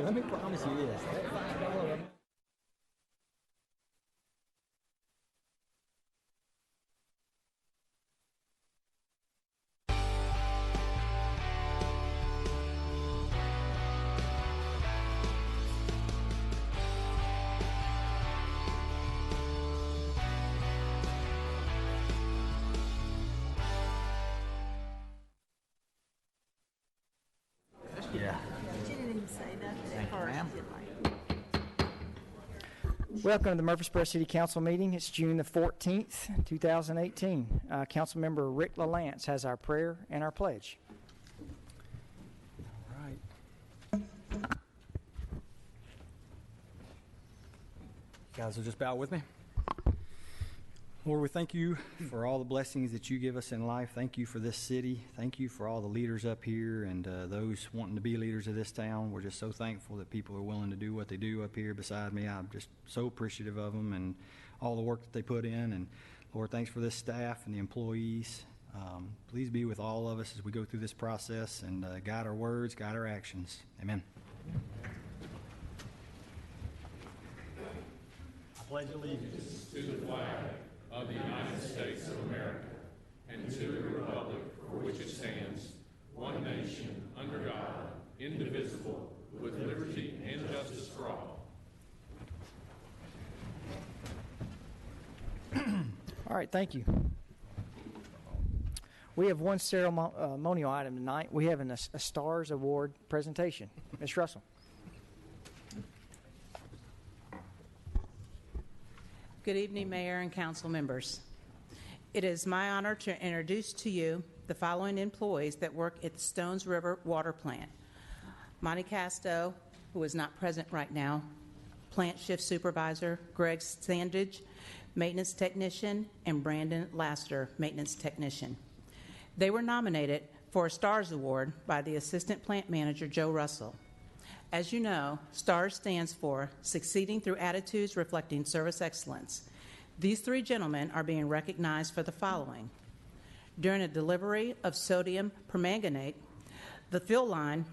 Hey, let me promise you this. That $5 Yeah. She didn't even say nothing Thank at you, first. ma'am. She did like, Welcome to the Murfreesboro City Council meeting. It's June the 14th, 2018. Councilmember Rick LaLance has our prayer and our pledge. All right. You guys will just bow with me. Lord, we thank you for all the blessings that you give us in life. Thank you for this city. Thank you for all the leaders up here and those wanting to be leaders of this town. We're just so thankful that people are willing to do what they do up here beside me. I'm just so appreciative of them and all the work that they put in. And Lord, thanks for this staff and the employees. Please be with all of us as we go through this process and guide our words, guide our actions. Amen. I pledge allegiance to the flag of the United States of America and to the republic for which it stands, one nation, under God, indivisible, with liberty and justice for all. All right, thank you. We have one ceremonial item tonight. We have a STARS Award presentation. Ms. Russell. Good evening, Mayor and Council members. It is my honor to introduce to you the following employees that work at the Stones River Water Plant. Monty Casto, who is not present right now, Plant Shift Supervisor, Greg Sandage, Maintenance Technician, and Brandon Laster, Maintenance Technician. They were nominated for a STARS Award by the Assistant Plant Manager, Joe Russell. As you know, STARS stands for Succeeding Through Attitudes Reflecting Service Excellence. These three gentlemen are being recognized for the following. During a delivery of sodium permanganate, the fill line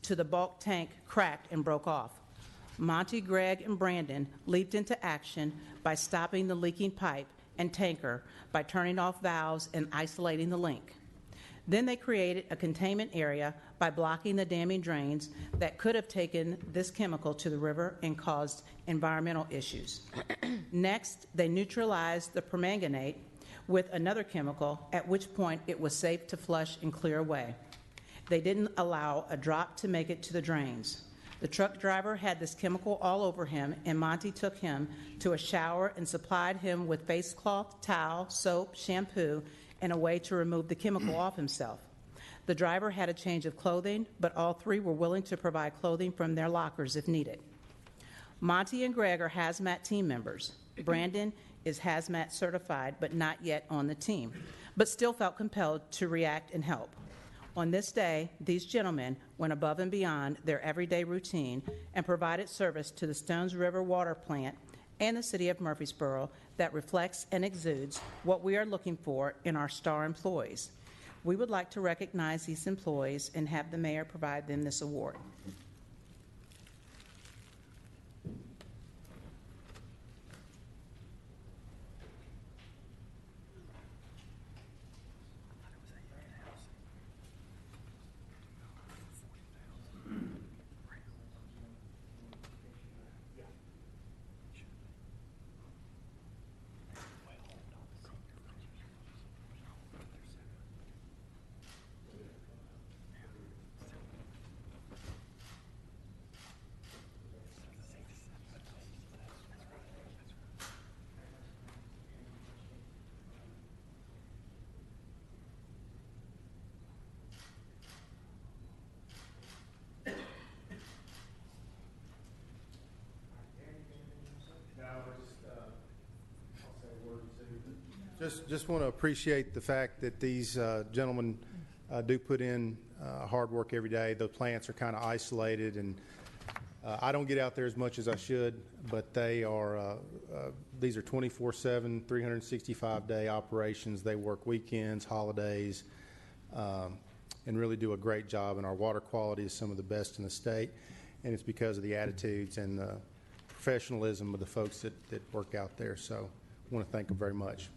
to the bulk tank cracked and broke off. Monty, Greg, and Brandon leaped into action by stopping the leaking pipe and tanker by turning off valves and isolating the leak. Then they created a containment area by blocking the damming drains that could have taken this chemical to the river and caused environmental issues. Next, they neutralized the permanganate with another chemical, at which point it was safe to flush and clear away. They didn't allow a drop to make it to the drains. The truck driver had this chemical all over him, and Monty took him to a shower and supplied him with face cloth, towel, soap, shampoo, and a way to remove the chemical off himself. The driver had a change of clothing, but all three were willing to provide clothing from their lockers if needed. Monty and Greg are hazmat team members. Brandon is hazmat certified, but not yet on the team, but still felt compelled to react and help. On this day, these gentlemen went above and beyond their everyday routine and provided service to the Stones River Water Plant and the City of Murfreesboro that reflects and exudes what we are looking for in our STAR employees. We would like to recognize these employees and have the mayor provide them this award. Just want to appreciate the fact that these gentlemen do put in hard work every day. The plants are kind of isolated, and I don't get out there as much as I should, but they are, these are 24/7, 365-day operations. They work weekends, holidays, and really do a great job, and our water quality is some of the best in the state. and it's because of the attitudes and the professionalism of the folks that work out there. So I want to thank them very much.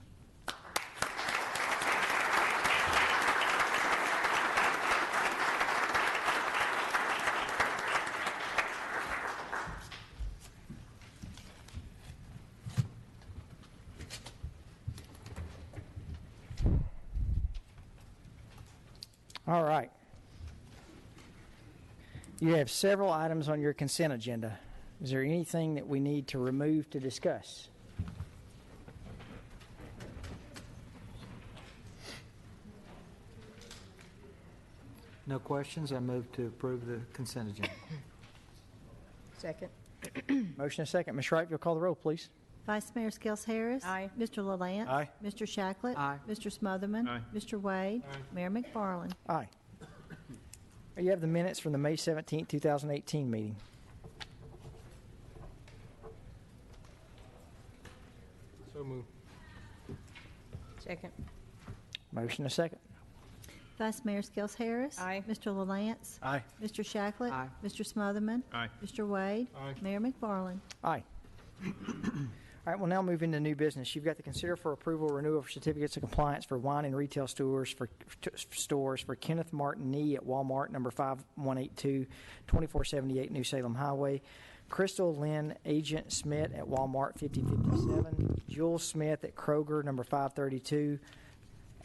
All right. You have several items on your consent agenda. Is there anything that we need to remove to discuss? No questions. I move to approve the consent agenda. Second. Motion and second. Ms. Wright, if you'll call the roll, please. Vice Mayor Skels Harris. Aye. Mr. LaLance. Aye. Mr. Shacklet. Aye. Mr. Smotherman. Aye. Mr. Wade. Mayor McFarland. Aye. You have the minutes from the May 17, 2018 meeting. So moved. Second. Motion and second. Vice Mayor Skels Harris. Aye. Mr. LaLance. Aye. Mr. Shacklet. Aye. Mr. Smotherman. Aye. Mr. Wade. Aye. Mayor McFarland. Aye. All right, we'll now move into new business. You've got to consider for approval renewal for certificates of compliance for wine and retail stores for Kenneth Martin Nee at Walmart, number 5182, 2478 New Salem Highway. Crystal Lynn Agent Smith at Walmart, 5057. Jules Smith at Kroger, number 532.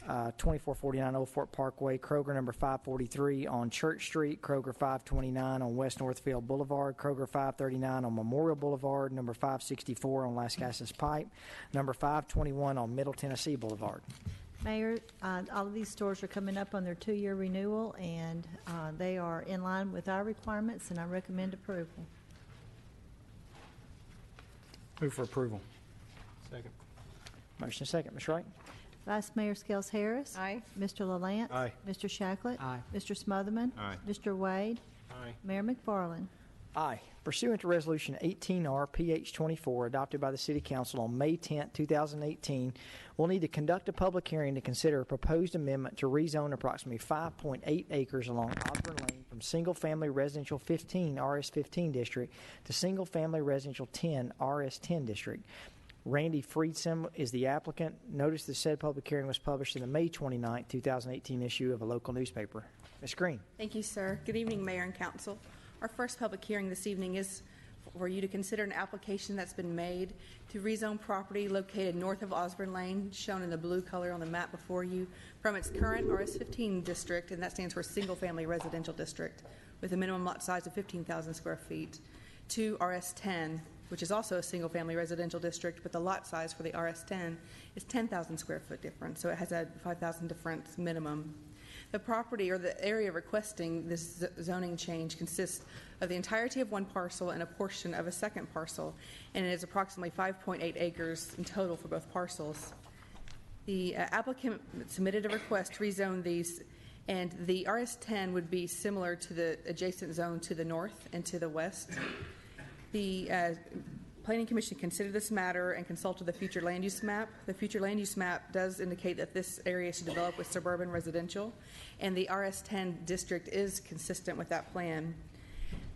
2449 Old Fort Parkway, Kroger number 543 on Church Street, Kroger 529 on West Northfield Boulevard, Kroger 539 on Memorial Boulevard, number 564 on Las Casas Pipe, number 521 on Middle Tennessee Boulevard. Mayor, all of these stores are coming up on their 2-year renewal, and they are in line with our requirements, and I recommend approval. Move for approval. Second. Motion second. Ms. Wright? Vice Mayor Skels Harris. Aye. Mr. LaLance. Aye. Mr. Shacklet. Aye. Mr. Smotherman. Aye. Mr. Wade. Aye. Mayor McFarland. Aye. Pursuant to Resolution 18R PH24 adopted by the City Council on May 10, 2018, we'll need to conduct a public hearing to consider a proposed amendment to rezone approximately 5.8 acres along Osborne Lane from single-family residential 15 RS15 district to single-family residential 10 RS10 district. Randy Friedson is the applicant. Notice the said public hearing was published in the May 29, 2018 issue of a local newspaper. Ms. Green. Thank you, sir. Good evening, Mayor and Council. Our first public hearing this evening is for you to consider an application that's been made to rezone property located north of Osborne Lane, shown in the blue color on the map before you, from its current RS15 district, and that stands for Single Family Residential District, with a minimum lot size of 15,000 square feet, to RS10, which is also a single-family residential district, but the lot size for the RS10 is 10,000 square foot difference, so it has a 5,000 difference minimum. The property or the area requesting this zoning change consists of the entirety of one parcel and a portion of a second parcel, and it is approximately 5.8 acres in total for both parcels. The applicant submitted a request to rezone these, and the RS10 would be similar to the adjacent zone to the north and to the west. The Planning Commission considered this matter and consulted the future land use map. The future land use map does indicate that this area should develop with suburban residential, and the RS10 district is consistent with that plan.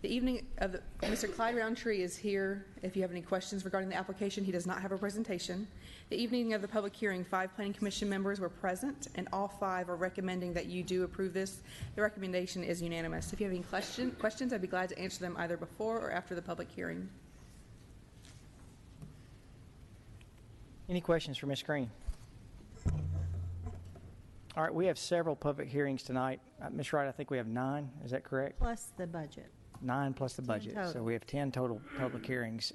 The evening of Mr. Clyde Roundtree is here. If you have any questions regarding the application, he does not have a presentation. The evening of the public hearing, 5 Planning Commission members were present, and all 5 are recommending that you do approve this. The recommendation is unanimous. If you have any questions, I'd be glad to answer them either before or after the public hearing. Any questions for Ms. Green? All right, we have several public hearings tonight. Ms. Wright, I think we have 9. Is that correct? Plus the budget. 9 plus the 10 budget. So total. we have 10 total public hearings.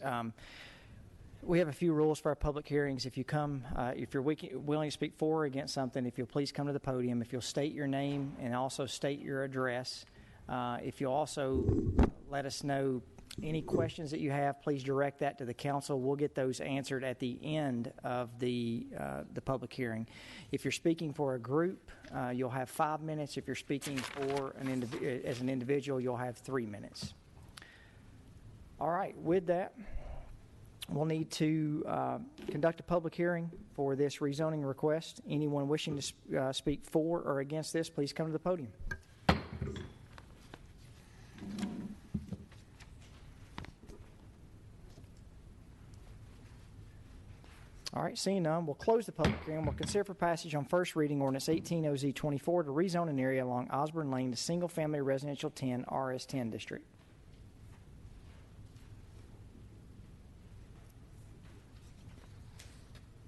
We have a few rules for our public hearings. If you come, if you're willing to speak for or against something, if you'll please come to the podium. If you'll state your name and also state your address. If you'll also let us know any questions that you have, please direct that to the council. We'll get those answered at the end of the public hearing. If you're speaking for a group, you'll have 5 minutes. If you're speaking for as an individual, you'll have 3 minutes. All right, with that, we'll need to conduct a public hearing for this rezoning request. Anyone wishing to speak for or against this, please come to the podium. All right, seeing none, we'll close the public hearing. We'll consider for passage on first reading ordinance 18OZ24 to rezone an area along Osborne Lane to single-family residential 10 RS10 district.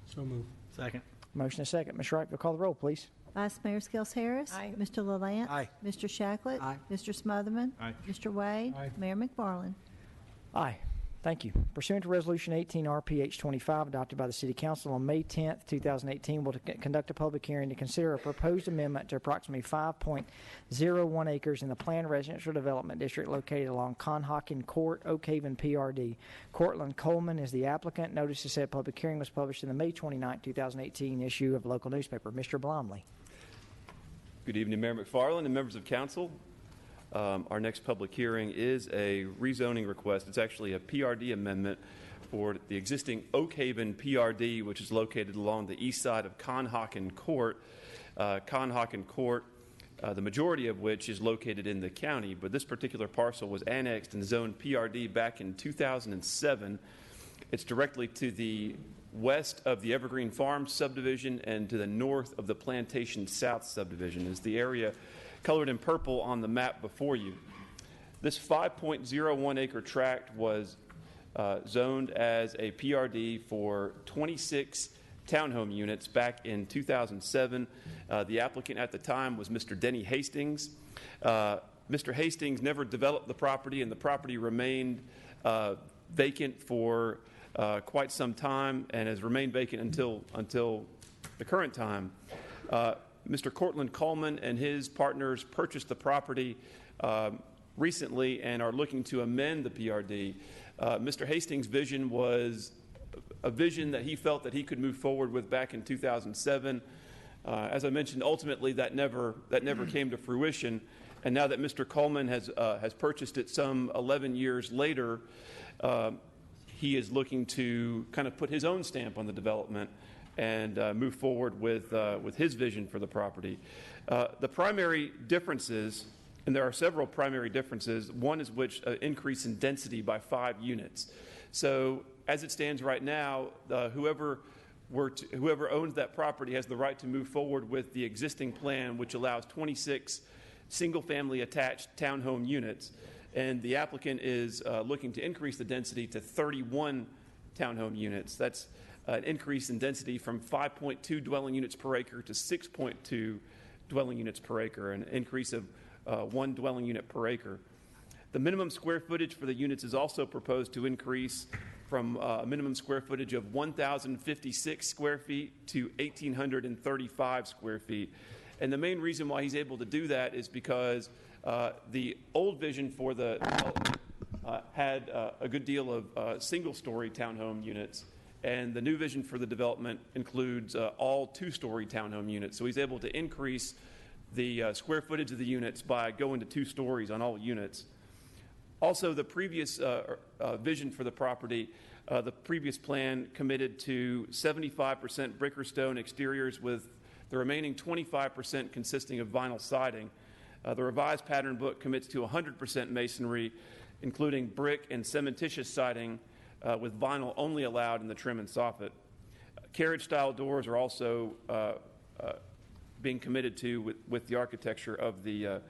So moved. Second. Motion is second. Ms. Wright, will call the roll, please. Vice Mayor Skels Harris. Aye. Mr. LaLance. Aye. Mr. Shacklet. Aye. Mr. Smotherman. Aye. Mr. Wade. Aye. Mayor McFarland. Aye. Thank you. Pursuant to Resolution 18 RPH 25 adopted by the City Council on May 10th, 2018, will conduct a public hearing to consider a proposed amendment to approximately 5.01 acres in the planned residential development district located along Conhocken Court, Oak Haven, PRD. Cortland Coleman is the applicant. Notice to said public hearing was published in the May 29, 2018 issue of the local newspaper. Mr. Blomley. Good evening, Mayor McFarland and members of council. Our next public hearing is a rezoning request. It's actually a PRD amendment for the existing Oak Haven PRD, which is located along the east side of Conhocken Court. Conhocken Court, the majority of which is located in the county, but this particular parcel was annexed and zoned PRD back in 2007. It's directly to the west of the Evergreen Farms subdivision and to the north of the Plantation South subdivision is the area colored in purple on the map before you. This 5.01 acre tract was zoned as a PRD for 26 townhome units back in 2007. The applicant at the time was Mr. Denny Hastings. Mr. Hastings never developed the property, and the property remained vacant for quite some time and has remained vacant until the current time. Mr. Cortland Coleman and his partners purchased the property recently and are looking to amend the PRD. Mr. Hastings' vision was a vision that he felt that he could move forward with back in 2007. As I mentioned, ultimately that never came to fruition. And now that Mr. Coleman has purchased it some 11 years later, he is looking to kind of put his own stamp on the development and move forward with his vision for the property. The primary differences, and there are several primary differences, one is which increase in density by 5 units. So as it stands right now, whoever owns that property has the right to move forward with the existing plan, which allows 26 single-family attached townhome units. And the applicant is looking to increase the density to 31 townhome units. That's an increase in density from 5.2 dwelling units per acre to 6.2 dwelling units per acre, an increase of 1 dwelling unit per acre. The minimum square footage for the units is also proposed to increase from a minimum square footage of 1,056 square feet to 1,835 square feet. And the main reason why he's able to do that is because the old vision for the development had a good deal of single-story townhome units, and the new vision for the development includes all 2-story townhome units. So he's able to increase the square footage of the units by going to 2 stories on all units. Also, the previous vision for the property, the previous plan committed to 75% brick or stone exteriors with the remaining 25% consisting of vinyl siding. The revised pattern book commits to 100% masonry, including brick and cementitious siding, with vinyl only allowed in the trim and soffit. Carriage-style doors are also being committed to with the architecture of the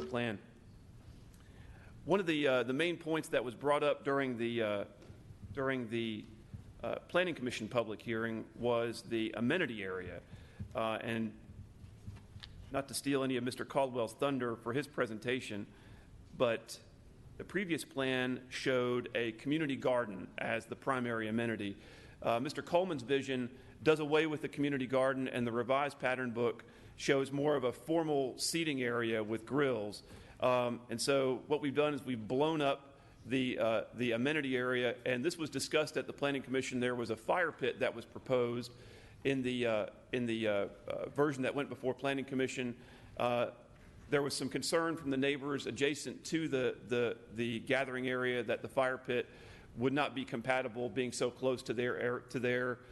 plan. One of the main points that was brought up during the Planning Commission public hearing was the amenity area, and not to steal any of Mr. Caldwell's thunder for his presentation, but the previous plan showed a community garden as the primary amenity. Mr. Coleman's vision does away with the community garden, and the revised pattern book shows more of a formal seating area with grills. And so what we've done is we've blown up the amenity area, and this was discussed at the Planning Commission. There was a fire pit that was proposed in the version that went before Planning Commission. There was some concern from the neighbors adjacent to the gathering area that the fire pit would not be compatible being so close to their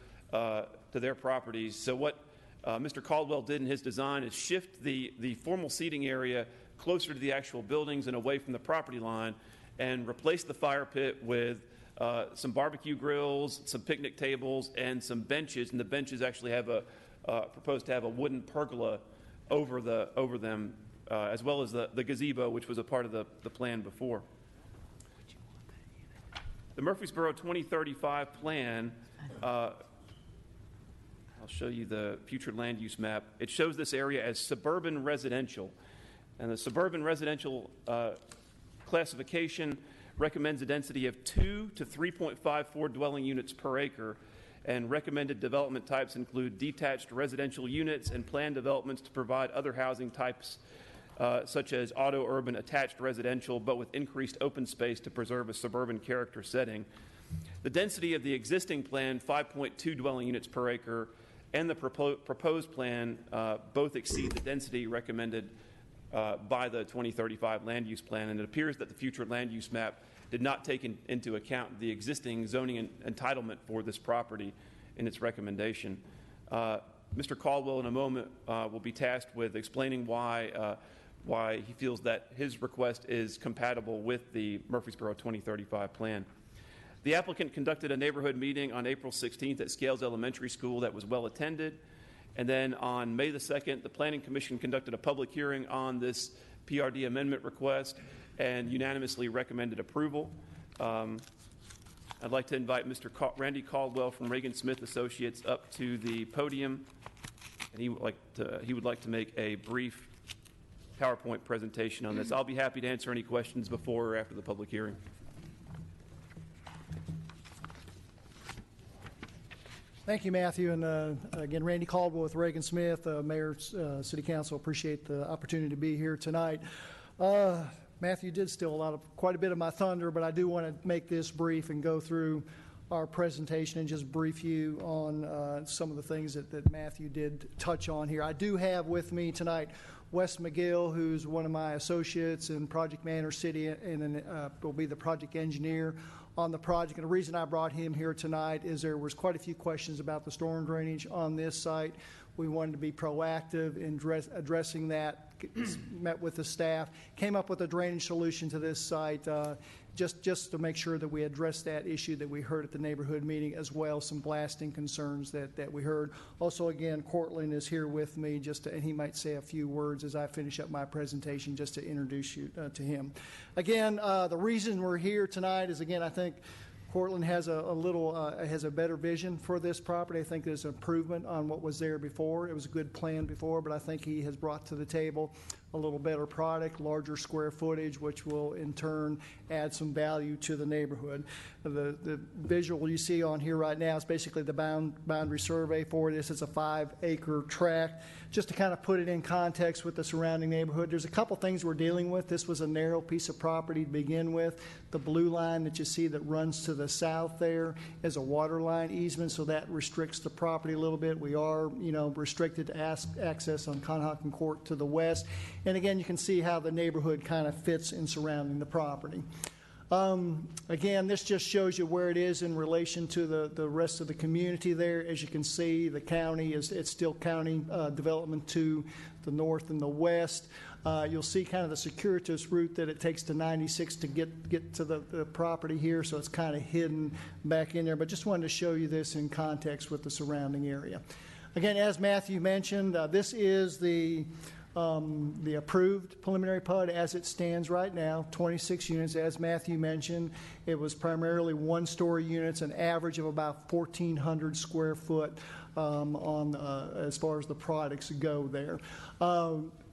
properties. So what Mr. Caldwell did in his design is shift the formal seating area closer to the actual buildings and away from the property line, and replace the fire pit with some barbecue grills, some picnic tables, and some benches. And the benches actually have proposed to have a wooden pergola over them, as well as the gazebo, which was a part of the plan before. The Murfreesboro 2035 plan, I'll show you the future land use map. It shows this area as suburban residential. And the suburban residential classification recommends a density of 2 to 3.54 dwelling units per acre. And recommended development types include detached residential units and planned developments to provide other housing types, such as auto-urban attached residential, but with increased open space to preserve a suburban character setting. The density of the existing plan, 5.2 dwelling units per acre, and the proposed plan both exceed the density recommended by the 2035 land use plan, and it appears that the future land use map did not take into account the existing zoning entitlement for this property in its recommendation. Mr. Caldwell, in a moment, will be tasked with explaining why he feels that his request is compatible with the Murfreesboro 2035 plan. The applicant conducted a neighborhood meeting on April 16th at Scales Elementary School that was well attended. And then on May the 2nd, the Planning Commission conducted a public hearing on this PRD amendment request and unanimously recommended approval. I'd like to invite Mr. Randy Caldwell from Reagan Smith Associates up to the podium, and he would like to make a brief PowerPoint presentation on this. I'll be happy to answer any questions before or after the public hearing. Thank you, Matthew. And again, Randy Caldwell with Reagan Smith, Mayor, City Council. Appreciate the opportunity to be here tonight. Matthew did steal quite a bit of my thunder, but I do want to make this brief and go through our presentation and just brief you on some of the things that Matthew did touch on here. I do have with me tonight Wes McGill, who's one of my associates in Project Manager City and will be the project engineer on the project. And the reason I brought him here tonight is there was quite a few questions about the storm drainage on this site. We wanted to be proactive in addressing that, met with the staff, came up with a drainage solution to this site just to make sure that we address that issue that we heard at the neighborhood meeting, as well as some blasting concerns that we heard. Also, again, Cortland is here with me, and he might say a few words as I finish up my presentation just to introduce you to him. Again, the reason we're here tonight is, again, I think Cortland has has a better vision for this property. I think there's an improvement on what was there before. It was a good plan before, but I think he has brought to the table a little better product, larger square footage, which will in turn add some value to the neighborhood. The visual you see on here right now is basically the boundary survey for this. It's a 5-acre tract. Just to kind of put it in context with the surrounding neighborhood, there's a couple things we're dealing with. This was a narrow piece of property to begin with. The blue line that you see that runs to the south there is a water line easement, so that restricts the property a little bit. We are, restricted to access on Conhocken Court to the west. And again, you can see how the neighborhood kind of fits in surrounding the property. Again, this just shows you where it is in relation to the rest of the community there. As you can see, the county it's still county development to the north and the west. You'll see kind of the circuitous route that it takes to 96 to get to the property here, so it's kind of hidden back in there. But just wanted to show you this in context with the surrounding area. Again, as Matthew mentioned, this is the approved preliminary PUD as it stands right now, 26 units. As Matthew mentioned, it was primarily one-story units, an average of about 1,400 square foot as far as the products go there.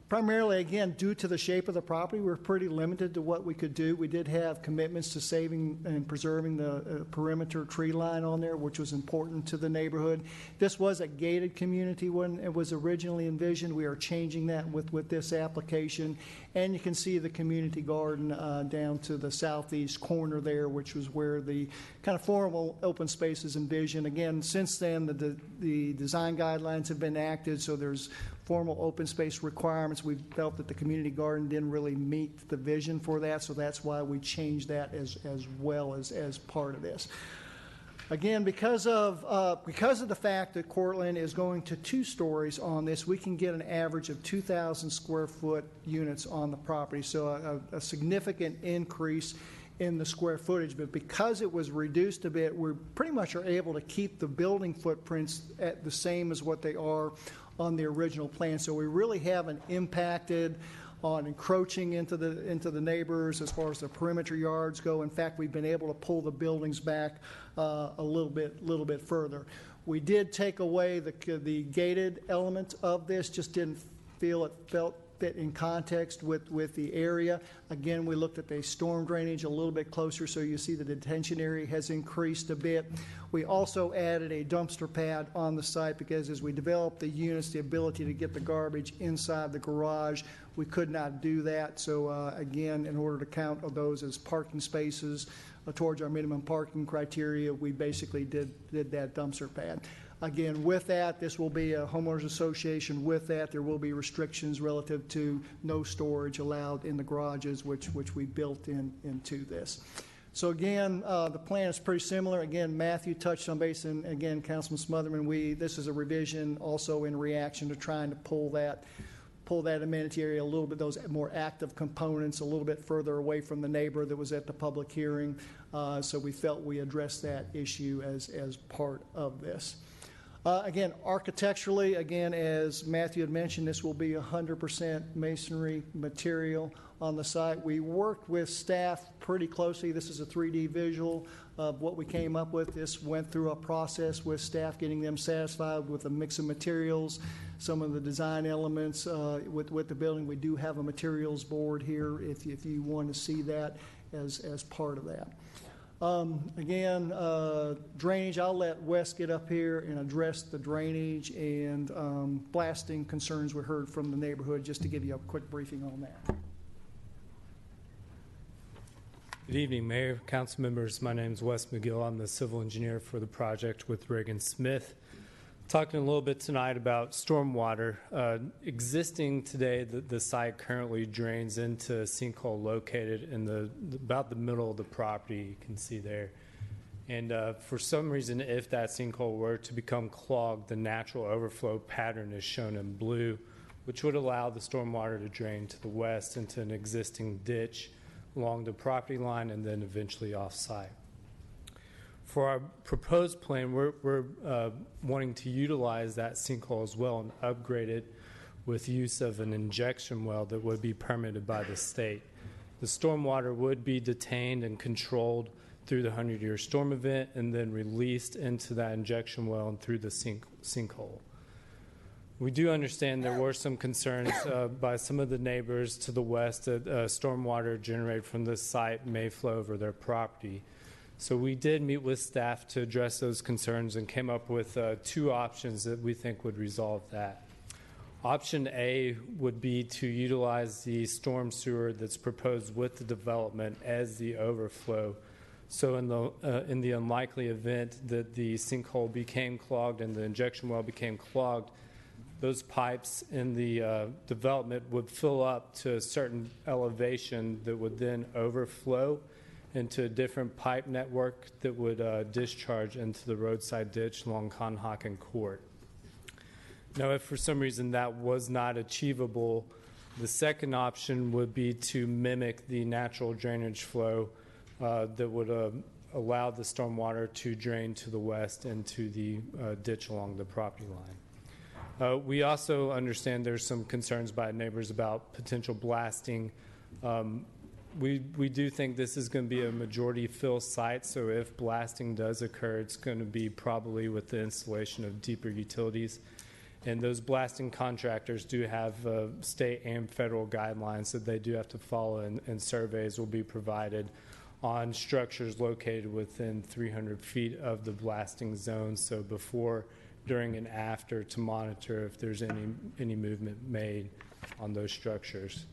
Primarily, again, due to the shape of the property, we're pretty limited to what we could do. We did have commitments to saving and preserving the perimeter tree line on there, which was important to the neighborhood. This was a gated community when it was originally envisioned. We are changing that with this application. And you can see the community garden down to the southeast corner there, which was where the kind of formal open space is envisioned. Again, since then, the design guidelines have been acted, so there's formal open space requirements. We felt that the community garden didn't really meet the vision for that, so that's why we changed that as well as part of this. Again, because of the fact that Cortland is going to 2 stories on this, we can get an average of 2,000 square foot units on the property. So a significant increase in the square footage, but because it was reduced a bit, we pretty much are able to keep the building footprints at the same as what they are on the original plan. So we really haven't impacted on encroaching into the neighbors as far as the perimeter yards go. In fact, we've been able to pull the buildings back a little bit further. We did take away the gated element of this, just didn't feel it felt fit in context with the area. Again, we looked at the storm drainage a little bit closer, so you see the detention area has increased a bit. We also added a dumpster pad on the site because as we developed the units, the ability to get the garbage inside the garage, we could not do that. So again, in order to count those as parking spaces towards our minimum parking criteria, we basically did that dumpster pad. Again, with that, this will be a homeowners association. With that, there will be restrictions relative to no storage allowed in the garages, which we built into this. So again, the plan is pretty similar. Again, Matthew touched on base, and again, Councilman Smotherman, this is a revision also in reaction to trying to pull that amenity area a little bit, those more active components a little bit further away from the neighbor that was at the public hearing. So we felt we addressed that issue as part of this. Again, architecturally, again, as Matthew had mentioned, this will be 100% masonry material on the site. We worked with staff pretty closely. This is a 3D visual of what we came up with. This went through a process with staff, getting them satisfied with the mix of materials, some of the design elements with the building. We do have a materials board here if you want to see that as part of that. Again, drainage, I'll let Wes get up here and address the drainage and blasting concerns we heard from the neighborhood, just to give you a quick briefing on that. Good evening, Mayor, council members. My name is Wes McGill. I'm the civil engineer for the project with Reagan Smith. Talking a little bit tonight about stormwater. Existing today, the site currently drains into a sinkhole located in about the middle of the property, you can see there. And for some reason, if that sinkhole were to become clogged, the natural overflow pattern is shown in blue, which would allow the stormwater to drain to the west into an existing ditch along the property line and then eventually off-site. For our proposed plan, we're wanting to utilize that sinkhole as well and upgrade it with use of an injection well that would be permitted by the state. The stormwater would be detained and controlled through the 100-year storm event and then released into that injection well and through the sinkhole. We do understand there were some concerns by some of the neighbors to the west that stormwater generated from this site may flow over their property. So we did meet with staff to address those concerns and came up with two options that we think would resolve that. Option A would be to utilize the storm sewer that's proposed with the development as the overflow. So in the unlikely event that the sinkhole became clogged and the injection well became clogged, those pipes in the development would fill up to a certain elevation that would then overflow into a different pipe network that would discharge into the roadside ditch along Conhocken Court. Now, if for some reason that was not achievable, the second option would be to mimic the natural drainage flow that would allow the stormwater to drain to the west into the ditch along the property line. We also understand there's some concerns by neighbors about potential blasting. We do think this is going to be a majority fill site, so if blasting does occur, it's going to be probably with the installation of deeper utilities. And those blasting contractors do have state and federal guidelines that they do have to follow, and surveys will be provided on structures located within 300 feet of the blasting zone, so before, during, and after, to monitor if there's any movement made on those structures.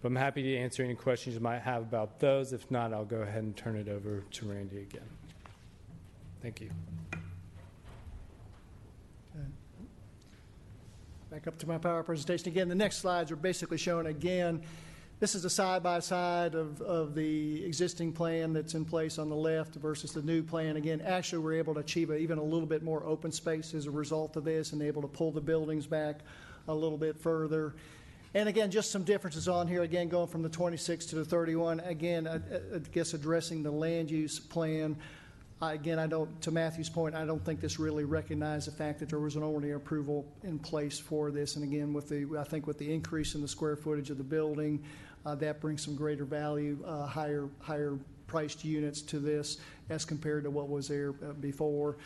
But I'm happy to answer any questions you might have about those. If not, I'll go ahead and turn it over to Randy again. Thank you. Back up to my power presentation. Again, the next slides are basically showing, again, this is a side-by-side of the existing plan that's in place on the left versus the new plan. Again, actually, we're able to achieve even a little bit more open space as a result of this and able to pull the buildings back a little bit further. And again, just some differences on here, again, going from the 26 to the 31. Again, I guess addressing the land use plan. Again, to Matthew's point, I don't think this really recognized the fact that there was an already approval in place for this. And again, I think with the increase in the square footage of the building, that brings some greater value, higher priced units to this as compared to what was there before.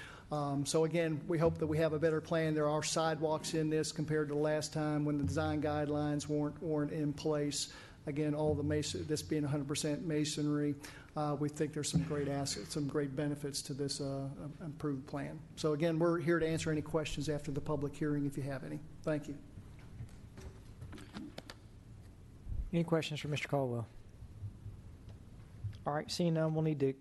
So again, we hope that we have a better plan. There are sidewalks in this compared to the last time when the design guidelines weren't in place. Again, all the this being 100% masonry, we think there's some great assets, some great benefits to this improved plan. So again, we're here to answer any questions after the public hearing if you have any. Thank you. Any questions for Mr. Caldwell? All right, seeing none, we'll need to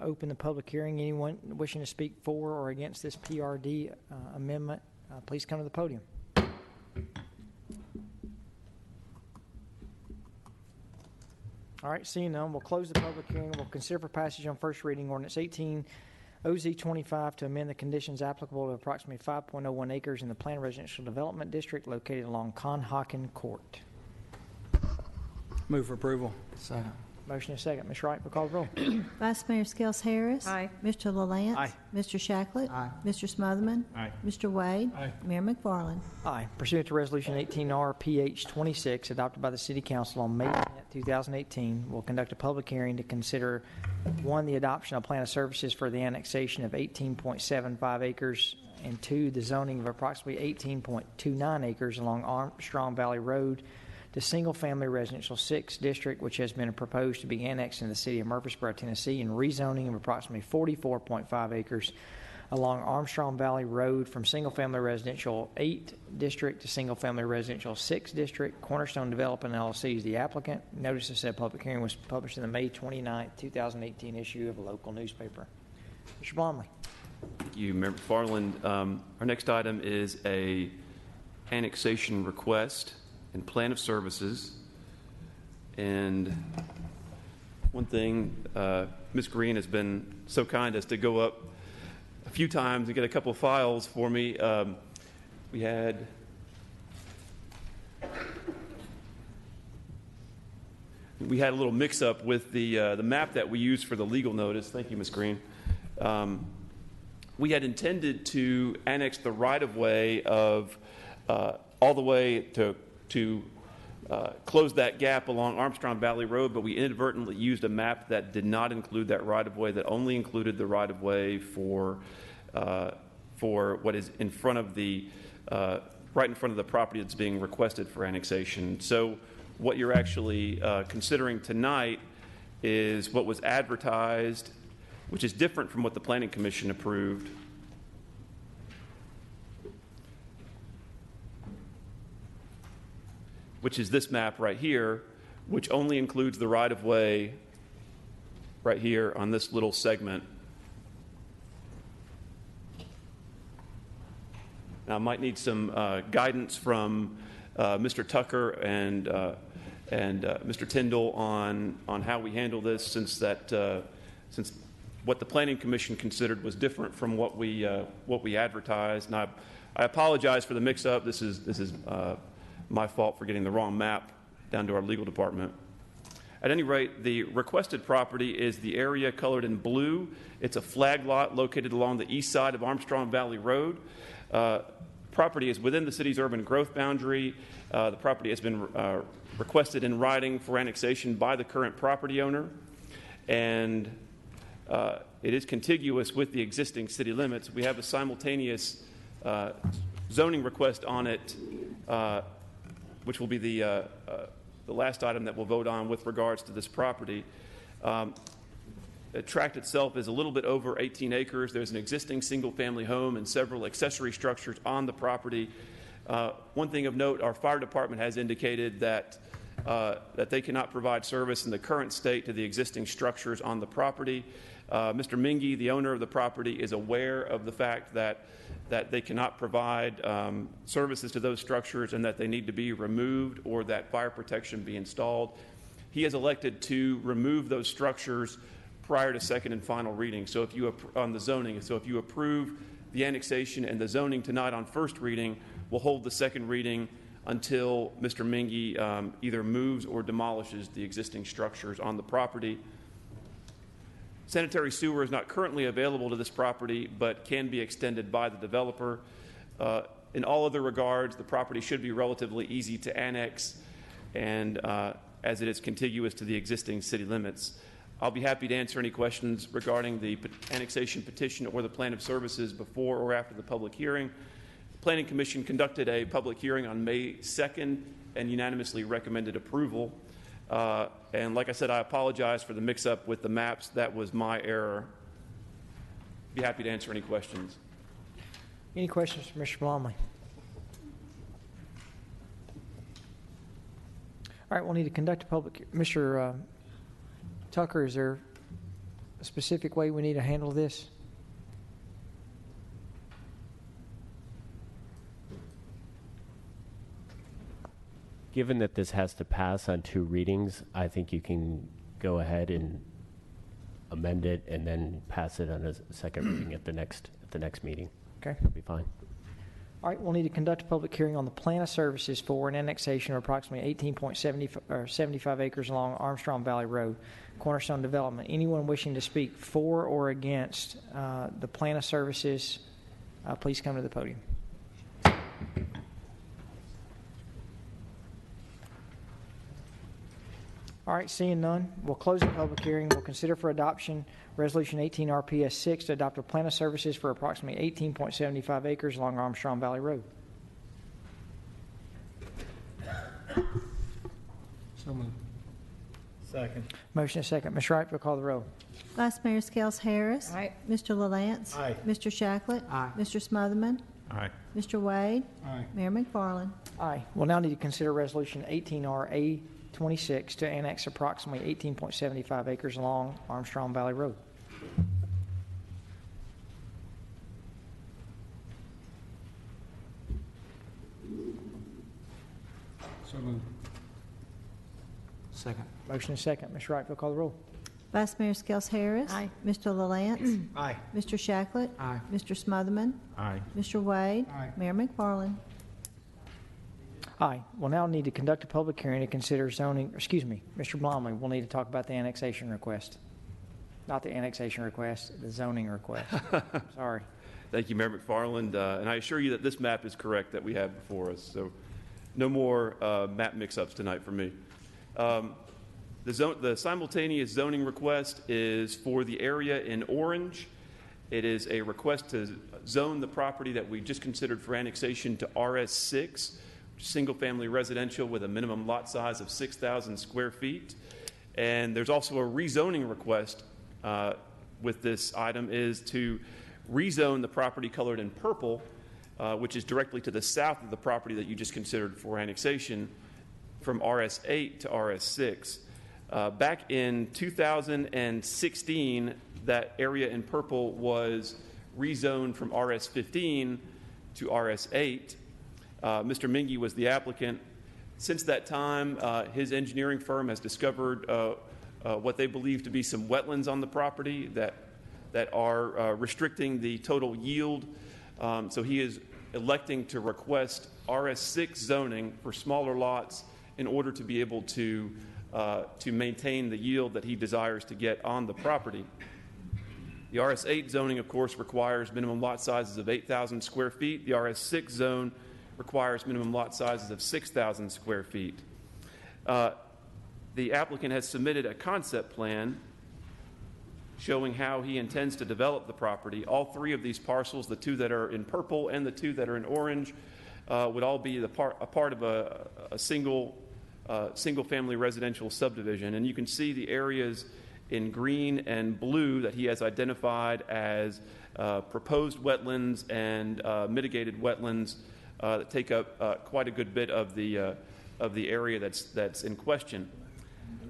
open the public hearing. Anyone wishing to speak for or against this PRD amendment, please come to the podium. All right, seeing none, we'll close the public hearing. We'll consider for passage on first reading ordinance 18 OZ 25 to amend the conditions applicable to approximately 5.01 acres in the planned residential development district located along Conhocken Court. Move for approval. Second. Motion is second. Ms. Wright, will call the roll. Vice Mayor Skels Harris. Aye. Mr. LaLance. Aye. Mr. Shacklet. Aye. Mr. Smotherman. Aye. Mr. Wade. Aye. Mayor McFarland. Aye. Pursuant to Resolution 18R-PH 26, adopted by the City Council on May 10, 2018, we'll conduct a public hearing to consider, 1, the adoption of plan of services for the annexation of 18.75 acres, and 2, the zoning of approximately 18.29 acres along Armstrong Valley Road to single-family residential 6 district, which has been proposed to be annexed in the city of Murfreesboro, Tennessee, and rezoning of approximately 44.5 acres along Armstrong Valley Road from single-family residential 8 district to single-family residential 6 district. Cornerstone Development LLC is the applicant. Notice of said public hearing was published in the May 29, 2018 issue of a local newspaper. Mr. Blomley. Thank you, Member Farland. Our next item is a annexation request and plan of services. And one thing, Ms. Green has been so kind as to go up a few times and get a couple of files for me. We had a little mix-up with the map that we used for the legal notice. Thank you, Ms. Green. We had intended to annex the right-of-way of all the way to close that gap along Armstrong Valley Road, but we inadvertently used a map that did not include that right-of-way, that only included the right-of-way for what is in front of the right in front of the property that's being requested for annexation. So what you're actually considering tonight is what was advertised, which is different from what the Planning Commission approved. Which is this map right here, which only includes the right-of-way right here on this little segment. Now, I might need some guidance from Mr. Tucker and Mr. Tyndall on how we handle this, since what the Planning Commission considered was different from what we advertised. And I apologize for the mix-up. This is my fault for getting the wrong map down to our legal department. At any rate, the requested property is the area colored in blue. It's a flag lot located along the east side of Armstrong Valley Road. Property is within the city's urban growth boundary. The property has been requested in writing for annexation by the current property owner, and it is contiguous with the existing city limits. We have a simultaneous zoning request on it, which will be the last item that we'll vote on with regards to this property. The tract itself is a little bit over 18 acres. There's an existing single-family home and several accessory structures on the property. One thing of note, our fire department has indicated that they cannot provide service in the current state to the existing structures on the property. Mr. Mingy, the owner of the property, is aware of the fact that they cannot provide services to those structures and that they need to be removed or that fire protection be installed. He has elected to remove those structures prior to second and final reading. So if you on the zoning, so if you approve the annexation and the zoning tonight on first reading, we'll hold the second reading until Mr. Mingy either moves or demolishes the existing structures on the property. Sanitary sewer is not currently available to this property, but can be extended by the developer. In all other regards, the property should be relatively easy to annex, and as it is contiguous to the existing city limits. I'll be happy to answer any questions regarding the annexation petition or the plan of services before or after the public hearing. The Planning Commission conducted a public hearing on May 2nd and unanimously recommended approval. And like I said, I apologize for the mix-up with the maps. That was my error. Be happy to answer any questions. Any questions for Mr. Blomley? All right, we'll need to conduct a public. Mr. Tucker, is there a specific way we need to handle this? Given that this has to pass on 2 readings, I think you can go ahead and amend it and then pass it on a second reading at the next meeting. Okay. That'll be fine. All right, we'll need to conduct a public hearing on the plan of services for an annexation of approximately 18.75 acres along Armstrong Valley Road, Cornerstone Development. Anyone wishing to speak for or against the plan of services, please come to the podium. All right, seeing none, we'll close the public hearing. We'll consider for adoption Resolution 18 RPS 6 to adopt a plan of services for approximately 18.75 acres along Armstrong Valley Road. So moved. Second. Motion is second. Ms. Wright, will call the roll. Vice Mayor Skels Harris. Aye. Mr. LaLance. Aye. Mr. Shacklet. Aye. Mr. Smotherman. Aye. Mr. Wade. Aye. Mayor McFarland. Aye. We'll now need to consider Resolution 18RA 26 to annex approximately 18.75 acres along Armstrong Valley Road. So moved. Second. Motion is second. Ms. Wright, will call the roll. Vice Mayor Skels Harris. Aye. Mr. LaLance. Aye. Mr. Shacklet. Aye. Mr. Smotherman. Aye. Mr. Wade. Aye. Mayor McFarland. Aye. We'll now need to conduct a public hearing to consider zoning, excuse me, Mr. Blomley, we'll need to talk about the annexation request. Not the annexation request, the zoning request. Sorry. Thank you, Mayor McFarland. And I assure you that this map is correct that we have before us. So no more map mix-ups tonight for me. The simultaneous zoning request is for the area in orange. It is a request to zone the property that we just considered for annexation to RS6, single-family residential with a minimum lot size of 6,000 square feet. And there's also a rezoning request with this item is to rezone the property colored in purple, which is directly to the south of the property that you just considered for annexation, from RS8 to RS6. Back in 2016, that area in purple was rezoned from RS15 to RS8. Mr. Mingy was the applicant. Since that time, his engineering firm has discovered what they believe to be some wetlands on the property that are restricting the total yield. So he is electing to request RS6 zoning for smaller lots in order to be able to maintain the yield that he desires to get on the property. The RS8 zoning, of course, requires minimum lot sizes of 8,000 square feet. The RS6 zone requires minimum lot sizes of 6,000 square feet. The applicant has submitted a concept plan showing how he intends to develop the property. All three of these parcels, the two that are in purple and the two that are in orange, would all be a part of a single-family residential subdivision. And you can see the areas in green and blue that he has identified as proposed wetlands and mitigated wetlands that take up quite a good bit of the area that's in question.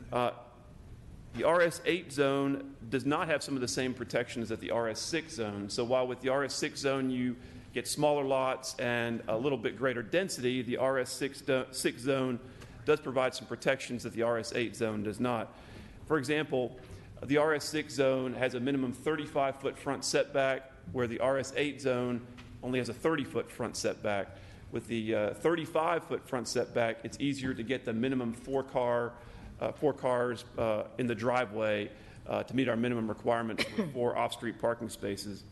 The RS8 zone does not have some of the same protections that the RS6 zone. So while with the RS6 zone you get smaller lots and a little bit greater density, the RS6 zone does provide some protections that the RS8 zone does not. For example, the RS6 zone has a minimum 35-foot front setback, where the RS8 zone only has a 30-foot front setback, With the 35-foot front setback, it's easier to get the minimum four cars in the driveway to meet our minimum requirement for 4 off-street parking spaces.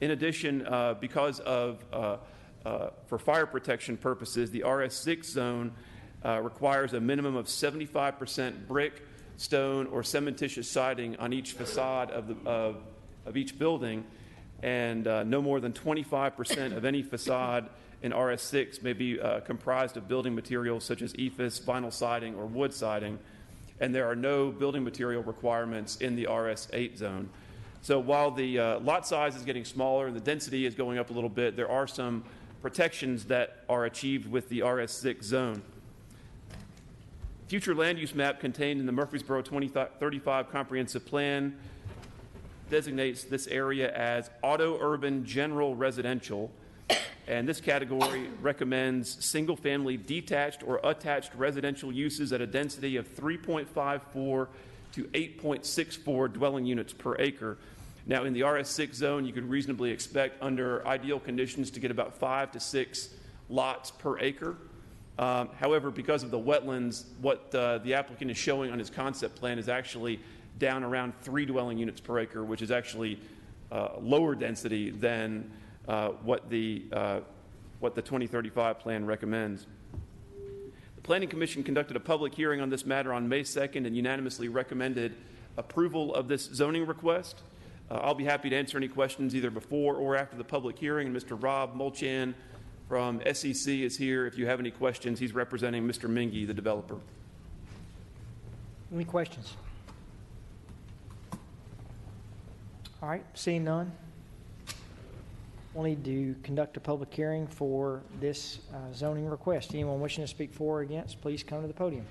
In addition, because of for fire protection purposes, the RS6 zone requires a minimum of 75% brick, stone, or cementitious siding on each facade of each building, and no more than 25% of any facade in RS6 may be comprised of building materials such as EIFS, vinyl siding, or wood siding, and there are no building material requirements in the RS8 zone. So while the lot size is getting smaller and the density is going up a little bit, there are some protections that are achieved with the RS6 zone. Future land use map contained in the Murfreesboro 2035 Comprehensive Plan designates this area as auto-urban general residential, and this category recommends single-family detached or attached residential uses at a density of 3.54 to 8.64 dwelling units per acre. Now, in the RS6 zone, you could reasonably expect, under ideal conditions, to get about 5 to 6 lots per acre. However, because of the wetlands, what the applicant is showing on his concept plan is actually down around 3 dwelling units per acre, which is actually lower density than what the 2035 plan recommends. The Planning Commission conducted a public hearing on this matter on May 2nd and unanimously recommended approval of this zoning request. I'll be happy to answer any questions either before or after the public hearing. And Mr. Rob Molchan from SEC is here. If you have any questions, he's representing Mr. Mingy, the developer. Any questions? All right, seeing none, we'll need to conduct a public hearing for this zoning request. Anyone wishing to speak for or against, please come to the podium.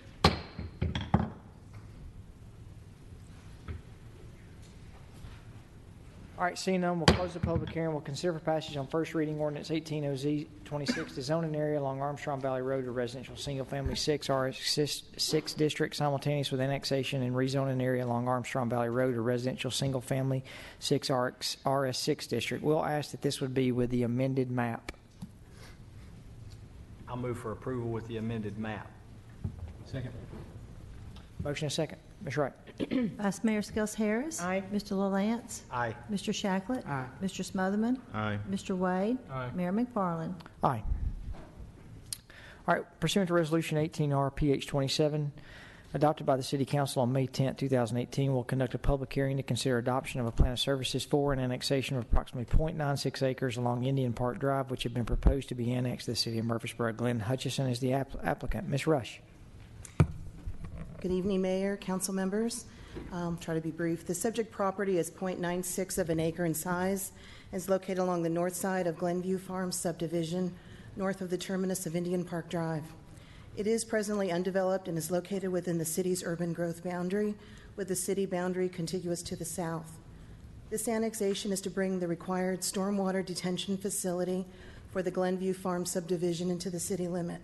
All right, seeing none, we'll close the public hearing. We'll consider for passage on first reading ordinance 18-OZ-26 to zone an area along Armstrong Valley Road to residential single-family 6 RS6 district simultaneous with annexation and rezone an area along Armstrong Valley Road to residential single-family 6 RS6 district. We'll ask that this would be with the amended map. I'll move for approval with the amended map. Second. Motion and second. Ms. Wright. Vice Mayor Skels Harris. Aye. Mr. LaLance. Aye. Mr. Shacklet. Aye. Mr. Smotherman. Aye. Mr. Wade. Aye. Mayor McFarland. Aye. All right, pursuant to Resolution 18R-PH27, adopted by the City Council on May 10, 2018, we'll conduct a public hearing to consider adoption of a plan of services for and annexation of approximately 0.96 acres along Indian Park Drive, which have been proposed to be annexed to the City of Murfreesboro. Glenn Hutchison is the applicant. Ms. Rush. Good evening, Mayor, council members. I'll try to be brief. The subject property is 0.96 of an acre in size and is located along the north side of Glenview Farm subdivision, north of the terminus of Indian Park Drive. It is presently undeveloped and is located within the city's urban growth boundary, with the city boundary contiguous to the south. This annexation is to bring the required stormwater detention facility for the Glenview Farm subdivision into the city limit.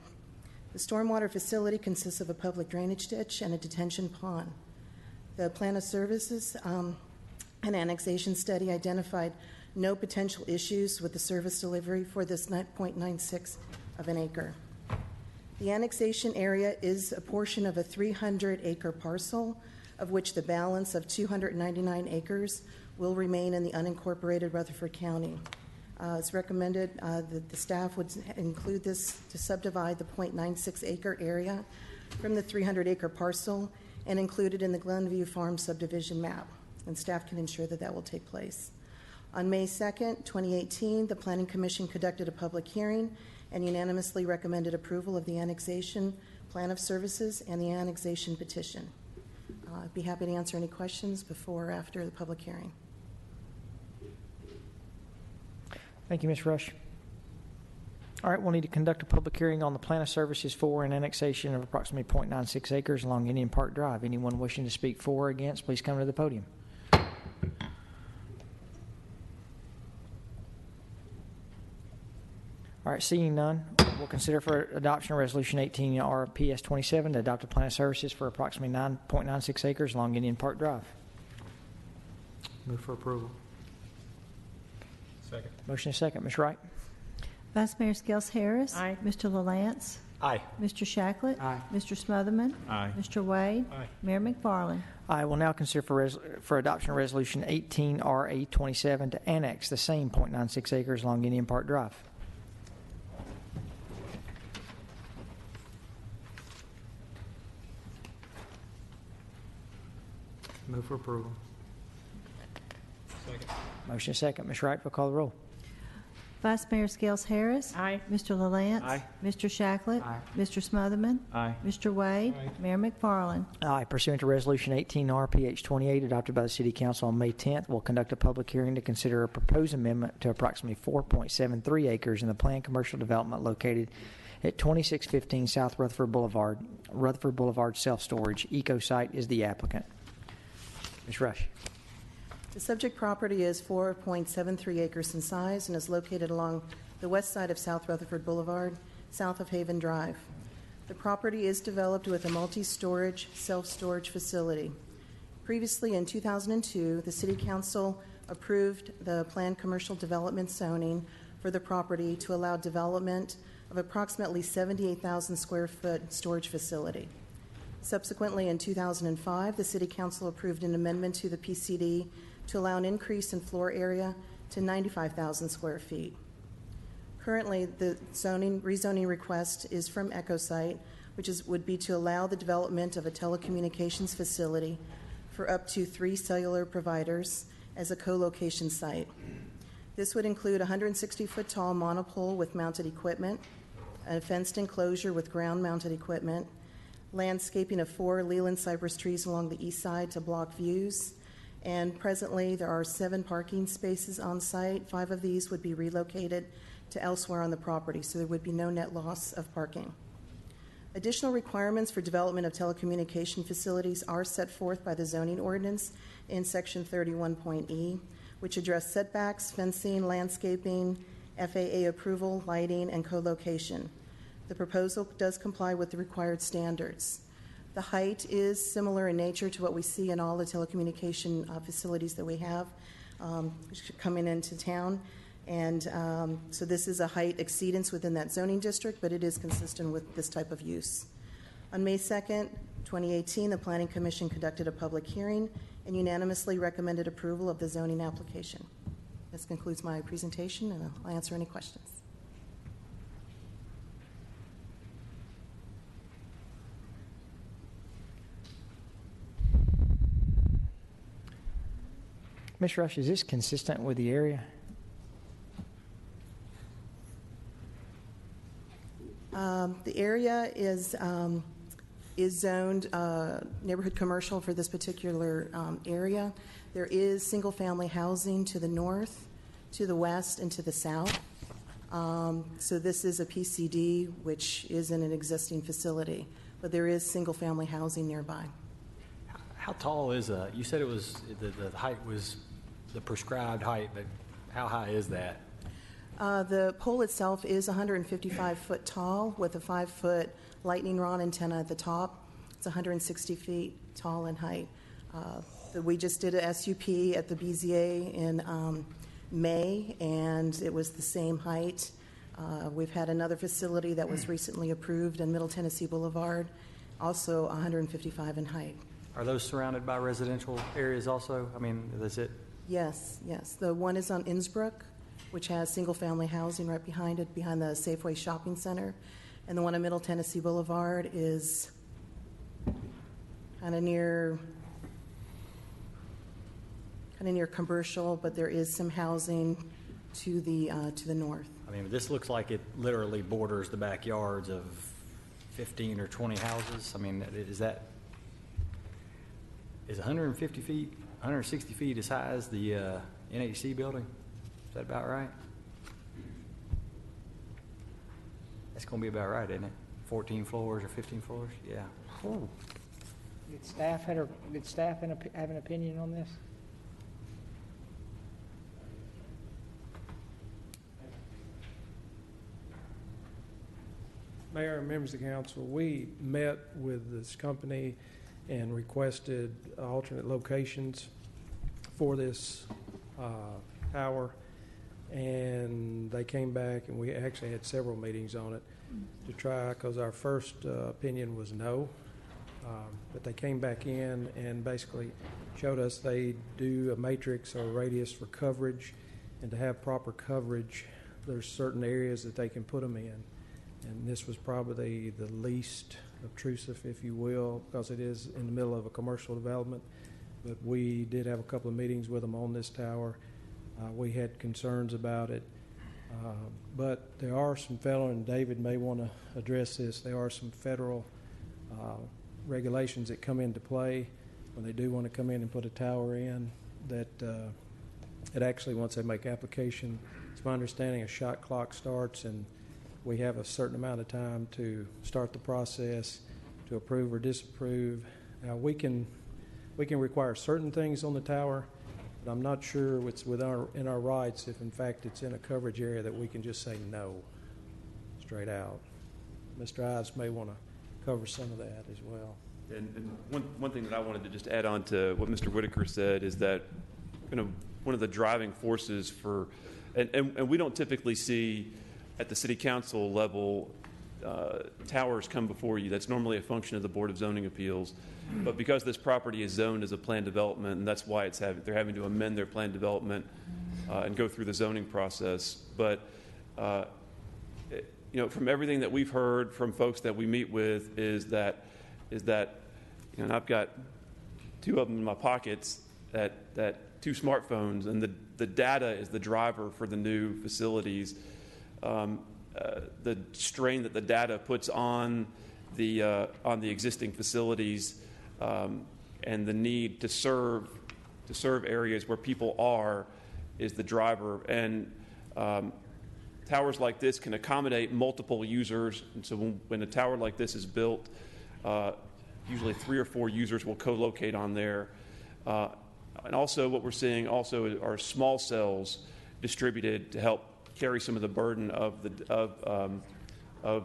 The stormwater facility consists of a public drainage ditch and a detention pond. The plan of services and annexation study identified no potential issues with the service delivery for this 0.96 of an acre. The annexation area is a portion of a 300-acre parcel, of which the balance of 299 acres will remain in the unincorporated Rutherford County. It's recommended that the staff would include this to subdivide the 0.96 acre area from the 300-acre parcel and include it in the Glenview Farm subdivision map, and staff can ensure that that will take place. On May 2nd, 2018, the Planning Commission conducted a public hearing and unanimously recommended approval of the annexation plan of services and the annexation petition. I'd be happy to answer any questions before or after the public hearing. Thank you, Ms. Rush. All right, we'll need to conduct a public hearing on the plan of services for and annexation of approximately 0.96 acres along Indian Park Drive. Anyone wishing to speak for or against, please come to the podium. All right, seeing none, we'll consider for adoption Resolution 18R-PS27 to adopt a plan of services for approximately 9.96 acres along Indian Park Drive. Move for approval. Motion is second. Ms. Wright. Vice Mayor Skels Harris. Aye. Mr. LaLance. Aye. Mr. Shacklet. Aye. Mr. Smotherman. Aye. Mr. Wade. Aye. Mayor McFarland. I will now consider for adoption of Resolution 18RA27 to annex the same .96 acres along Indian Park Drive. Move for approval. Motion is second. Ms. Wright will call the roll. Vice Mayor Skels Harris. Aye. Mr. LaLance. Aye. Mr. Shacklet. Aye. Mr. Smotherman. Aye. Mr. Wade. Mayor McFarland. Aye. Pursuant to Resolution 18RPH28 adopted by the City Council on May 10th, we'll conduct a public hearing to consider a proposed amendment to approximately 4.73 acres in the planned commercial development located at 2615 South Rutherford Boulevard. Rutherford Boulevard Self-Storage. EcoSite is the applicant. Ms. Rush. The subject property is 4.73 acres in size and is located along the west side of South Rutherford Boulevard, south of Haven Drive. The property is developed with a multi-storage, self-storage facility. Previously, in 2002, the City Council approved the planned commercial development zoning for the property to allow development of approximately 78,000 square foot storage facility. Subsequently, in 2005, the City Council approved an amendment to the PCD to allow an increase in floor area to 95,000 square feet. Currently, the rezoning request is from EcoSite, which would be to allow the development of a telecommunications facility for up to 3 cellular providers as a co-location site. This would include a 160-foot tall monopole with mounted equipment, a fenced enclosure with ground-mounted equipment, landscaping of 4 Leland cypress trees along the east side to block views, and presently there are 7 parking spaces on site. 5 of these would be relocated to elsewhere on the property, so there would be no net loss of parking. Additional requirements for development of telecommunication facilities are set forth by the zoning ordinance in Section 31.E, which address setbacks, fencing, landscaping, FAA approval, lighting, and co-location. The proposal does comply with the required standards. The height is similar in nature to what we see in all the telecommunication facilities that we have coming into town. And so this is a height exceedance within that zoning district, but it is consistent with this type of use. On May 2nd, 2018, the Planning Commission conducted a public hearing and unanimously recommended approval of the zoning application. This concludes my presentation, and I'll answer any questions. Ms. Rush, is this consistent with the area? The area is zoned neighborhood commercial for this particular area. There is single-family housing to the north, to the west, and to the south. So this is a PCD, which is in an existing facility, but there is single-family housing nearby. How tall is you said it was, the height was the prescribed height, but how high is that? The pole itself is 155 foot tall with a 5-foot lightning rod antenna at the top. It's 160 feet tall in height. We just did a SUP at the BZA in May, and it was the same height. We've had another facility that was recently approved in Middle Tennessee Boulevard, also 155 in height. Are those surrounded by residential areas also? I mean, is it? Yes, yes. The one is on Innsbrook, which has single-family housing right behind it, behind the Safeway Shopping Center. And the one on Middle Tennessee Boulevard is kind of near commercial, but there is some housing to the north. I mean, this looks like it literally borders the backyards of 15 or 20 houses. I mean, is 150 feet, 160 feet as high as the NHC building? Is that about right? That's going to be about right, isn't it? 14 floors or 15 floors? Yeah. Ooh. Did staff have an opinion on this? Mayor and members of the council, we met with this company and requested alternate locations for this tower. and they came back, and we actually had several meetings on it to try, because our first opinion was no. But they came back in and basically showed us they do a matrix or radius for coverage, and to have proper coverage, there's certain areas that they can put them in. And this was probably the least obtrusive, if you will, because it is in the middle of a commercial development. But we did have a couple of meetings with them on this tower. We had concerns about it. But there are some federal, and David may want to address this, there are some federal regulations that come into play when they do want to come in and put a tower in, that it actually, once they make application, it's my understanding a shot clock starts, and we have a certain amount of time to start the process to approve or disapprove. Now, we can require certain things on the tower, but I'm not sure it's in our rights if, in fact, it's in a coverage area that we can just say no straight out. Mr. Ives may want to cover some of that as well. And one thing that I wanted to just add on to what Mr. Whitaker said is that, one of the driving forces for, and we don't typically see at the city council level towers come before you. That's normally a function of the Board of Zoning Appeals. But because this property is zoned as a planned development, and that's why they're having to amend their planned development and go through the zoning process. But from everything that we've heard from folks that we meet with is that and I've got two of them in my pockets, that two smartphones, and the data is the driver for the new facilities. The strain that the data puts on the existing facilities, and the need to serve areas where people are, is the driver. And towers like this can accommodate multiple users, and so when a tower like this is built, usually 3 or 4 users will co-locate on there. And also what we're seeing also are small cells distributed to help carry some of the burden of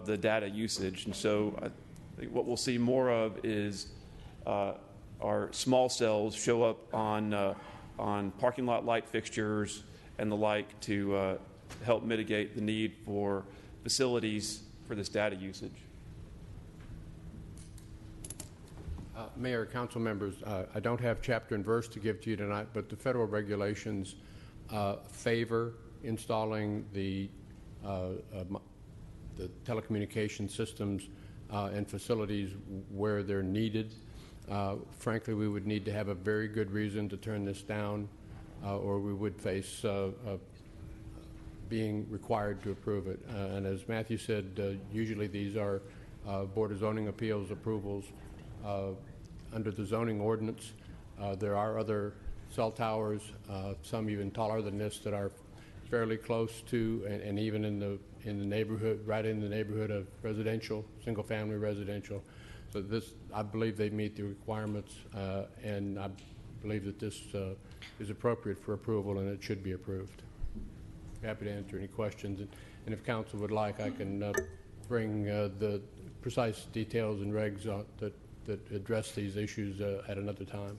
the data usage. And so I think what we'll see more of is our small cells show up on parking lot light fixtures and the like to help mitigate the need for facilities for this data usage. Mayor, council members, I don't have chapter and verse to give to you tonight, but the federal regulations favor installing the telecommunication systems and facilities where they're needed. Frankly, we would need to have a very good reason to turn this down, or we would face being required to approve it. And as Matthew said, usually these are Board of Zoning Appeals approvals under the zoning ordinance. There are other cell towers, some even taller than this, that are fairly close to, and even in the neighborhood, right in the neighborhood of residential, single-family residential. So this, I believe they meet the requirements, and I believe that this is appropriate for approval, and it should be approved. Happy to answer any questions, and if council would like, I can bring the precise details and regs that address these issues at another time.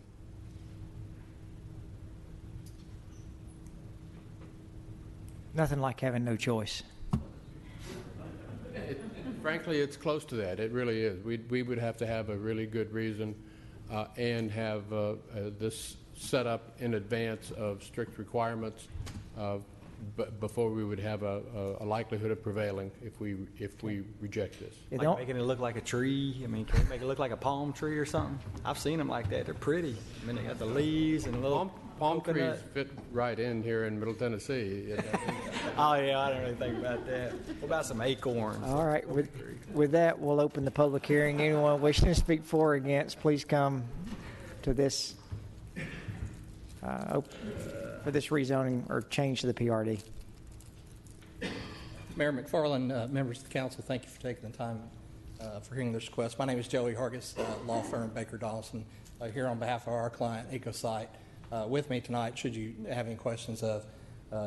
Nothing like having no choice. Frankly, it's close to that. It really is. We would have to have a really good reason and have this set up in advance of strict requirements before we would have a likelihood of prevailing if we reject this. Like making it look like a tree. I mean, can we make it look like a palm tree or something? I've seen them like that. They're pretty. I mean, they got the leaves and a little palm trees coconut. fit right in here in Middle Tennessee. Oh yeah, I don't really think about that. What about some acorns? All right. With that, we'll open the public hearing. Anyone wishing to speak for or against, please come to this for this rezoning or change to the PRD. Mayor McFarland, members of the council, thank you for taking the time for hearing this request. My name is Joey Hargis, law firm Baker Donaldson, here on behalf of our client, EcoSite. With me tonight, should you have any questions of,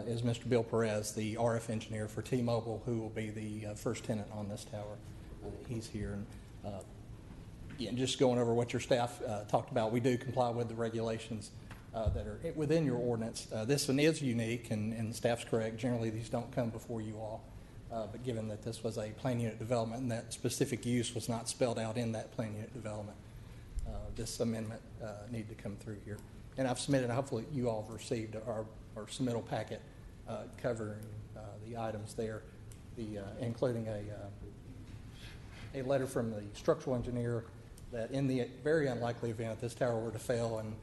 is Mr. Bill Perez, the RF engineer for T-Mobile, who will be the first tenant on this tower. He's here. And again, just going over what your staff talked about, we do comply with the regulations that are within your ordinance. This one is unique, and staff's correct. Generally, these don't come before you all. But given that this was a plan unit development and that specific use was not spelled out in that plan unit development, this amendment needed to come through here. And I've submitted, hopefully you all have received our submittal packet covering the items there, including a letter from the structural engineer that in the very unlikely event this tower were to fail and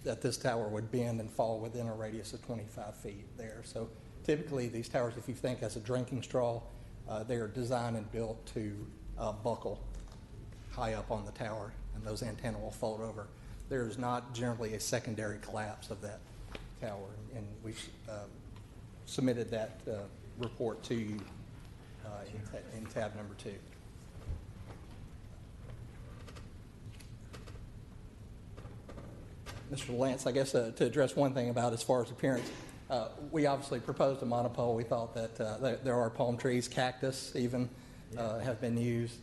that this tower would bend and fall within a radius of 25 feet there. So typically these towers, if you think as a drinking straw, they are designed and built to buckle high up on the tower, and those antennae will fold over. There is not generally a secondary collapse of that tower, and we've submitted that report to you in tab number 2. Mr. Lance, I guess to address one thing about as far as appearance, we obviously proposed a monopole. We thought that there are palm trees, cactus even have been used,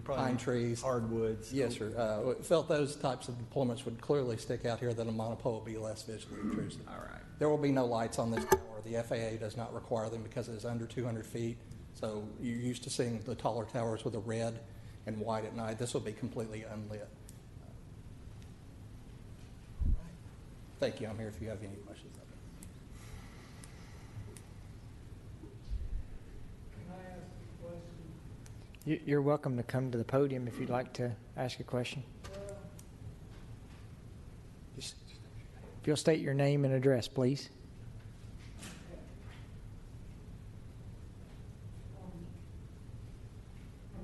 pine trees. Hardwoods. Yes, sir. We felt those types of deployments would clearly stick out here, that a monopole would be less visually intrusive. All right. There will be no lights on this tower. The FAA does not require them because it is under 200 feet. So you're used to seeing the taller towers with a red and white at night. This will be completely unlit. Thank you. I'm here if you have any questions. You're welcome to come to the podium if you'd like to ask a question. Just, if you'll state your name and address, please.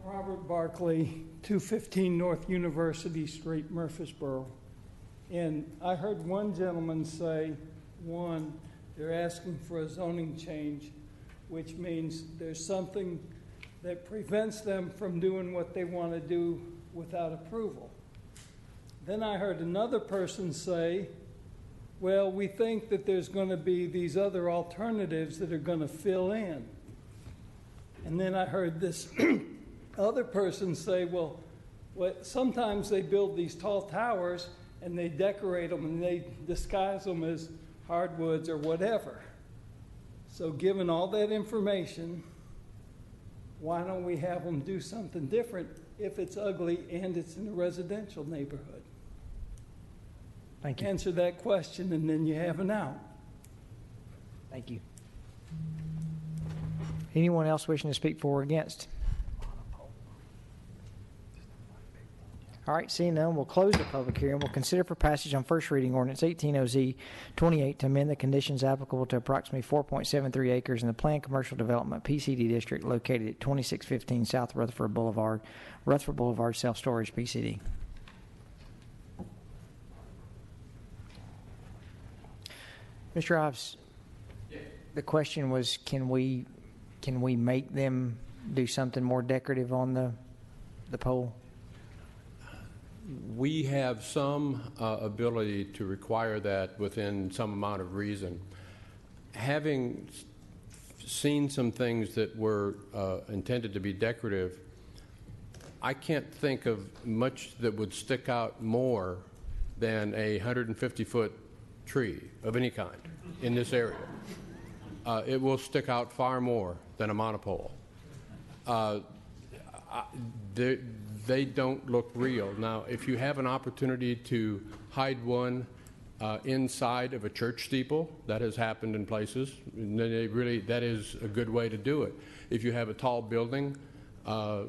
Robert Barkley, 215 North University Street, Murfreesboro. And I heard one gentleman say, they're asking for a zoning change, which means there's something that prevents them from doing what they want to do without approval. Then I heard another person say, well, we think that there's going to be these other alternatives that are going to fill in. And then I heard this other person say, well, sometimes they build these tall towers and they decorate them and they disguise them as hardwoods or whatever. So given all that information, why don't we have them do something different if it's ugly and it's in a residential neighborhood? Thank you. Answer that question and then you have an out. Thank you. Anyone else wishing to speak for or against? All right, seeing none, we'll close the public hearing. We'll consider for passage on first reading ordinance 18OZ28 to amend the conditions applicable to approximately 4.73 acres in the planned commercial development PCD district located at 2615 South Rutherford Boulevard, self-storage PCD. Mr. Ives, the question was, can we make them do something more decorative on the pole? We have some ability to require that within some amount of reason. Having seen some things that were intended to be decorative, I can't think of much that would stick out more than a 150-foot tree of any kind in this area. It will stick out far more than a monopole. They don't look real. Now, if you have an opportunity to hide one inside of a church steeple, that has happened in places, and that is a good way to do it. If you have a tall building, now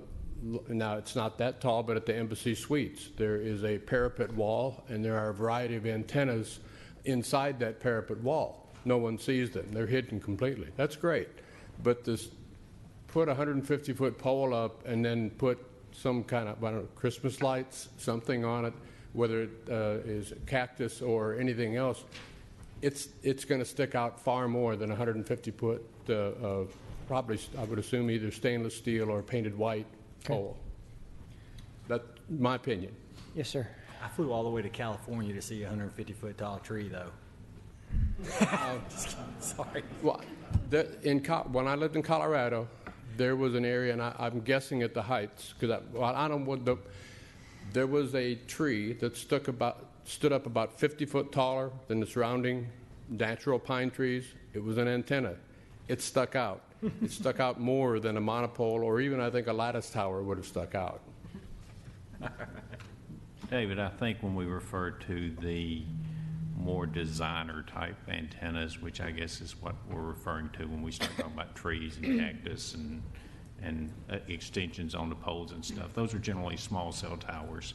it's not that tall, but at the Embassy Suites, there is a parapet wall, and there are a variety of antennas inside that parapet wall. No one sees them. They're hidden completely. That's great. But put a 150-foot pole up and then put some kind of, I don't know, Christmas lights, something on it, whether it is cactus or anything else, it's going to stick out far more than a 150-foot, probably, I would assume, either stainless steel or painted white pole. That's my opinion. Yes, sir. I flew all the way to California to see a 150-foot tall tree, though. Sorry. Well, when I lived in Colorado, there was an area, and I'm guessing at the Heights, because I don't want there was a tree that stood up about 50 foot taller than the surrounding natural pine trees. It was an antenna. It stuck out. It stuck out more than a monopole or even, I think, a lattice tower would have stuck out. David, I think when we refer to the more designer type antennas, which I guess is what we're referring to when we start talking about trees and cactus and extensions on the poles and stuff, those are generally small cell towers.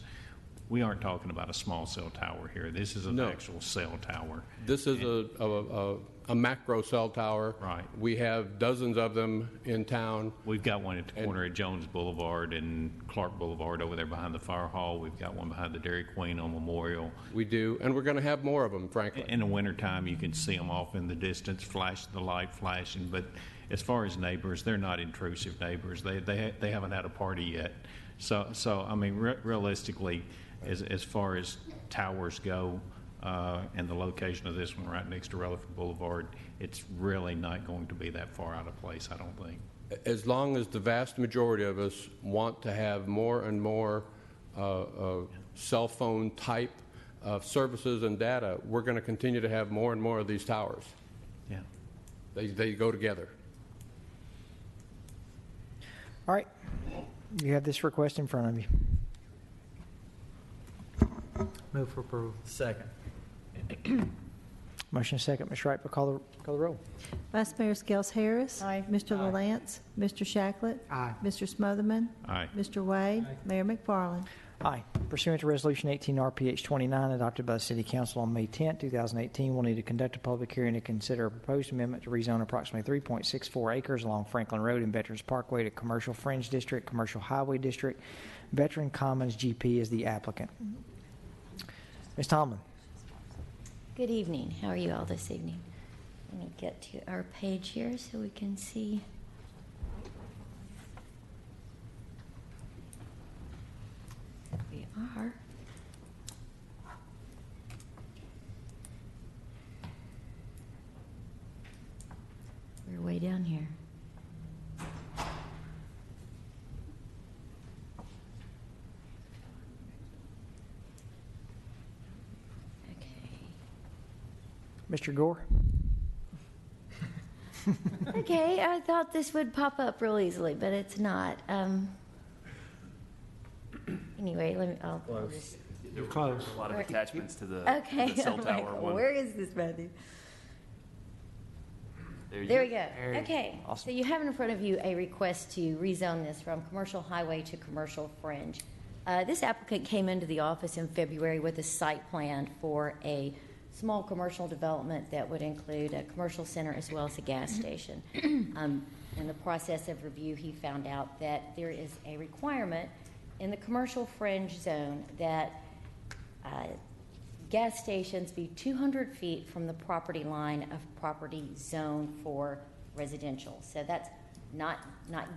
We aren't talking about a small cell tower here. This is an actual cell tower. This is a macro cell tower. Right. We have dozens of them in town. We've got one at the corner of Jones Boulevard and Clark Boulevard over there behind the fire hall. We've got one behind the Dairy Queen on Memorial. We do, and we're going to have more of them, frankly. In the wintertime, you can see them off in the distance, the light flashing. But as far as neighbors, they're not intrusive neighbors. They haven't had a party yet. So I mean, realistically, as far as towers go, and the location of this one right next to Rutherford Boulevard, it's really not going to be that far out of place, I don't think. As long as the vast majority of us want to have more and more cell phone type of services and data, we're going to continue to have more and more of these towers. Yeah. They go together. All right. You have this request in front of you. Move for approval. Second. Motion is second. Ms. Wright, call the roll. Vice Mayor Skels Harris. Aye. Mr. LaLance. Mr. Shacklet. Aye. Mr. Smotherman. Aye. Mr. Wade. Mayor McFarland. Aye. Pursuant to Resolution 18 RPH 29 adopted by the City Council on May 10, 2018, we'll need to conduct a public hearing to consider a proposed amendment to rezone approximately 3.64 acres along Franklin Road and Veterans Parkway to Commercial Fringe District, Commercial Highway District. Veteran Commons GP is the applicant. Ms. Tomlin. Good evening. How are you all this evening? Let me get to our page here so we can see. We are. We're way down here. Mr. Gore? Okay, I thought this would pop up real easily, but it's not. Anyway, I'll just. You're close. A lot of attachments to the, Okay, the cell I'm tower like, one. where is this, Matthew? There we go. Okay, Awesome. so you have in front of you a request to rezone this from commercial highway to commercial fringe. This applicant came into the office in February with a site plan for a small commercial development that would include a commercial center as well as a gas station. In the process of review, he found out that there is a requirement in the commercial fringe zone that gas stations be 200 feet from the property line of property zone for residential. So that's not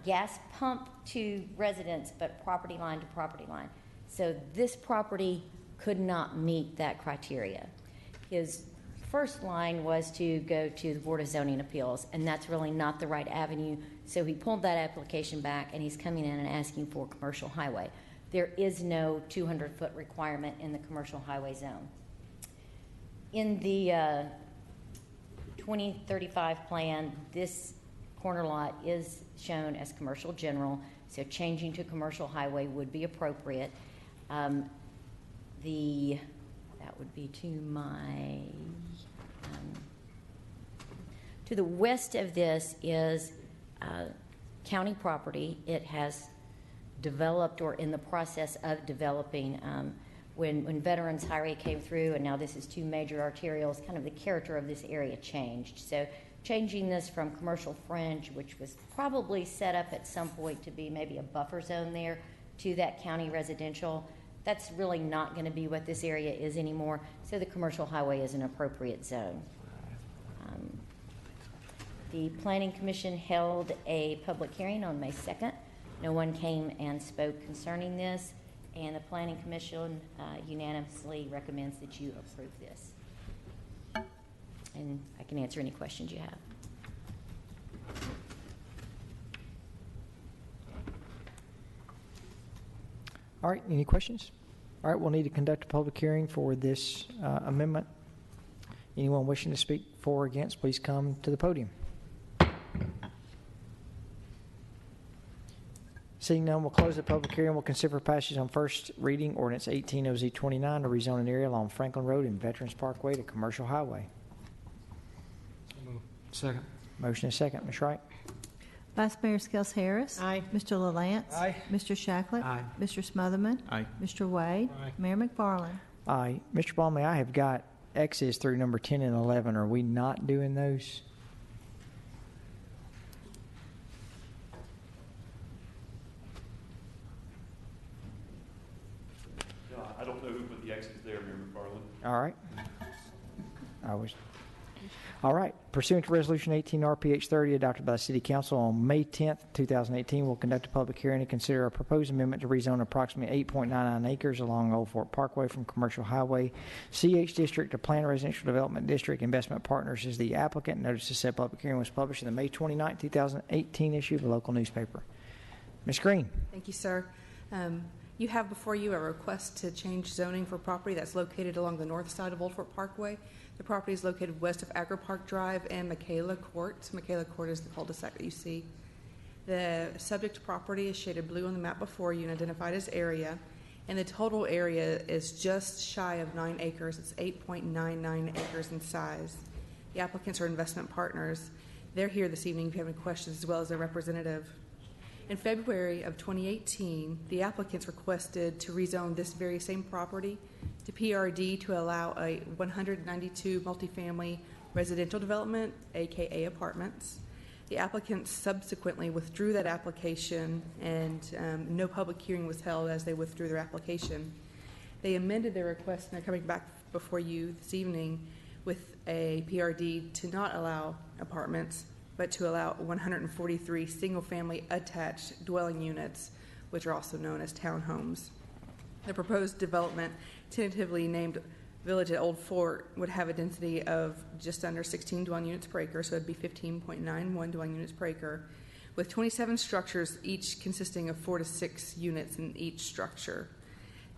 gas pump to residents, but property line to property line. So this property could not meet that criteria. His first line was to go to the Board of Zoning Appeals, and that's really not the right avenue. So he pulled that application back, and he's coming in and asking for commercial highway. There is no 200-foot requirement in the commercial highway zone. In the 2035 plan, this corner lot is shown as commercial general, so changing to commercial highway would be appropriate. That would be to my, to the west of this is county property. It has developed or in the process of developing when Veterans Highway came through, and now this is two major arterials, kind of the character of this area changed. So changing this from commercial fringe, which was probably set up at some point to be maybe a buffer zone there, to that county residential, that's really not going to be what this area is anymore. So the commercial highway is an appropriate zone. The Planning Commission held a public hearing on May 2nd. No one came and spoke concerning this, and the Planning Commission unanimously recommends that you approve this. And I can answer any questions you have. All right, any questions? All right, we'll need to conduct a public hearing for this amendment. Anyone wishing to speak for or against, please come to the podium. Seeing none, we'll close the public hearing. We'll consider for passage on first reading ordinance 18-OZ29 to rezone an area along Franklin Road and Veterans Parkway to commercial highway. Second. Motion is second. Ms. Wright? Vice Mayor Skels Harris. Aye. Mr. LaLance. Aye. Mr. Shacklet. Aye. Mr. Smotherman. Aye. Mr. Wade. Aye. Mayor McFarland. Aye. Mr. Balmy, I have got X's through number 10 and 11. Are we not doing those? I don't know who put the X's there, Mayor McFarland. All right. All right. Pursuant to Resolution 18 RPH 30 adopted by the City Council on May 10th, 2018, we'll conduct a public hearing and consider a proposed amendment to rezone approximately 8.99 acres along Old Fort Parkway from Commercial Highway CH District to Planned Residential Development District. Investment Partners is the applicant. Notice of said public hearing was published in the May 29th, 2018 issue of the local newspaper. Ms. Green. Thank you, sir. You have before you a request to change zoning for property that's located along the north side of Old Fort Parkway. The property is located west of Agri Park Drive and Michaela Court. Michaela Court is the cul-de-sac that you see. The subject property is shaded blue on the map before you and identified as area. And the total area is just shy of 9 acres. It's 8.99 acres in size. The applicants are Investment Partners. They're here this evening if you have any questions, as well as their representative. In February of 2018, the applicants requested to rezone this very same property to PRD to allow a 192 multifamily residential development, aka apartments. The applicants subsequently withdrew that application, and no public hearing was held as they withdrew their application. They amended their request, and they're coming back before you this evening with a PRD to not allow apartments, but to allow 143 single-family attached dwelling units, which are also known as townhomes. The proposed development, tentatively named Village at Old Fort, would have a density of just under 16 dwelling units per acre, so it'd be 15.91 dwelling units per acre, with 27 structures, each consisting of 4 to 6 units in each structure.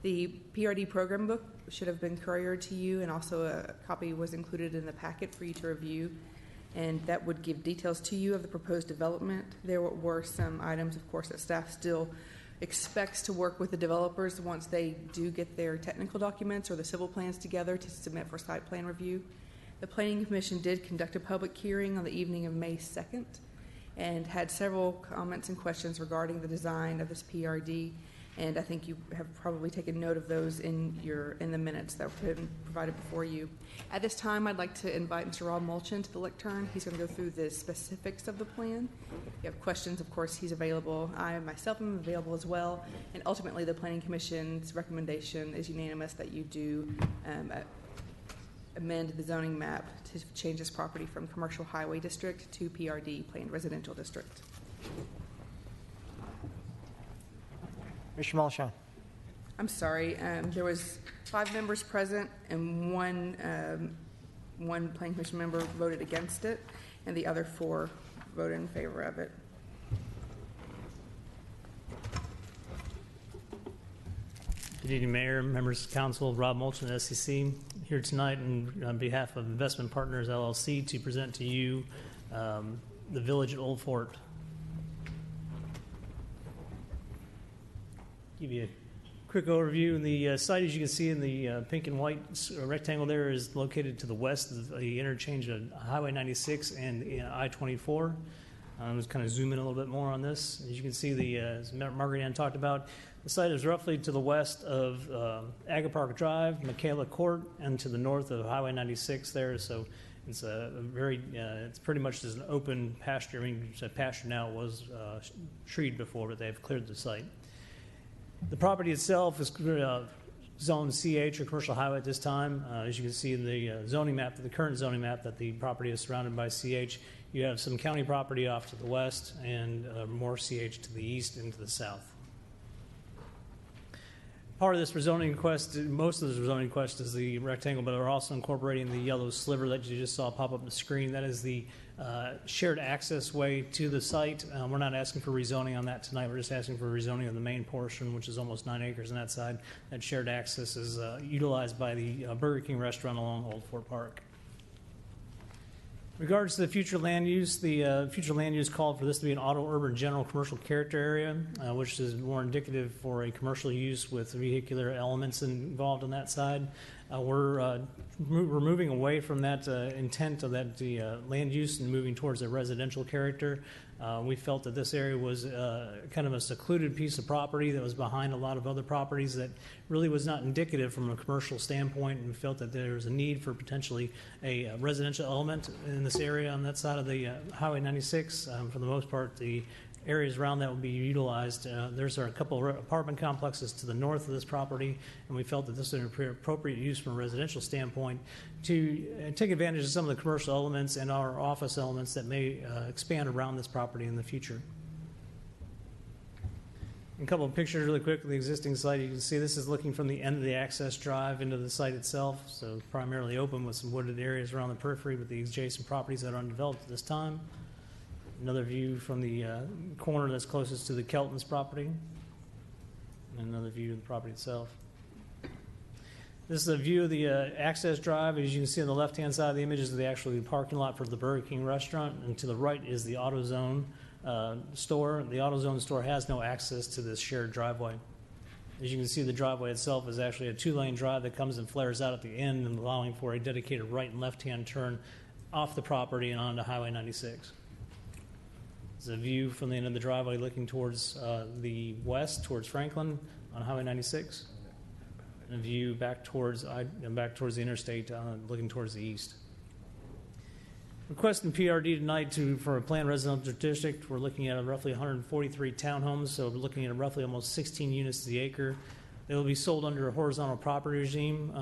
The PRD program book should have been couriered to you, and also a copy was included in the packet for you to review, and that would give details to you of the proposed development. There were some items, of course, that staff still expects to work with the developers once they do get their technical documents or the civil plans together to submit for site plan review. The Planning Commission did conduct a public hearing on the evening of May 2nd and had several comments and questions regarding the design of this PRD, and I think you have probably taken note of those in the minutes that have been provided before you. At this time, I'd like to invite Mr. Rob Mulchin to the lectern. He's going to go through the specifics of the plan. If you have questions, of course, he's available. I myself am available as well, and ultimately the Planning Commission's recommendation is unanimous that you do amend the zoning map to change this property from Commercial Highway District to PRD, Planned Residential District. Mr. Mulshine. I'm sorry. There was 5 members present, and one Planning Commission member voted against it, and the other 4 voted in favor of it. Good evening, Mayor, members of Council. Rob Mulchin, SEC, here tonight on behalf of Investment Partners, LLC, to present to you the Village at Old Fort. Give you a quick overview. The site, as you can see in the pink and white rectangle there, is located to the west of the interchange of Highway 96 and I-24. Let's kind of zoom in a little bit more on this. As you can see, as Margaret Ann talked about, the site is roughly to the west of Agri Park Drive, Michaela Court, and to the north of Highway 96 there. So it's it's pretty much just an open pasture. I mean, it's a pasture now. It was treed before, but they've cleared the site. The property itself is zoned CH, or commercial highway, at this time. As you can see in the zoning map, the current zoning map, that the property is surrounded by CH. You have some county property off to the west and more CH to the east and to the south. part of this rezoning request, most of this rezoning request is the rectangle, but we're also incorporating the yellow sliver that you just saw pop up on the screen. That is the shared access way to the site. We're not asking for rezoning on that tonight. We're just asking for rezoning of the main portion, which is almost 9 acres on that side. That shared access is utilized by the Burger King restaurant along Old Fort Park. In regards to the future land use, the future land use called for this to be an auto urban general commercial character area, which is more indicative for a commercial use with vehicular elements involved on that side. We're moving away from that intent of that land use and moving towards a residential character. We felt that this area was kind of a secluded piece of property that was behind a lot of other properties that really was not indicative from a commercial standpoint, and we felt that there was a need for potentially a residential element in this area on that side of the Highway 96. For the most part, the areas around that will be utilized. There's a couple of apartment complexes to the north of this property, and we felt that this is an appropriate use from a residential standpoint to take advantage of some of the commercial elements and our office elements that may expand around this property in the future. A couple of pictures really quick of the existing site. You can see this is looking from the end of the access drive into the site itself, so primarily open with some wooded areas around the periphery with the adjacent properties that are undeveloped at this time. Another view from the corner that's closest to the Kelton's property, and another view of the property itself. This is a view of the access drive. As you can see on the left-hand side of the image is the actual parking lot for the Burger King restaurant, and to the right is the AutoZone store. The AutoZone store has no access to this shared driveway. As you can see, the driveway itself is actually a 2-lane drive that comes and flares out at the end and allowing for a dedicated right and left-hand turn off the property and onto Highway 96. It's a view from the end of the driveway looking towards the west, towards Franklin on Highway 96, and a view back towards the interstate, looking towards the east. Requesting PRD tonight for a planned residential district. We're looking at roughly 143 townhomes, so we're looking at roughly almost 16 units to the acre. They will be sold under a horizontal property regime.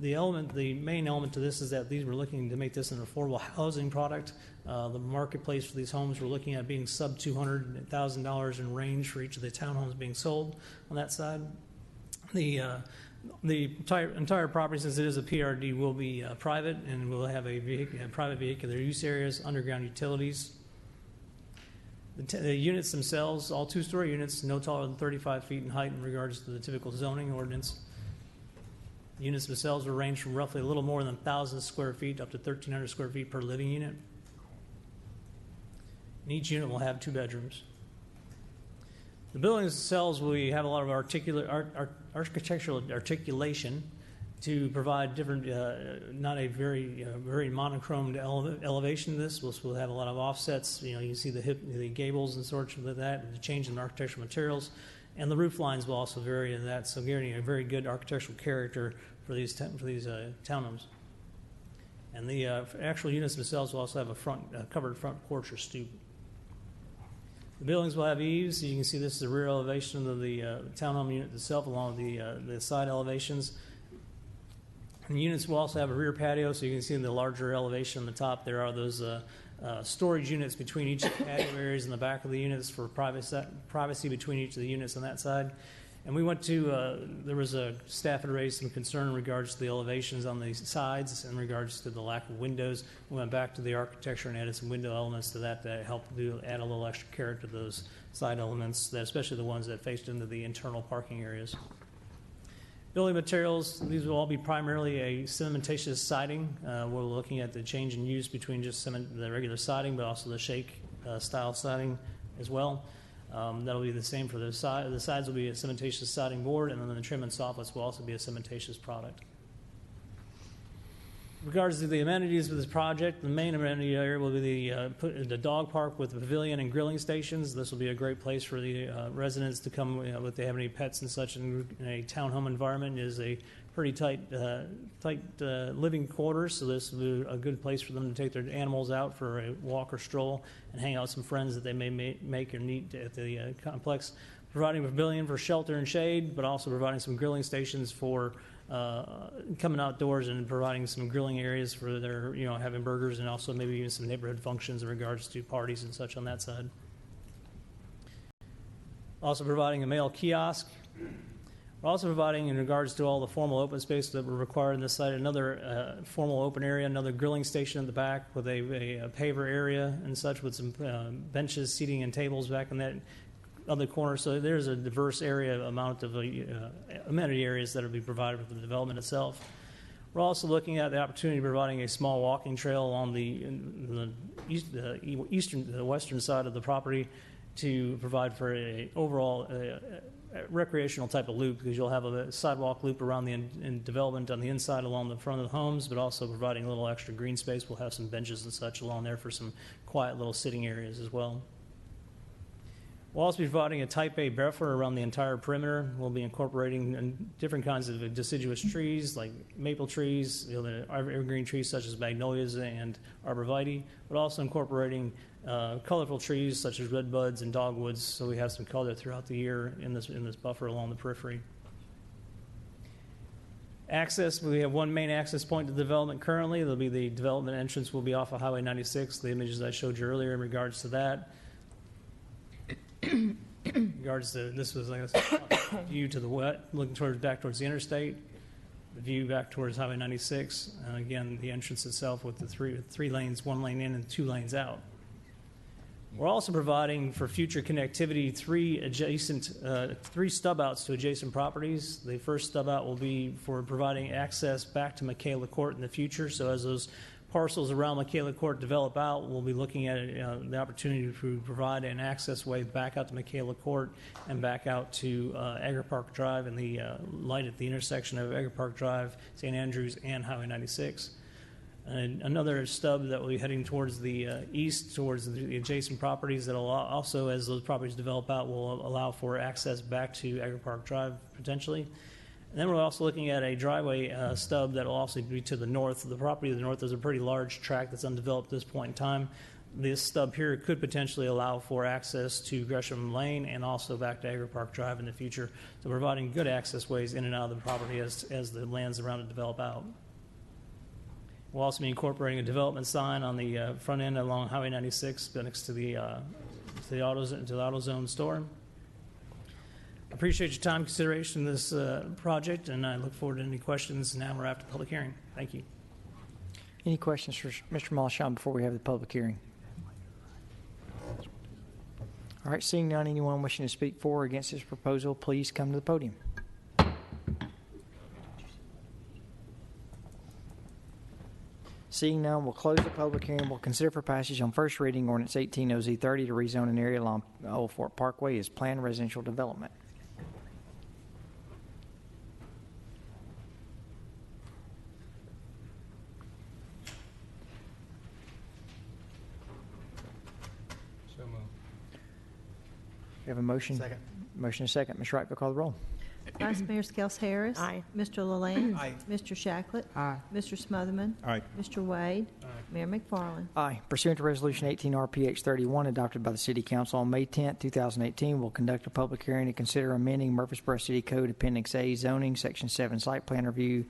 The main element to this is that we're looking to make this an affordable housing product. The marketplace for these homes, we're looking at being sub $200,000 in range for each of the townhomes being sold on that side. The entire property, since it is a PRD, will be private, and will have private vehicular use areas, underground utilities. The units themselves, all 2-story units, no taller than 35 feet in height in regards to the typical zoning ordinance. The units themselves will range from roughly a little more than 1,000 square feet up to 1,300 square feet per living unit. And each unit will have 2 bedrooms. The buildings themselves, we have a lot of architectural articulation to provide different, not a very monochromed elevation. This will have a lot of offsets. You can see the gables and sorts of that, and the change in architectural materials, and the roof lines will also vary in that. So, getting a very good architectural character for these townhomes. And the actual units themselves will also have a covered front porch or stoop. The buildings will have eaves. You can see this is the rear elevation of the townhome unit itself, along with the side elevations. And the units will also have a rear patio, so you can see in the larger elevation on the top there are those storage units between each of the patio areas in the back of the units for privacy between each of the units on that side. And we went to, there was a staff had raised some concern in regards to the elevations on the sides, in regards to the lack of windows. We went back to the architecture and added some window elements to that helped add a little extra character to those side elements, especially the ones that faced into the internal parking areas. Building materials, these will all be primarily a cementatious siding. We're looking at the change in use between just the regular siding, but also the shake style siding as well. That'll be the same for the side. The sides will be a cementatious siding board, and then the trim and soffits will also be a cementatious product. In regards to the amenities of this project, the main amenity area will be the dog park with pavilion and grilling stations. This will be a great place for the residents to come if they have any pets and such in a townhome environment. It is a pretty tight living quarters, so this will be a good place for them to take their animals out for a walk or stroll and hang out with some friends that they may make or meet at the complex. Providing pavilion for shelter and shade, but also providing some grilling stations for coming outdoors and providing some grilling areas for their, having burgers, and also maybe even some neighborhood functions in regards to parties and such on that side. Also providing a mail kiosk. We're also providing, in regards to all the formal open space that were required on this site, another formal open area, another grilling station in the back with a paver area and such, with some benches, seating, and tables back in that other corner. So there's a diverse amount of amenity areas that will be provided for the development itself. We're also looking at the opportunity of providing a small walking trail along the western side of the property to provide for a overall recreational type of loop, because you'll have a sidewalk loop around the development on the inside along the front of the homes, but also providing a little extra green space. We'll have some benches and such along there for some quiet little sitting areas as well. We'll also be providing a type A buffer around the entire perimeter. We'll be incorporating different kinds of deciduous trees like maple trees, the evergreen trees such as magnolias and arborvitae, but also incorporating colorful trees such as redbuds and dogwoods, so we have some color throughout the year in this buffer along the periphery. Access, we have one main access point to the development currently. There'll be the development entrance will be off of Highway 96, the images I showed you earlier in regards to that. In regards to, this was, like I said, view to the west, looking back towards the interstate, the view back towards Highway 96, and again, the entrance itself with the three lanes, 1 lane in and 2 lanes out. We're also providing for future connectivity 3 stub outs to adjacent properties. The first stub out will be for providing access back to Michaela Court in the future. So as those parcels around Michaela Court develop out, we'll be looking at the opportunity to provide an access way back out to Michaela Court and back out to Agri Park Drive and the light at the intersection of Agri Park Drive, St. Andrews, and Highway 96. And another stub that will be heading towards the east, towards the adjacent properties that will also, as those properties develop out, will allow for access back to Agri Park Drive potentially. And then we're also looking at a driveway stub that will also be to the north. The property to the north is a pretty large tract that's undeveloped at this point in time. This stub here could potentially allow for access to Gresham Lane and also back to Agri Park Drive in the future. So providing good access ways in and out of the property as the lands around it develop out. We'll also be incorporating a development sign on the front end along Highway 96 next to the AutoZone store. I appreciate your time and consideration of this project, and I look forward to any questions now or after the public hearing. Thank you. Any questions for Mr. Mollishawn before we have the public hearing? All right, seeing none, anyone wishing to speak for or against this proposal, please come to the podium. Seeing none, we'll close the public hearing. We'll consider for passage on first reading ordinance 18-OZ30 to rezone an area along Old Fort Parkway as planned residential development. So moved. We have a motion. Second. Motion and second. Ms. Wright, will call the roll. Vice Mayor Skels Harris. Aye. Mr. Lalane. Aye. Mr. Shacklet. Aye. Mr. Smotherman. Aye. Mr. Wade. Mayor McFarland. Aye. Pursuant to Resolution 18 RPH 31 adopted by the City Council on May 10, 2018, we'll conduct a public hearing to consider amending Murfreesboro City Code Appendix A zoning, Section 7 site plan review,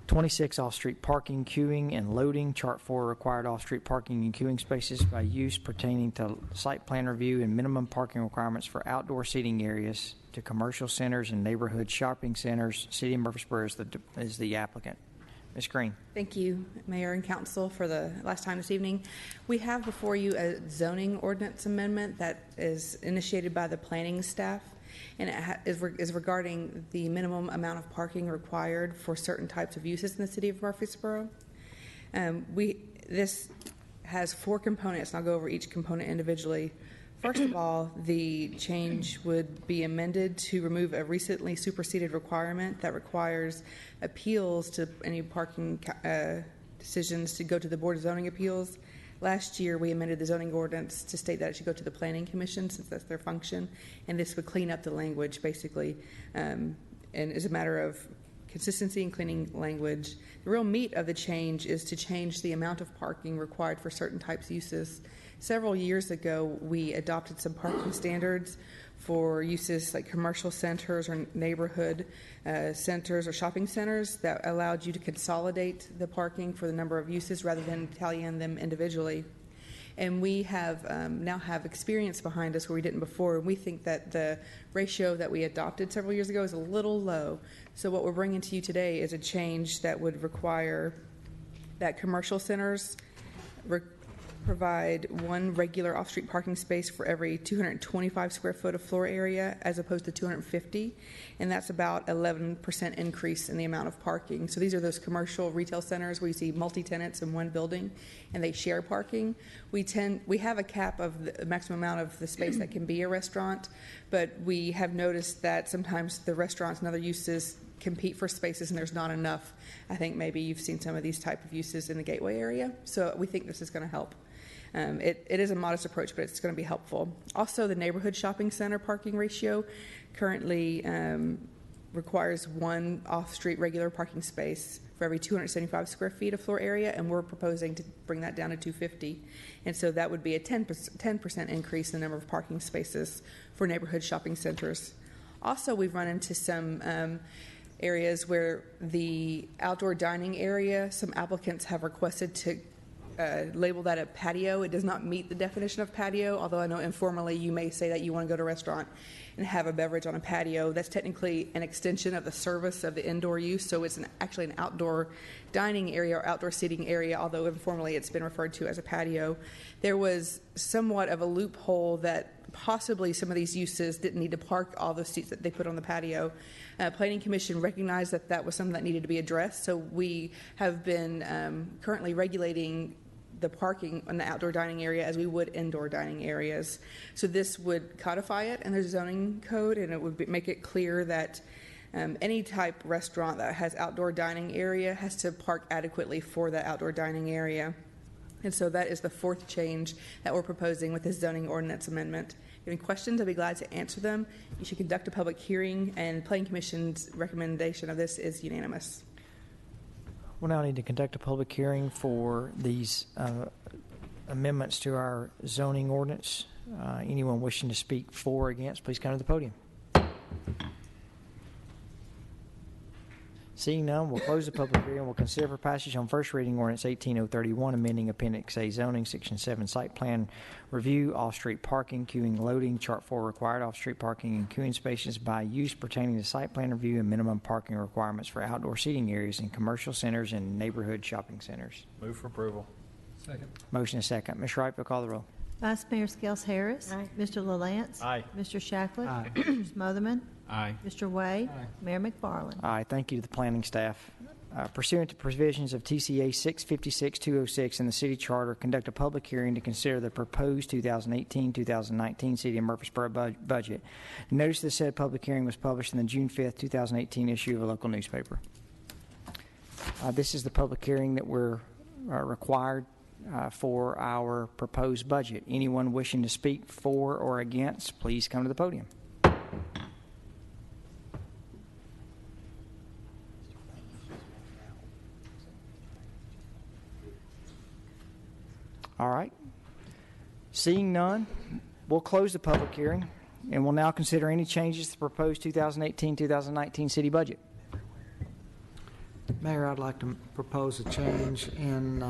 26 off-street parking, queuing, and loading, Chart 4 required off-street parking and queuing spaces by use pertaining to site plan review and minimum parking requirements for outdoor seating areas to commercial centers and neighborhood shopping centers. City of Murfreesboro is the applicant. Ms. Green. Thank you, Mayor and Council, for the last time this evening. We have before you a zoning ordinance amendment that is initiated by the planning staff, and it is regarding the minimum amount of parking required for certain types of uses in the City of Murfreesboro. This has 4 components, and I'll go over each component individually. First of all, the change would be amended to remove a recently superseded requirement that requires appeals to any parking decisions to go to the Board of Zoning Appeals. Last year, we amended the zoning ordinance to state that it should go to the Planning Commission since that's their function, and this would clean up the language basically, and is a matter of consistency and cleaning language. The real meat of the change is to change the amount of parking required for certain types of uses. Several years ago, we adopted some parking standards for uses like commercial centers or neighborhood centers or shopping centers that allowed you to consolidate the parking for the number of uses rather than tallying them individually. And we have now have experience behind us where we didn't before. And we think that the ratio that we adopted several years ago is a little low. So what we're bringing to you today is a change that would require that commercial centers provide one regular off-street parking space for every 225 square foot of floor area as opposed to 250, and that's about 11% increase in the amount of parking. So these are those commercial retail centers where you see multi-tenants in one building and they share parking. We have a cap of the maximum amount of the space that can be a restaurant, but we have noticed that sometimes the restaurants and other uses compete for spaces and there's not enough. I think maybe you've seen some of these type of uses in the Gateway area, so we think this is going to help. It is a modest approach, but it's going to be helpful. Also, the neighborhood shopping center parking ratio currently requires one off-street regular parking space for every 275 square feet of floor area, and we're proposing to bring that down to 250. And so that would be a 10% increase in the number of parking spaces for neighborhood shopping centers. Also, we've run into some areas where the outdoor dining area, some applicants have requested to label that a patio. It does not meet the definition of patio, although I know informally you may say that you want to go to a restaurant and have a beverage on a patio. That's technically an extension of the service of the indoor use, so it's actually an outdoor dining area or outdoor seating area, although informally it's been referred to as a patio. There was somewhat of a loophole that possibly some of these uses didn't need to park all the seats that they put on the patio. Planning Commission recognized that that was something that needed to be addressed, so we have been currently regulating the parking in the outdoor dining area as we would indoor dining areas. So this would codify it in the zoning code, and it would make it clear that any type restaurant that has outdoor dining area has to park adequately for that outdoor dining area. And so that is the fourth change that we're proposing with this zoning ordinance amendment. If you have any questions, I'd be glad to answer them. You should conduct a public hearing, and Planning Commission's recommendation of this is unanimous. We'll now need to conduct a public hearing for these amendments to our zoning ordinance. Anyone wishing to speak for or against, please come to the podium. Seeing none, we'll close the public hearing. We'll consider for passage on first reading ordinance 18031, amending Appendix A zoning, Section 7 site plan review, off-street parking, queuing, loading, Chart 4 required off-street parking and queuing spaces by use pertaining to site plan review and minimum parking requirements for outdoor seating areas in commercial centers and neighborhood shopping centers. Move for approval. Second. Motion is second. Ms. Wright will call the roll. Vice Mayor Skels Harris. Aye. Mr. LaLance. Aye. Mr. Shacklet. Aye. Mr. Smotherman. Aye. Mr. Way. Aye. Mayor McFarland. Aye. Thank you to the planning staff. Pursuant to provisions of TCA 656-206 and the city charter, conduct a public hearing to consider the proposed 2018-2019 City of Murfreesboro budget. Notice the said public hearing was published in the June 5th, 2018 issue of a local newspaper. This is the public hearing that we're required for our proposed budget. Anyone wishing to speak for or against, please come to the podium. All right. Seeing none, we'll close the public hearing, and we'll now consider any changes to the proposed 2018-2019 city budget. Mayor, I'd like to propose a change in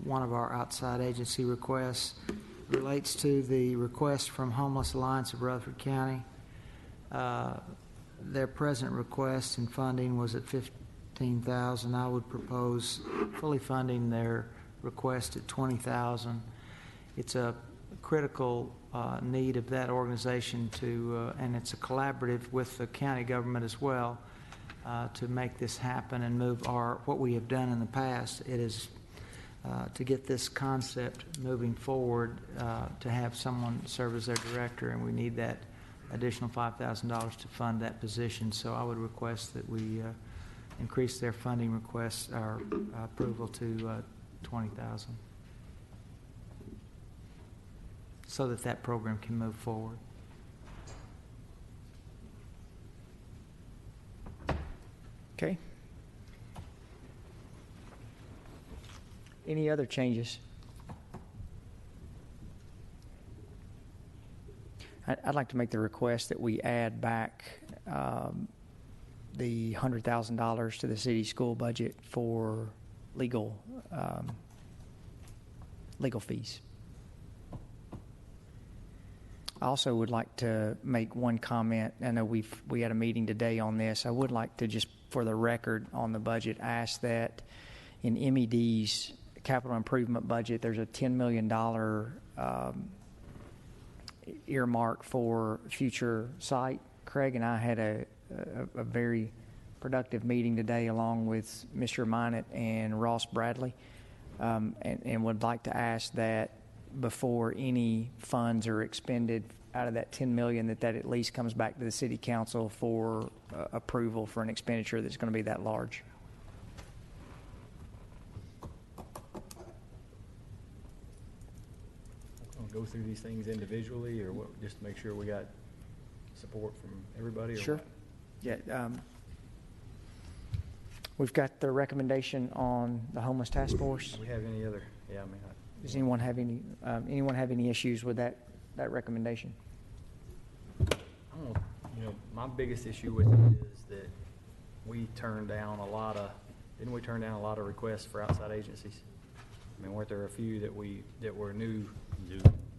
one of our outside agency requests. It relates to the request from Homeless Alliance of Rutherford County. Their present request in funding was at $15,000. I would propose fully funding their request at $20,000. It's a critical need of that organization to, and it's a collaborative with the county government as well, to make this happen and move what we have done in the past. It is to get this concept moving forward, to have someone serve as their director, and we need that additional $5,000 to fund that position. So I would request that we increase their funding request, our approval to $20,000, so that that program can move forward. Okay. Any other changes? I'd like to make the request that we add back the $100,000 to the city school budget for legal fees. I also would like to make one comment. I know we had a meeting today on this. I would like to just, for the record on the budget, ask that in MED's capital improvement budget, there's a $10 million earmark for future site. Craig and I had a very productive meeting today along with Mr. Minot and Ross Bradley, and would like to ask that before any funds are expended out of that $10 million, that at least comes back to the city council for approval for an expenditure that's going to be that large. We'll go through these things individually, or what, just to make sure we got support from everybody? Or Sure. what? Yeah. We've got the recommendation on the homeless task force. Do we have any other? Yeah, I mean, Does anyone have any issues with that recommendation? my biggest issue with it is that we turned down didn't we turn down a lot of requests for outside agencies? I mean, weren't there a few that were new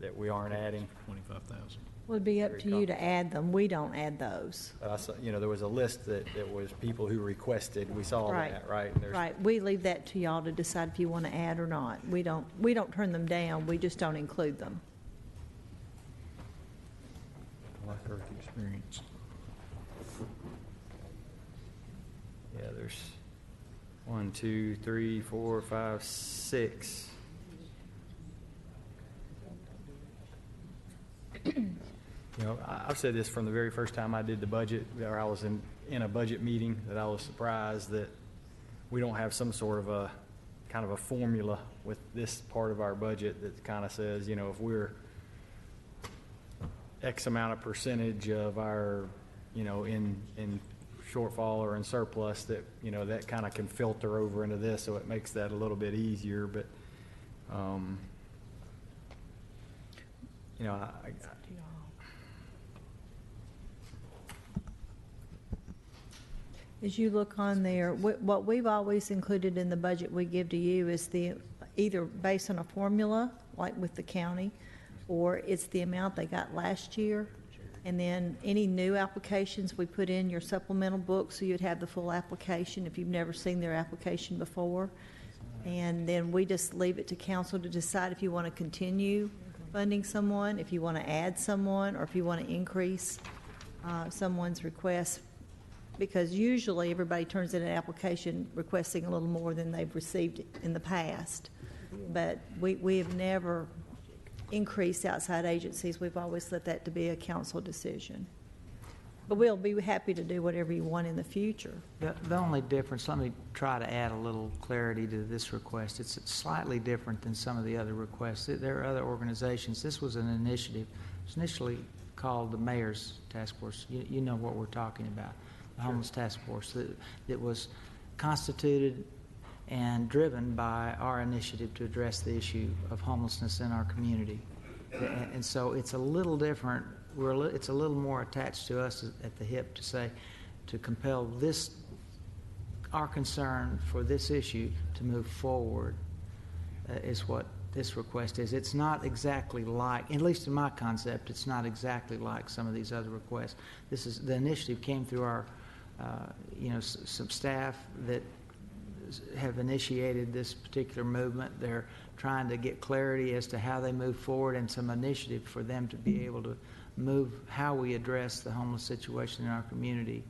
that we aren't adding? 25,000. Well, it'd be up to you to add them. We don't add those. But I saw, there was a list that was people who requested. We saw Right. that, right? Right. We leave that to y'all to decide if you want to add or not. We don't turn them down. We just don't include them. Life Earth experience. Yeah, there's 1, 2, 3, 4, 5, 6. I've said this from the very first time I did the budget, or I was in a budget meeting, that I was surprised that we don't have some sort of a kind of a formula with this part of our budget that kind of says, if we're X amount of percentage of our, in shortfall or in surplus, that, that kind of can filter over into this, so it makes that a little bit easier. But, As you look on there, what we've always included in the budget we give to you is either based on a formula, like with the county, or it's the amount they got last year. And then any new applications, we put in your supplemental book, so you'd have the full application if you've never seen their application before. And then we just leave it to council to decide if you want to continue funding someone, if you want to add someone, or if you want to increase someone's request. Because usually everybody turns in an application requesting a little more than they've received in the past. But we have never increased outside agencies. We've always let that to be a council decision. But we'll be happy to do whatever you want in the future. The only difference, let me try to add a little clarity to this request. It's slightly different than some of the other requests. There are other organizations. This was an initiative. It was initially called the Mayor's Task Force. You know what we're talking about. The Homeless Task Force that was constituted and driven by our initiative to address the issue of homelessness in our community. And so it's a little different. It's a little more attached to us at the hip to compel our concern for this issue to move forward is what this request is. It's not exactly like, at least in my concept, it's not exactly like some of these other requests. The initiative came through our some staff that have initiated this particular movement. They're trying to get clarity as to how they move forward and some initiative for them to be able to move how we address the homeless situation in our community.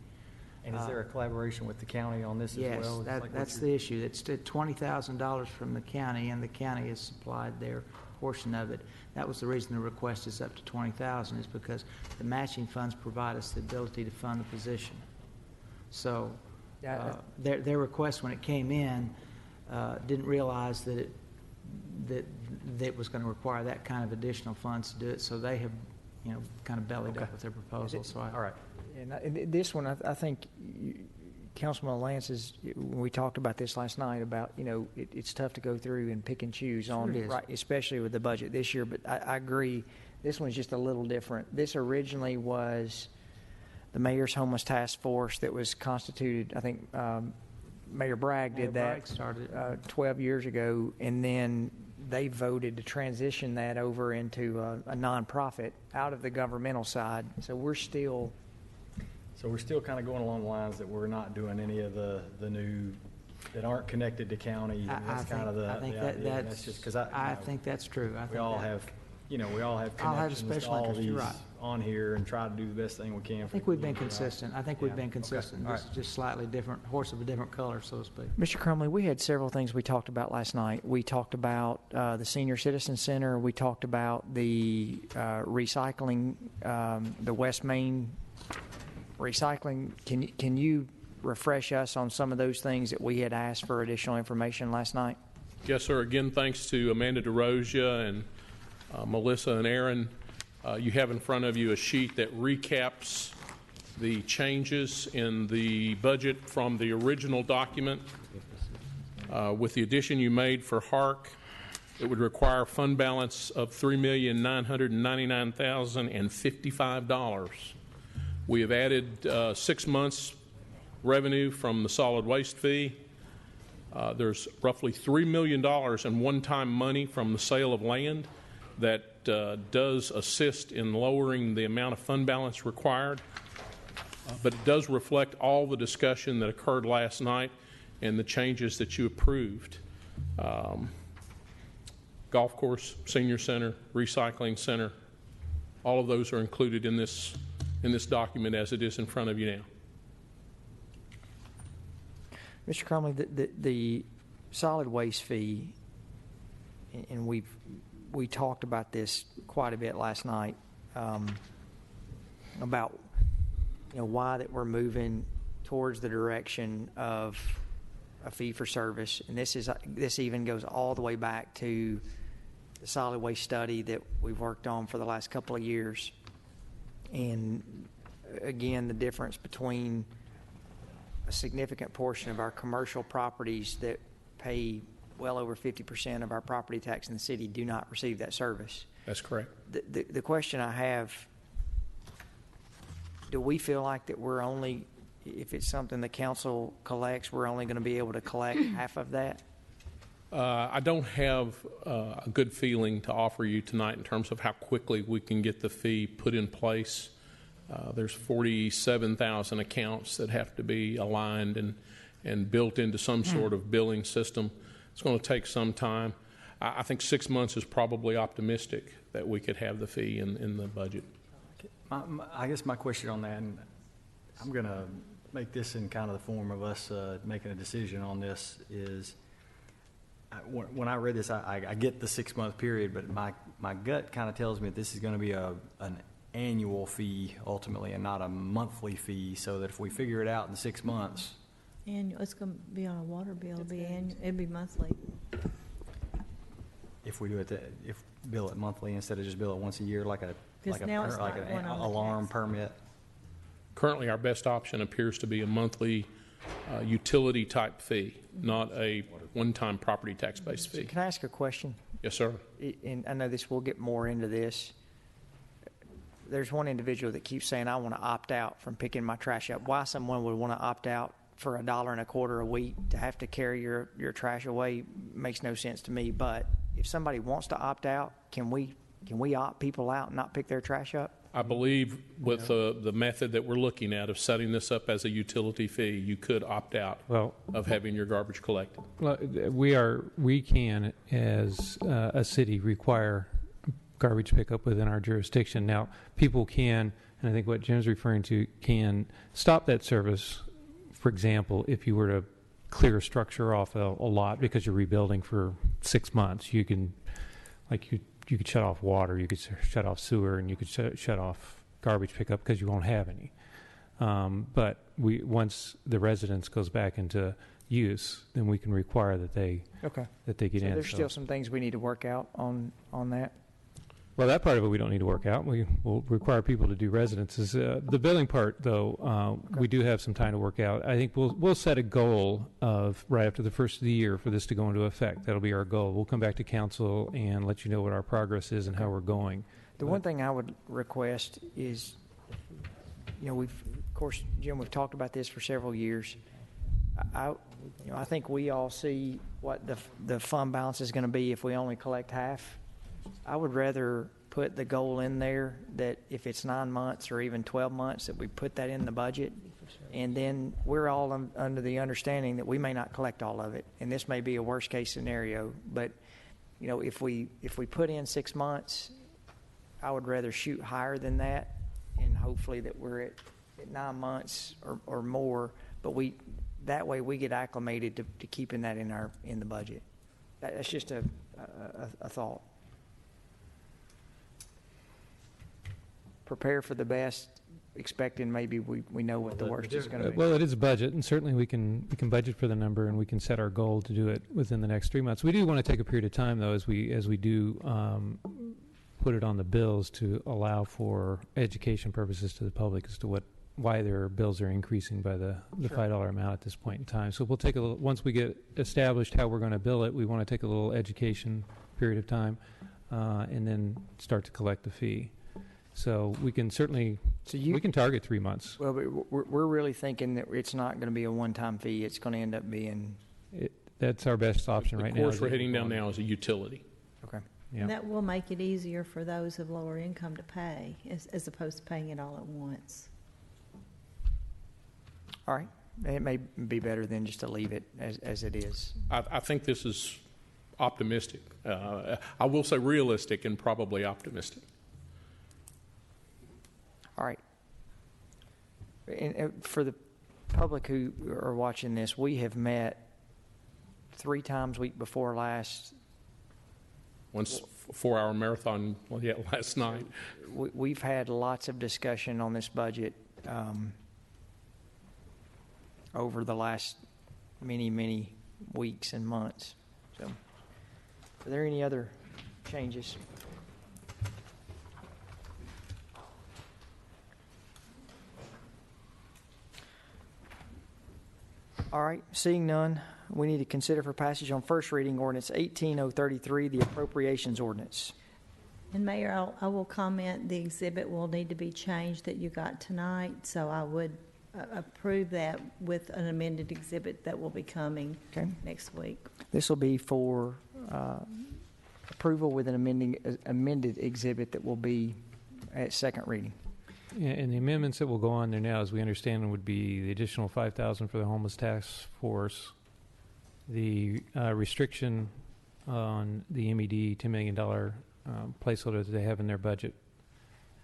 And is there a collaboration with the county on this as well? Yes, that's the issue. It's $20,000 from the county, and the county has supplied their portion of it. That was the reason the request is up to $20,000, is because the matching funds provide us the ability to fund the position. So their request, when it came in, didn't realize that it was going to require that kind of additional funds to do it. So they have, kind of bellied up with their proposal. All right. And this one, I think, Councilman Lance, when we talked about this last night about, it's tough to go through and pick and choose on, right, especially with the budget this year. But I agree, this one's just a little different. This originally was the Mayor's Homeless Task Force that was constituted, I think Mayor Bragg did that 12 years ago, and then they voted to transition that over into a nonprofit out of the governmental side. So we're still kind of going along the lines that we're not doing any of the new, that aren't connected to county. And that's kind of the idea. That's just because I think that's true. We all have connections to all these on here and try to do the best thing we can. I think we've been consistent. This is just slightly different, horse of a different color, so to speak. Mr. Crumley, we had several things we talked about last night. We talked about the Senior Citizen Center. We talked about the recycling, the West Main recycling. Can you refresh us on some of those things that we had asked for additional information last night? Yes, sir. Again, thanks to Amanda DeRosia and Melissa and Aaron. You have in front of you a sheet that recaps the changes in the budget from the original document. With the addition you made for HARC, it would require a fund balance of $3,999,055. We have added 6 months revenue from the solid waste fee. There's roughly $3 million in one-time money from the sale of land that does assist in lowering the amount of fund balance required. But it does reflect all the discussion that occurred last night and the changes that you approved. Golf course, senior center, recycling center, all of those are included in this document as it is in front of you now. Mr. Crumley, the solid waste fee, and we talked about this quite a bit last night, about why that we're moving towards the direction of a fee for service, and this even goes all the way back to the solid waste study that we've worked on for the last couple of years, and again the difference between a significant portion of our commercial properties that pay well over 50% of our property tax in the city do not receive that service. That's correct. The question I have, do we feel like that we're only, if it's something the council collects, we're only going to be able to collect half of that? I don't have a good feeling to offer you tonight in terms of how quickly we can get the fee put in place. There's 47,000 accounts that have to be aligned and built into some sort of billing system. It's going to take some time. I think 6 months is probably optimistic that we could have the fee in the budget. I guess my question on that, and I'm going to make this in kind of the form of us making a decision on this, is when I read this, I get the 6 month period, but my gut kind of tells me that this is going to be an annual fee ultimately and not a monthly fee, so that if we figure it out in 6 months. Annual, it's going to be on a water bill, it'd be monthly. If we do it, if bill it monthly instead of just bill it once a year, like an alarm permit. Currently, our best option appears to be a monthly utility type fee, not a one-time property tax-based fee. Can I ask a question? Yes, sir. And I know we'll get more into this. There's one individual that keeps saying, I want to opt out from picking my trash up. Why someone would want to opt out for $1.25 a week to have to carry your trash away makes no sense to me. But if somebody wants to opt out, can we opt people out and not pick their trash up? I believe with the method that we're looking at of setting this up as a utility fee, you could opt out of having your garbage collected. We can, as a city, require garbage pickup within our jurisdiction. Now, people can, and I think what Jim's referring to, can stop that service. For example, if you were to clear a structure off a lot because you're rebuilding for 6 months, you can, you could shut off water, you could shut off sewer, and you could shut off garbage pickup because you won't have any. But once the residence goes back into use, then we can require that they get in. There's still some things we need to work out on that. Well, that part of it we don't need to work out. We will require people to do residences. The billing part, though, we do have some time to work out. I think we'll set a goal of right after the first of the year for this to go into effect. That'll be our goal. We'll come back to council and let you know what our progress is and how we're going. One thing I would request is, of course, Jim, we've talked about this for several years. You know, I think we all see what the fund balance is going to be if we only collect half. I would rather put the goal in there that if it's 9 months or even 12 months, that we put that in the budget. And then we're all under the understanding that we may not collect all of it. And this may be a worst case scenario. But, you know, if we put in 6 months, I would rather shoot higher than that. And hopefully that we're at 9 months or more. But that way we get acclimated to keeping that in the budget. That's just a thought. Prepare for the best, expecting maybe we know what the worst is going to be. Well, it is a budget, and certainly we can budget for the number, and we can set our goal to do it within the next 3 months. We do want to take a period of time, though, as we do put it on the bills to allow for education purposes to the public as to why their bills are increasing by the $5 amount at this point in time. So we'll take a little, once we get established how we're going to bill it, we want to take a little education period of time and then start to collect the fee. So we can certainly, we can target 3 months. Well, but we're really thinking that it's not going to be a one-time fee. It's going to end up being... That's our best option right now. The course we're heading down now is a utility. Okay. Yeah. And that will make it easier for those of lower income to pay, as opposed to paying it all at once. All right. It may be better than just to leave it as it is. I think this is optimistic. I will say realistic and probably optimistic. All right. And for the public who are watching this, we have met 3 times week before last. Once 4-hour marathon, last night. We've had lots of discussion on this budget over the last many weeks and months. So, are there any other changes? All right, seeing none, we need to consider for passage on first reading ordinance 18033, the appropriations ordinance. And Mayor, I will comment, the exhibit will need to be changed that you got tonight, so I would approve that with an amended exhibit that will be coming next week. This will be for approval with an amended exhibit that will be at second reading. Yeah, and the amendments that will go on there now, as we understand them, would be the additional $5,000 for the homeless task force, the restriction on the MED $10 million placeholder that they have in their budget,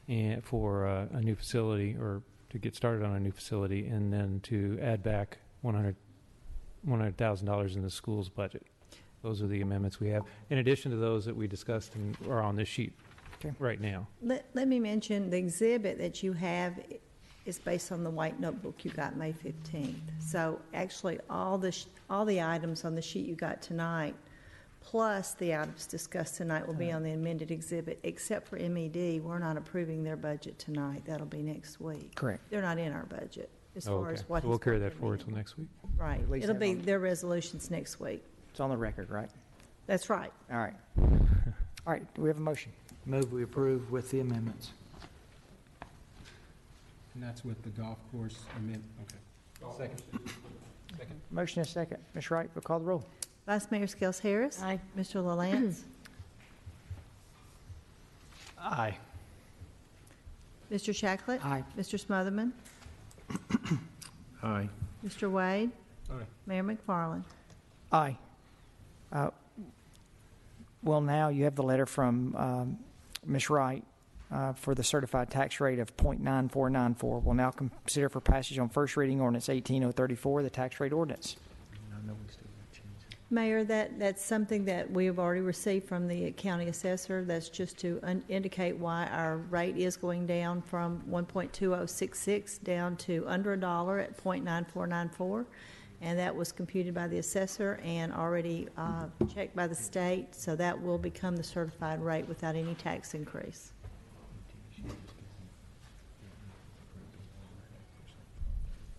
and for a new facility, or to get started on a new facility, and then to add back $100,000 in the school's budget. Those are the amendments we have, in addition to those that we discussed and are on this sheet right now. Let me mention, the exhibit that you have is based on the white notebook you got May 15th. So actually, all the items on the sheet you got tonight, plus the items discussed tonight, will be on the amended exhibit, except for MED. We're not approving their budget tonight. That'll be next week. Correct. They're not in our budget as far as what So we'll carry that forward till next week. Right. It'll be their resolutions next week. It's on the record, right? That's right. All right. All right, do we have a motion? Move we approve with the amendments. And that's with the golf course amendment. Okay. Second. Motion is second. Ms. Wright, we'll call the roll. Vice Mayor Skels Harris. Aye. Mr. LaLance. Aye. Mr. Shacklet. Aye. Mr. Smotherman. Aye. Mr. Wade. Aye. Mayor McFarland. Aye. Well, now you have the letter from Ms. Wright for the certified tax rate of 0.9494. We'll now consider for passage on first reading ordinance 18034, the tax rate ordinance. Mayor, that's something that we have already received from the county assessor. That's just to indicate why our rate is going down from 1.2066 down to under $1 at 0.9494. And that was computed by the assessor and already checked by the state. So that will become the certified rate without any tax increase.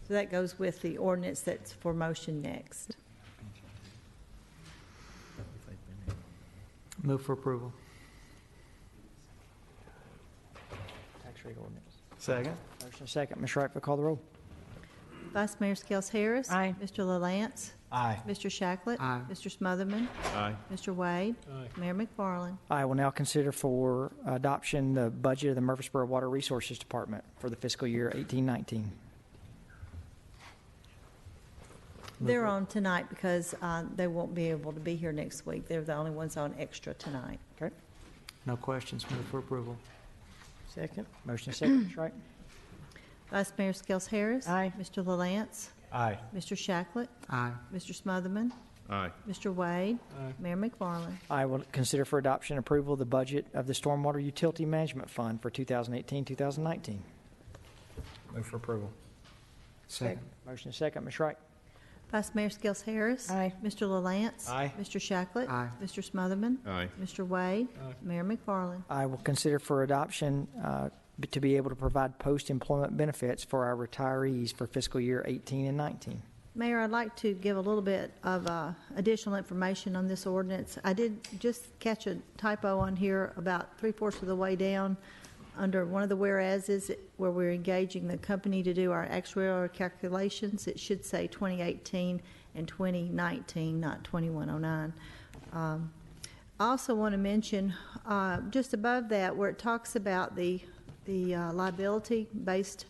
So that goes with the ordinance that's for motion next. Move for approval. Tax rate ordinance. Second. Motion is second. Ms. Wright, we'll call the roll. Vice Mayor Skels Harris. Aye. Mr. LaLance. Aye. Mr. Shacklet. Aye. Mr. Smotherman. Aye. Mr. Wade. Aye. Mayor McFarland. I will now consider for adoption the budget of the Murfreesboro Water Resources Department for the fiscal year 18-19. They're on tonight because they won't be able to be here next week. They're the only ones on extra tonight. Okay. No questions. Move for approval. Second. Motion is second, Ms. Wright. Vice Mayor Skels Harris. Aye. Mr. LaLance. Aye. Mr. Shacklet. Aye. Mr. Smotherman. Aye. Mr. Wade. Aye. Mayor McFarland. I will consider for adoption and approval the budget of the Stormwater Utility Management Fund for 2018-2019. Move for approval. Second. Motion is second, Ms. Wright. Vice Mayor Skels Harris. Aye. Mr. LaLance. Aye. Mr. Shacklet. Aye. Mr. Smotherman. Aye. Mr. Wade. Aye. Mayor McFarland. I will consider for adoption to be able to provide post-employment benefits for our retirees for fiscal year 18 and 19. Mayor, I'd like to give a little bit of additional information on this ordinance. I did just catch a typo on here about 3/4 of the way down under one of the whereases where we're engaging the company to do our actuarial calculations. It should say 2018 and 2019, not 2109. I also want to mention just above that where it talks about the liability based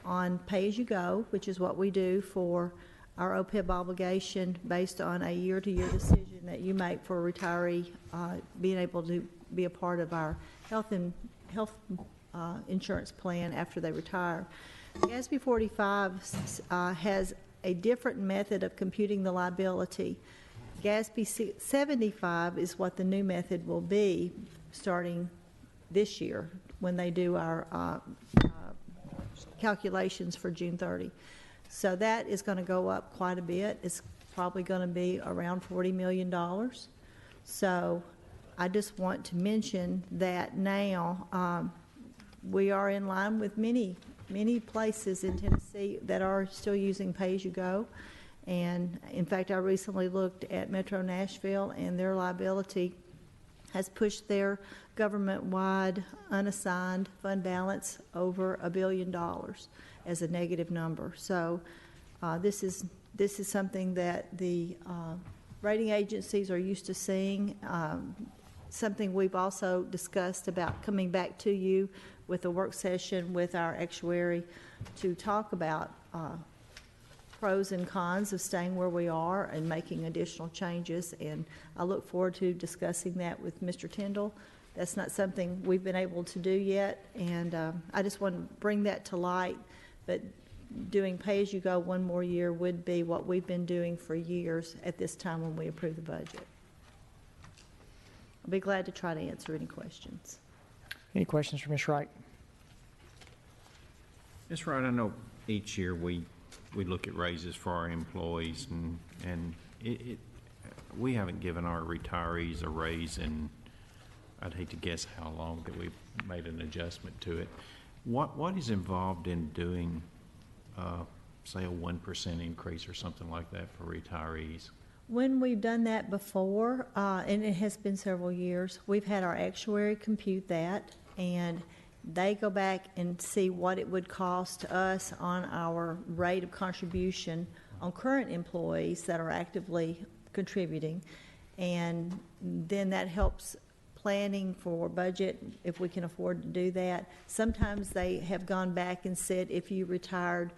on pay-as-you-go, which is what we do for our OPEB obligation based on a year-to-year decision that you make for a retiree being able to be a part of our health insurance plan after they retire. GASB 45 has a different method of computing the liability. GASB 75 is what the new method will be starting this year when they do our calculations for June 30. So that is going to go up quite a bit. It's probably going to be around $40 million. So I just want to mention that now we are in line with many places in Tennessee that are still using pay-as-you-go. And in fact, I recently looked at Metro Nashville, and their liability has pushed their government-wide unassigned fund balance over $1 billion as a negative number. So this is something that the rating agencies are used to seeing. Something we've also discussed about coming back to you with a work session with our actuary to talk about pros and cons of staying where we are and making additional changes. And I look forward to discussing that with Mr. Tyndall. That's not something we've been able to do yet, and I just want to bring that to light. But doing pay-as-you-go one more year would be what we've been doing for years at this time when we approve the budget. I'll be glad to try to answer any questions. Any questions for Ms. Wright? Ms. Wright, I know each year we look at raises for our employees, and we haven't given our retirees a raise in, I'd hate to guess how long that we've made an adjustment to it. What is involved in doing, say, a 1% increase or something like that for retirees? When we've done that before, and it has been several years, we've had our actuary compute that, and they go back and see what it would cost us on our rate of contribution on current employees that are actively contributing, and then that helps planning for budget if we can afford to do that. Sometimes they have gone back and said if you retired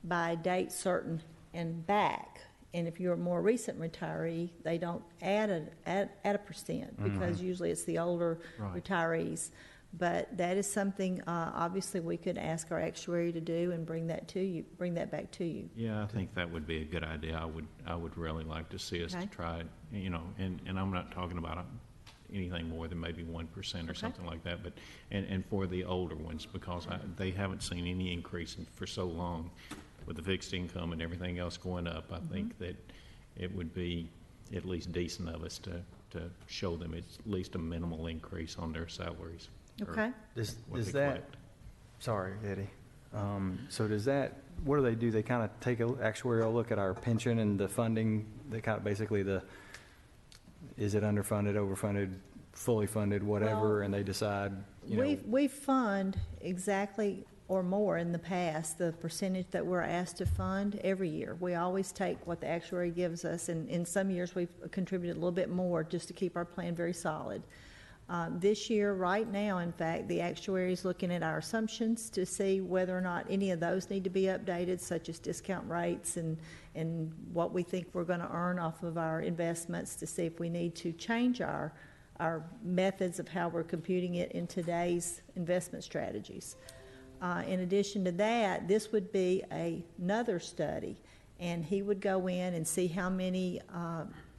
by date certain and back, and if you're a more recent retiree, they don't add a percent because usually it's the older retirees. But that is something obviously we could ask our actuary to do and bring that back to you. Yeah, I think that would be a good idea. I would really like to see us to try it, and I'm not talking about anything more than maybe 1% or something like that, but and for the older ones, because they haven't seen any increase for so long with the fixed income and everything else going up. I think that it would be at least decent of us to show them it's at least a minimal increase on their salaries. Okay. Does that, sorry, Eddie. So does that, what do? They kind of take an actuarial look at our pension and the funding, they kind of basically is it underfunded, overfunded, fully funded, whatever, and they decide, We fund exactly or more in the past, the percentage that we're asked to fund every year. We always take what the actuary gives us, and in some years we've contributed a little bit more just to keep our plan very solid. This year, right now, in fact, the actuary is looking at our assumptions to see whether or not any of those need to be updated, such as discount rates and what we think we're going to earn off of our investments, to see if we need to change our methods of how we're computing it in today's investment strategies. In addition to that, this would be another study, and he would go in and see how many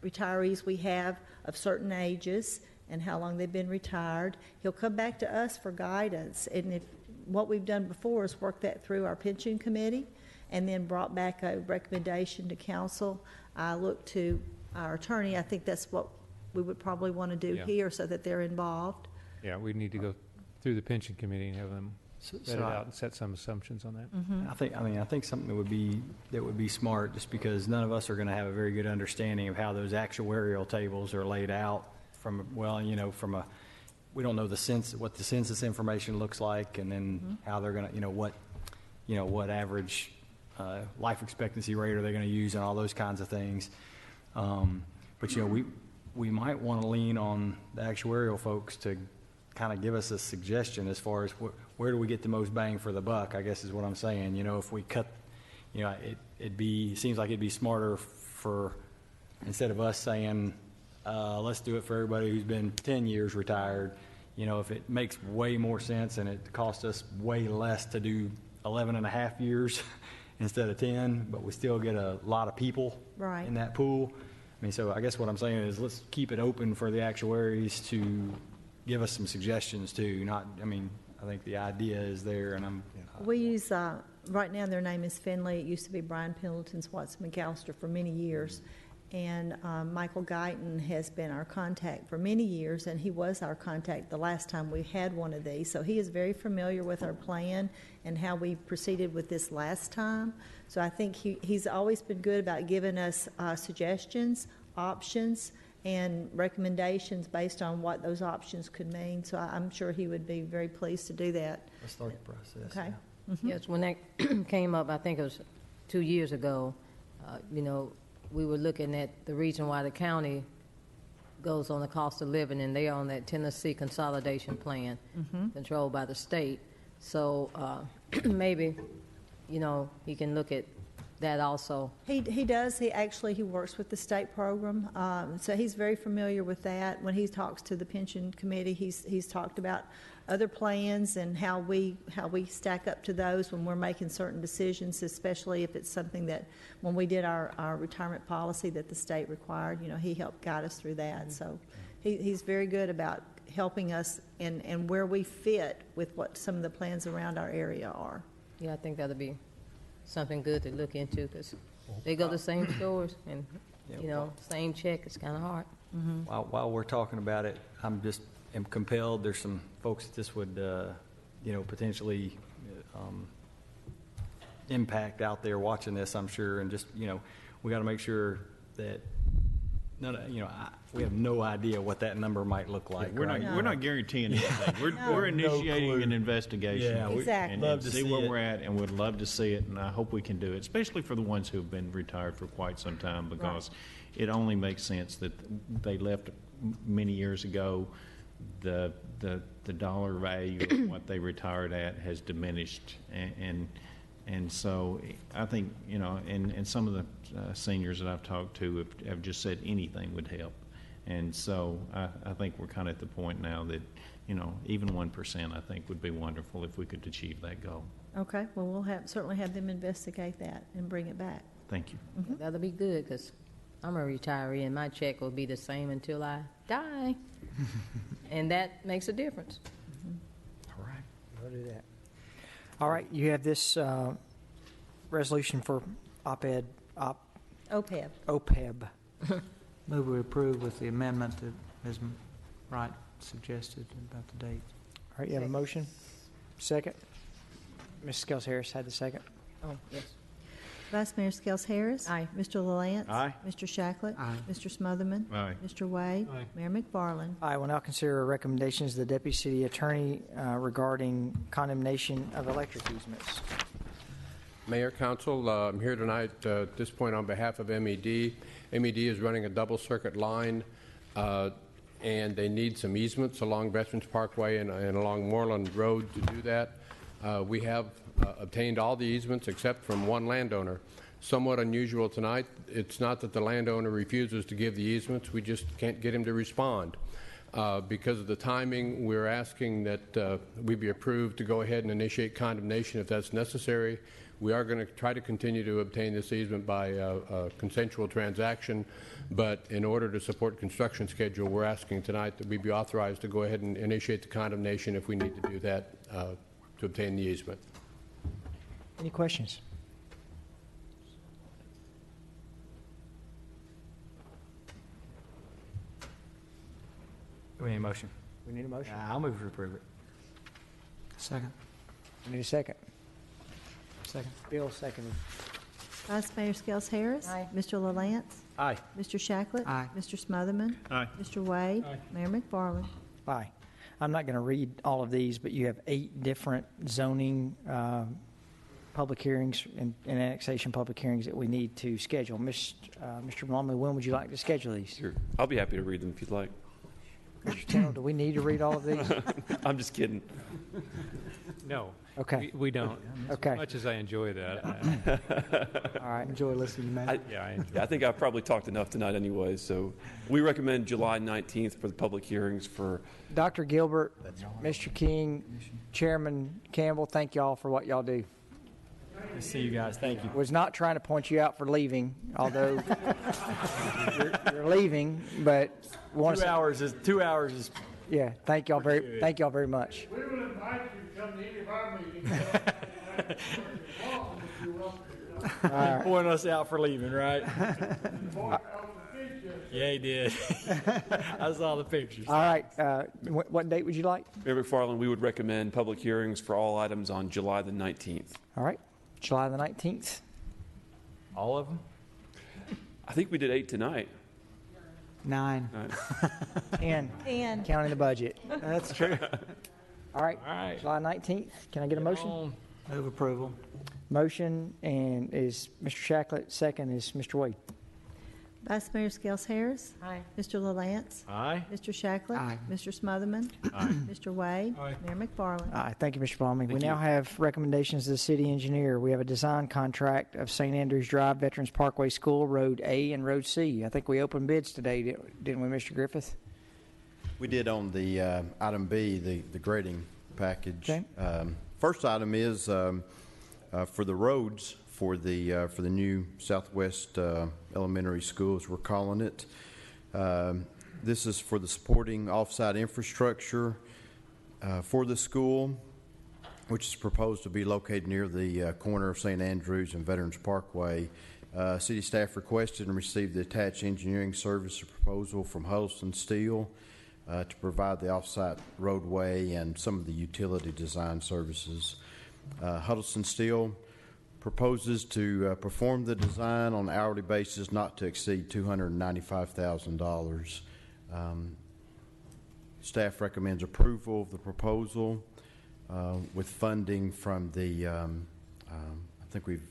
retirees we have of certain ages and how long they've been retired. He'll come back to us for guidance, and if what we've done before is work that through our pension committee and then brought back a recommendation to council. I look to our attorney. I think that's what we would probably want to do here so that they're involved. Yeah, we need to go through the pension committee and have them vet it out and set some assumptions on that. Mm-hmm. I think something that would be smart, just because none of us are going to have a very good understanding of how those actuarial tables are laid out we don't know what the census information looks like, and then how they're going to, what average life expectancy rate are they going to use, and all those kinds of things. But we might want to lean on the actuarial folks to kind of give us a suggestion as far as where do we get the most bang for the buck, I guess is what I'm saying. If we cut, it seems like it'd be smarter for, instead of us saying, let's do it for everybody who's been 10 years retired, if it makes way more sense and it costs us way less to do 11 and a half years instead of 10, but we still get a lot of people in that pool. So I guess what I'm saying is let's keep it open for the actuaries to give us some suggestions too. I think the idea is there, and we use, right now their name is Finley. It used to be Brian Pendleton, Watson McAllister for many years. And Michael Guyton has been our contact for many years, and he was our contact the last time we had one of these. So he is very familiar with our plan and how we proceeded with this last time. So I think he's always been good about giving us suggestions, options, and recommendations based on what those options could mean. So I'm sure he would be very pleased to do that. Let's start the process. Okay. Yeah. Mm-hmm. Yes, when that came up, I think it was 2 years ago, we were looking at the reason why the county goes on the cost of living, and they're on that Tennessee consolidation plan controlled by the state. So maybe, he can look at that also. He does. He works with the state program, so he's very familiar with that. When he talks to the pension committee, he's talked about other plans and how we stack up to those when we're making certain decisions, especially if it's something that when we did our retirement policy that the state required, he helped guide us through that. So he's very good about helping us and where we fit with what some of the plans around our area are. Yeah, I think that'll be something good to look into, because they go to the same stores and, same check. It's kind of hard. While we're talking about it, am compelled. There's some folks that this would, potentially impact out there watching this, I'm sure, and just, we got to make sure that we have no idea what that number might look like. We're not guaranteeing anything. We're initiating an investigation. Yeah, exactly. And see where we're at, and would love to see it, and I hope we can do it, especially for the ones who have been retired for quite some time, because it only makes sense that they left many years ago. The dollar value of what they retired at has diminished, and so I think and some of the seniors that I've talked to have just said anything would help, and so I think we're kind of at the point now that even 1% I think would be wonderful if we could achieve that goal. Okay. Well, we'll certainly have them investigate that and bring it back. Thank you. That'll be good, because I'm a retiree and my check will be the same until I die. And that makes a difference. All right. We'll do that. All right. You have this resolution for OPEB. OPEB. Move we approve with the amendment that Ms. Wright suggested about the date. All right. You have a motion? Second? Ms. Scales Harris had the second. Oh, yes. Vice Mayor Skels Harris. Aye. Mr. LaLance. Aye. Mr. Shacklet. Aye. Mr. Smotherman. Aye. Mr. Wade. Aye. Mayor McFarland. I will now consider recommendations of the Deputy City Attorney regarding condemnation of electric easements. Mayor, Council, I'm here tonight at this point on behalf of MED. MED is running a double-circuit line, and they need some easements along Veterans Parkway and along Moreland Road to do that. We have obtained all the easements except from one landowner. Somewhat unusual tonight. It's not that the landowner refuses to give the easements. We just can't get him to respond. Because of the timing, we're asking that we be approved to go ahead and initiate condemnation if that's necessary. We are going to try to continue to obtain this easement by a consensual transaction, but in order to support construction schedule, we're asking tonight that we be authorized to go ahead and initiate the condemnation if we need to do that to obtain the easement. Any questions? Do we need a motion? We need a motion. I'll move to approve it. Second. We need a second. Second. Bill, seconded. Vice Mayor Skels Harris. Aye. Mr. LaLance. Aye. Mr. Shacklet. Aye. Mr. Smotherman. Aye. Mr. Wade. Aye. Mayor McFarland. Aye. I'm not going to read all of these, but you have 8 different zoning public hearings and annexation public hearings that we need to schedule. Mr. Blumley, when would you like to schedule these? Sure. I'll be happy to read them if you'd like. Mr. Tennell, do we need to read all of these? I'm just kidding. No. Okay. We don't. Okay. As much as I enjoy that. All right. Enjoy listening to Matt. Yeah, I enjoy I think I've probably talked enough tonight anyway, so we recommend July 19th for the public hearings for Dr. Gilbert, Mr. King, Chairman Campbell, thank y'all for what y'all do. Good to see you guys. Thank you. Was not trying to point you out for leaving, although you're leaving, but want 2 hours is 2 hours is. Yeah, thank y'all very much. We will invite you to come to any of our meetings. Point us out for leaving, right? Yeah, he did. I saw the pictures. All right, what date would you like? Mayor McFarland. We would recommend public hearings for all items on July the 19th. All right, July the 19th. All of them? I think we did 8 tonight. 9. 10, And counting the budget. That's true. All right, All right. July 19th. Can I get a motion? Move approval. Motion and is Mr. Shacklet, second is Mr. Wade. Vice Mayor Skels Harris. Aye. Mr. LaLance. Aye. Mr. Shacklet. Aye. Mr. Smotherman. Mr. Wade. Aye. Mayor McFarland. Aye, thank you, Mr. Blumley. We Thank now you. have recommendations of the city engineer. We have a design contract of St. Andrews Drive, Veterans Parkway School, Road A and Road C. I think we opened bids today, didn't we, Mr. Griffith? We did on the item B, the grading package. Okay. First item is for the roads for the new Southwest Elementary Schools, we're calling it. This is for the supporting off-site infrastructure for the school, which is proposed to be located near the corner of St. Andrews and Veterans Parkway. City staff requested and received the attached engineering service proposal from Huddleston Steel to provide the off-site roadway and some of the utility design services. Huddleston Steel proposes to perform the design on an hourly basis not to exceed $295,000. Staff recommends approval of the proposal with funding from the, I think we've,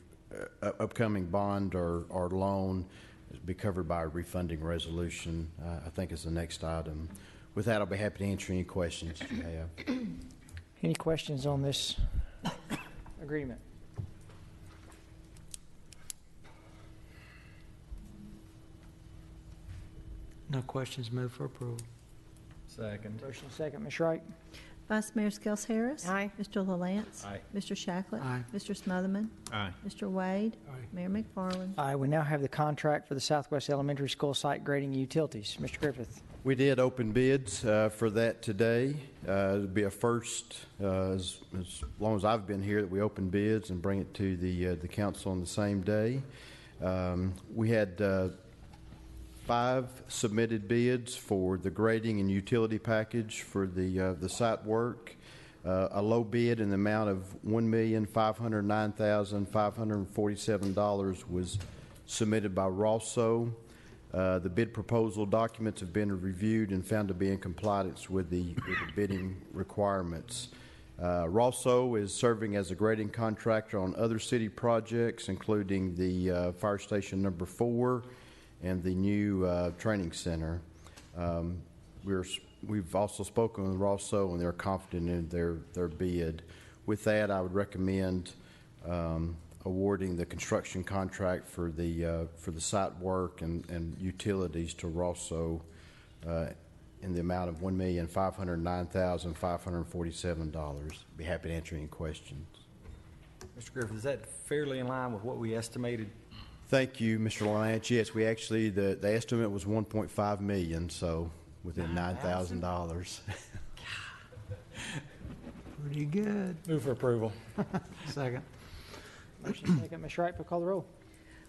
upcoming bond or loan be covered by a refunding resolution, I think is the next item. With that, I'll be happy to answer any questions that you have. Any questions on this agreement? No questions, move for approval. Second. Motion second, Ms. Wright. Vice Mayor Skels Harris. Aye. Mr. LaLance. Aye. Mr. Shacklet. Aye. Mr. Smotherman. Aye. Mr. Wade. Aye. Mayor McFarland. Aye, we now have the contract for the Southwest Elementary School site grading utilities. Mr. Griffith. We did open bids for that today. It'll be a first, as long as I've been here, that we open bids and bring it to the council on the same day. We had 5 submitted bids for the grading and utility package for the site work. A low bid in the amount of $1,509,547 was submitted by Rosso. The bid proposal documents have been reviewed and found to be in compliance with the bidding requirements. Rosso is serving as a grading contractor on other city projects, including the Fire Station number 4 and the new training center. We've also spoken with Rosso, and they're confident in their bid. With that, I would recommend awarding the construction contract for the site work and utilities to Rosso in the amount of $1,509,547. Be happy to answer any questions. Mr. Griffith, is that fairly in line with what we estimated? Thank you, Mr. Lance. Yes, we actually, the estimate was $1.5 million, so within $9,000. Pretty good. Move for approval. Second. Motion second. Ms. Wright, call the roll.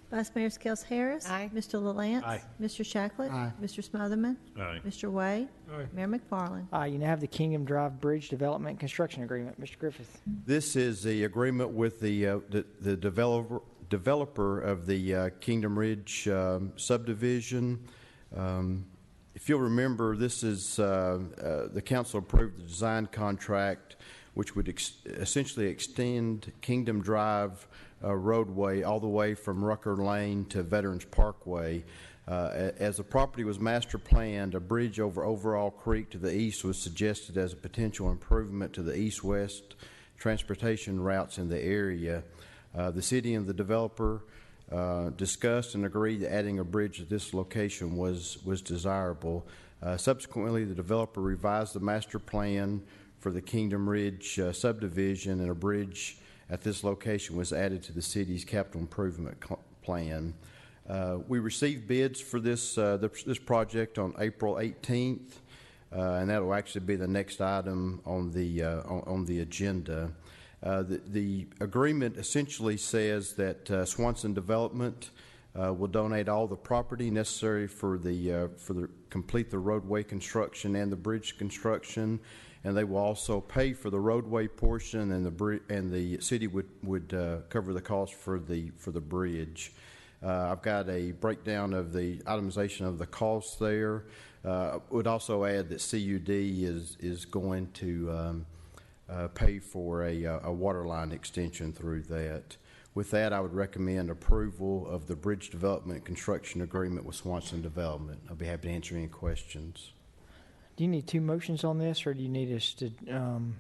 Vice Mayor Skels Harris. Aye. Mr. LaLance. Aye. Mr. Shacklet. Aye. Mr. Smotherman. Aye. Mr. Wade. Aye. Mayor McFarland. Aye. You now have the Kingdom Drive Bridge Development Construction Agreement. Mr. Griffith. This is the agreement with the developer of the Kingdom Ridge subdivision. If you'll remember, this is the council approved the design contract, which would essentially extend Kingdom Drive roadway all the way from Rucker Lane to Veterans Parkway. As the property was master planned, a bridge over Overall Creek to the east was suggested as a potential improvement to the east-west transportation routes in the area. The city and the developer discussed and agreed that adding a bridge at this location was desirable. Subsequently, the developer revised the master plan for the Kingdom Ridge subdivision, and a bridge at this location was added to the city's capital improvement plan. We received bids for this project on April 18th, and that will actually be the next item on the agenda. The agreement essentially says that Swanson Development will donate all the property necessary for complete the roadway construction and the bridge construction, and they will also pay for the roadway portion, and the city would cover the cost for the bridge. I've got a breakdown of the itemization of the costs there. Would also add that CUD is going to pay for a water line extension through that. With that, I would recommend approval of the bridge development construction agreement with Swanson Development. I'll be happy to answer any questions. Do you need two motions on this, or do you need us to, can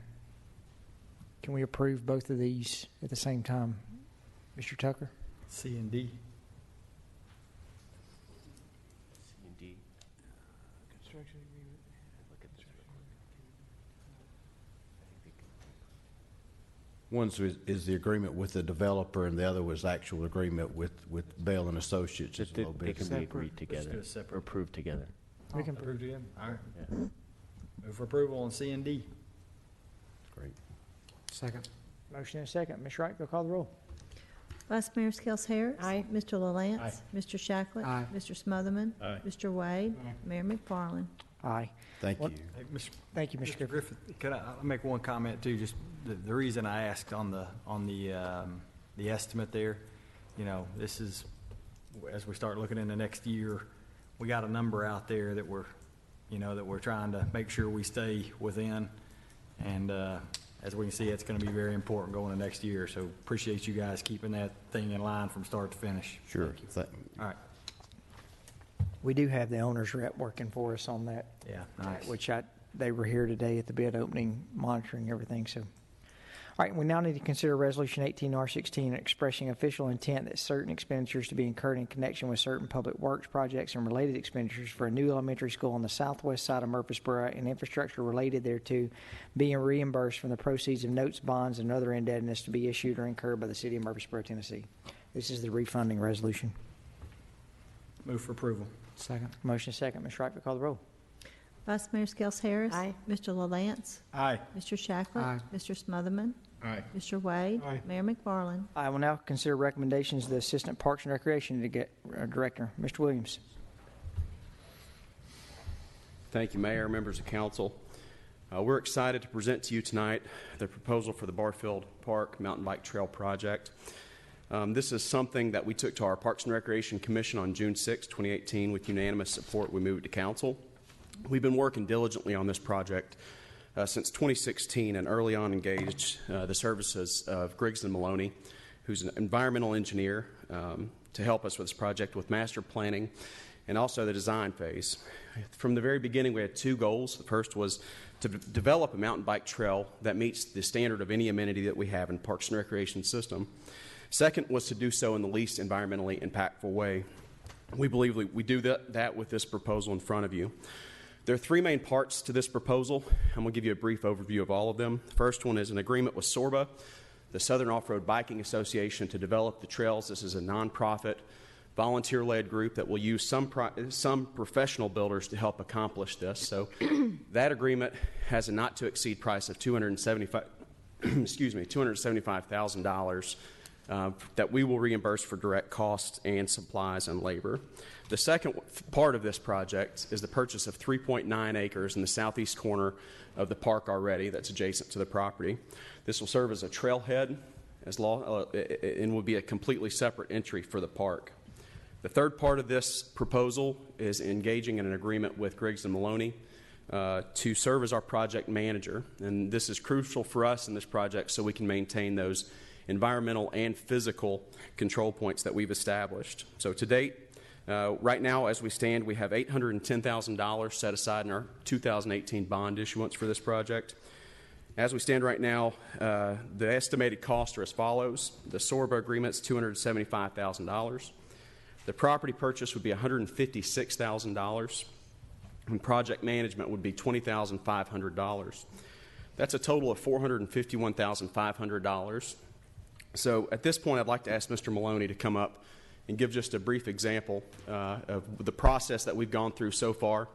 we approve both of these at the same time? Mr. Tucker? C and D. One is the agreement with the developer, and the other was actual agreement with Bell and Associates. As a little They bit can be separate. agreed together or approved together. We can approve together. All right. Move for approval on C and D. Great. Second. Motion and second. Ms. Wright, go call the roll. Vice Mayor Skels Harris. Aye. Mr. LaLance. Aye. Mr. Shacklet. Aye. Mr. Smotherman. Aye. Mr. Wade. Mayor McFarland. Aye. Thank you. Hey, Thank you, Mr. Griffith. Griffith, could I make one comment too? Just the reason I asked on the estimate there, you know, this is as we start looking into next year, we got a number out there that we're trying to make sure we stay within, and as we can see, it's going to be very important going into next year. So appreciate you guys keeping that thing in line from start to finish. Sure. All right. We do have the owner's rep working for us on that. Yeah, nice. Which they were here today at the bid opening, monitoring everything. So, all right, we now need to consider Resolution 18R16 expressing official intent that certain expenditures to be incurred in connection with certain public works projects and related expenditures for a new elementary school on the southwest side of Murfreesboro and infrastructure related thereto being reimbursed from the proceeds of notes, bonds, and other indebtedness to be issued or incurred by the city of Murfreesboro, Tennessee. This is the refunding resolution. Move for approval. Second. Motion second. Ms. Wright, call the roll. Vice Mayor Skels Harris. Aye. Mr. LaLance. Aye. Mr. Shacklet. Aye. Mr. Smotherman. Aye. Mr. Wade. Aye. Mayor McFarland. I will now consider recommendations of the Assistant Parks and Recreation Director. Mr. Williams. Thank you, Mayor, members of council. We're excited to present to you tonight the proposal for the Barfield Park Mountain Bike Trail Project. This is something that we took to our Parks and Recreation Commission on June 6, 2018. With unanimous support, we moved it to council. We've been working diligently on this project since 2016 and early on engaged the services of Griggs & Maloney, who's an environmental engineer, to help us with this project with master planning and also the design phase. From the very beginning, we had two goals. The first was to develop a mountain bike trail that meets the standard of any amenity that we have in Parks and Recreation system. Second was to do so in the least environmentally impactful way. We believe we do that with this proposal in front of you. There are three main parts to this proposal. I'm going to give you a brief overview of all of them. The first one is an agreement with SORBA, the Southern Off-Road Biking Association, to develop the trails. This is a nonprofit, volunteer-led group that will use some professional builders to help accomplish this. So that agreement has a not-to-exceed price of $275,000 that we will reimburse for direct costs and supplies and labor. The second part of this project is the purchase of 3.9 acres in the southeast corner of the park already that's adjacent to the property. This will serve as a trailhead and will be a completely separate entry for the park. The third part of this proposal is engaging in an agreement with Griggs & Maloney to serve as our project manager. And this is crucial for us in this project so we can maintain those environmental and physical control points that we've established. So to date, right now as we stand, we have $810,000 set aside in our 2018 bond issuance for this project. As we stand right now, the estimated costs are as follows. The SORBA agreement is $275,000. The property purchase would be $156,000, and project management would be $20,500. That's a total of $451,500. So at this point, I'd like to ask Mr. Maloney to come up and give just a brief example of the process that we've gone through so far,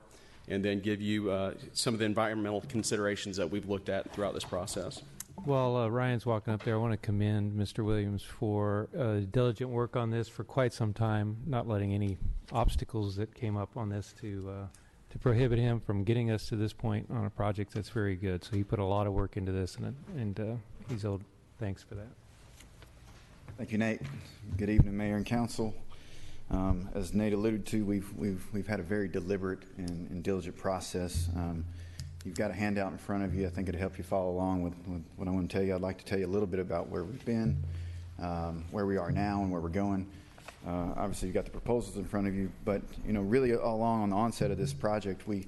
and then give you some of the environmental considerations that we've looked at throughout this process. While Ryan's walking up there, I want to commend Mr. Williams for diligent work on this for quite some time, not letting any obstacles that came up on this to prohibit him from getting us to this point on a project that's very good. So he put a lot of work into this, and he's owed thanks for that. Thank you, Nate. Good evening, Mayor and Council. As Nate alluded to, we've had a very deliberate and diligent process. You've got a handout in front of you. I think it'll help you follow along with what I want to tell you. I'd like to tell you a little bit about where we've been, where we are now, and where we're going. Obviously, you've got the proposals in front of you, but really all along on the onset of this project, we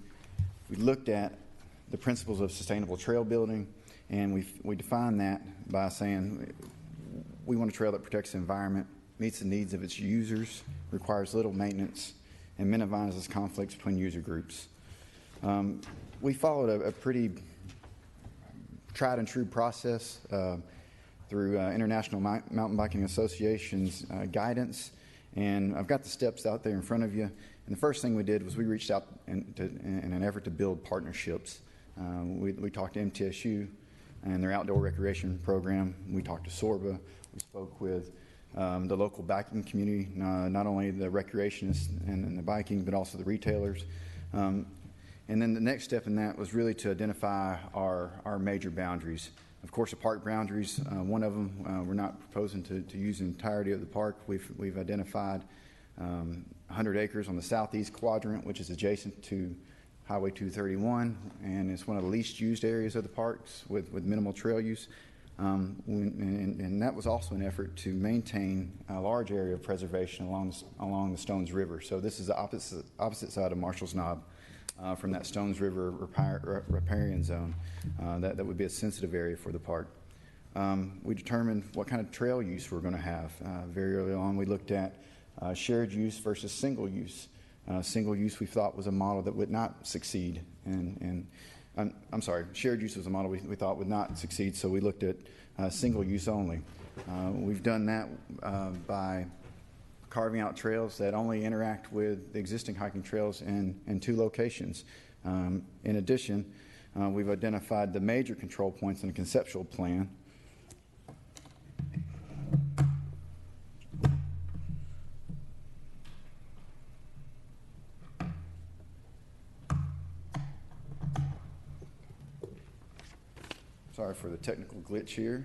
looked at the principles of sustainable trail building, and we defined that by saying we want a trail that protects the environment, meets the needs of its users, requires little maintenance, and minimizes conflicts between user groups. We followed a pretty tried and true process through International Mountain Biking Association's guidance, and I've got the steps out there in front of you. And the first thing we did was we reached out in an effort to build partnerships. We talked to MTSU and their outdoor recreation program. We talked to SORBA. We spoke with the local biking community, not only the recreationists and the biking, but also the retailers. And then the next step in that was really to identify our major boundaries. Of course, the park boundaries, one of them, we're not proposing to use the entirety of the park. We've identified 100 acres on the southeast quadrant, which is adjacent to Highway 231, and it's one of the least used areas of the parks with minimal trail use. And that was also an effort to maintain a large area of preservation along the Stones River. So this is the opposite side of Marshall's Knob. From that Stones River riparian zone. That would be a sensitive area for the park. We determined what kind of trail use we're going to have. Very early on, we looked at shared use versus single use. Single use we thought was a model that would not succeed. I'm sorry, shared use was a model we thought would not succeed, so we looked at single use only. We've done that by carving out trails that only interact with the existing hiking trails in two locations. In addition, we've identified the major control points in a conceptual plan. Sorry for the technical glitch here.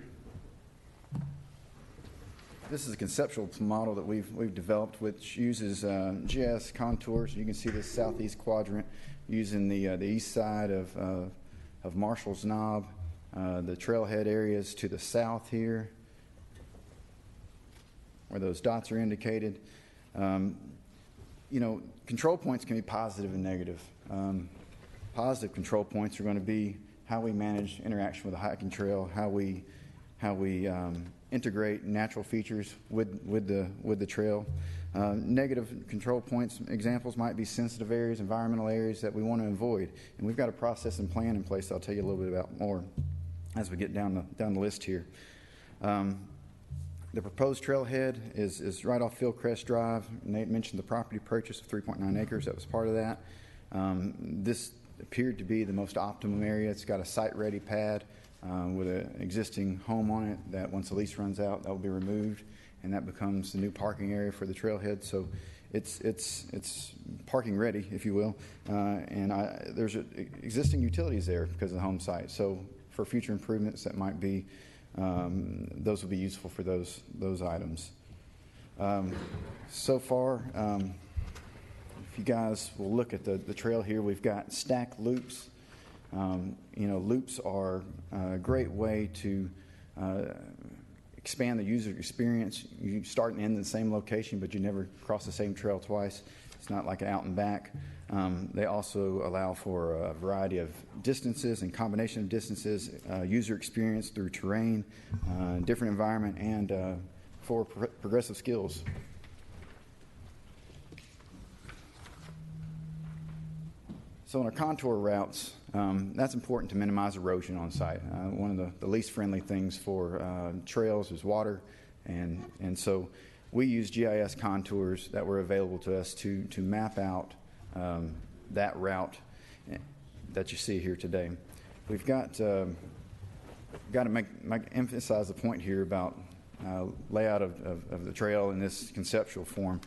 This is a conceptual model that we've developed, which uses GIS contours. You can see this southeast quadrant using the east side of Marshall's Knob, the trailhead areas to the south here, where those dots are indicated. Control points can be positive and negative. Positive control points are going to be how we manage interaction with the hiking trail, how we integrate natural features with the trail. Negative control points examples might be sensitive areas, environmental areas that we want to avoid, and we've got a process and plan in place that I'll tell you a little bit about more as we get down the list here. The proposed trailhead is right off Fieldcrest Drive. Nate mentioned the property purchase of 3.9 acres. That was part of that. This appeared to be the most optimum area. It's got a site-ready pad with an existing home on it that once the lease runs out, that will be removed, and that becomes the new parking area for the trailhead. So it's parking ready, if you will, and there's existing utilities there because of the home site. So for future improvements that might be, those will be useful for those items. So far, if you guys will look at the trail here, we've got stacked loops. Loops are a great way to expand the user experience. You start and end in the same location, but you never cross the same trail twice. It's not like an out and back. They also allow for a variety of distances and combination of distances, user experience through terrain, different environment, and for progressive skills. So in our contour routes, that's important to minimize erosion on site. One of the least friendly things for trails is water, and so we use GIS contours that were available to us to map out that route that you see here today. We've got to emphasize the point here about layout of the trail in this conceptual form.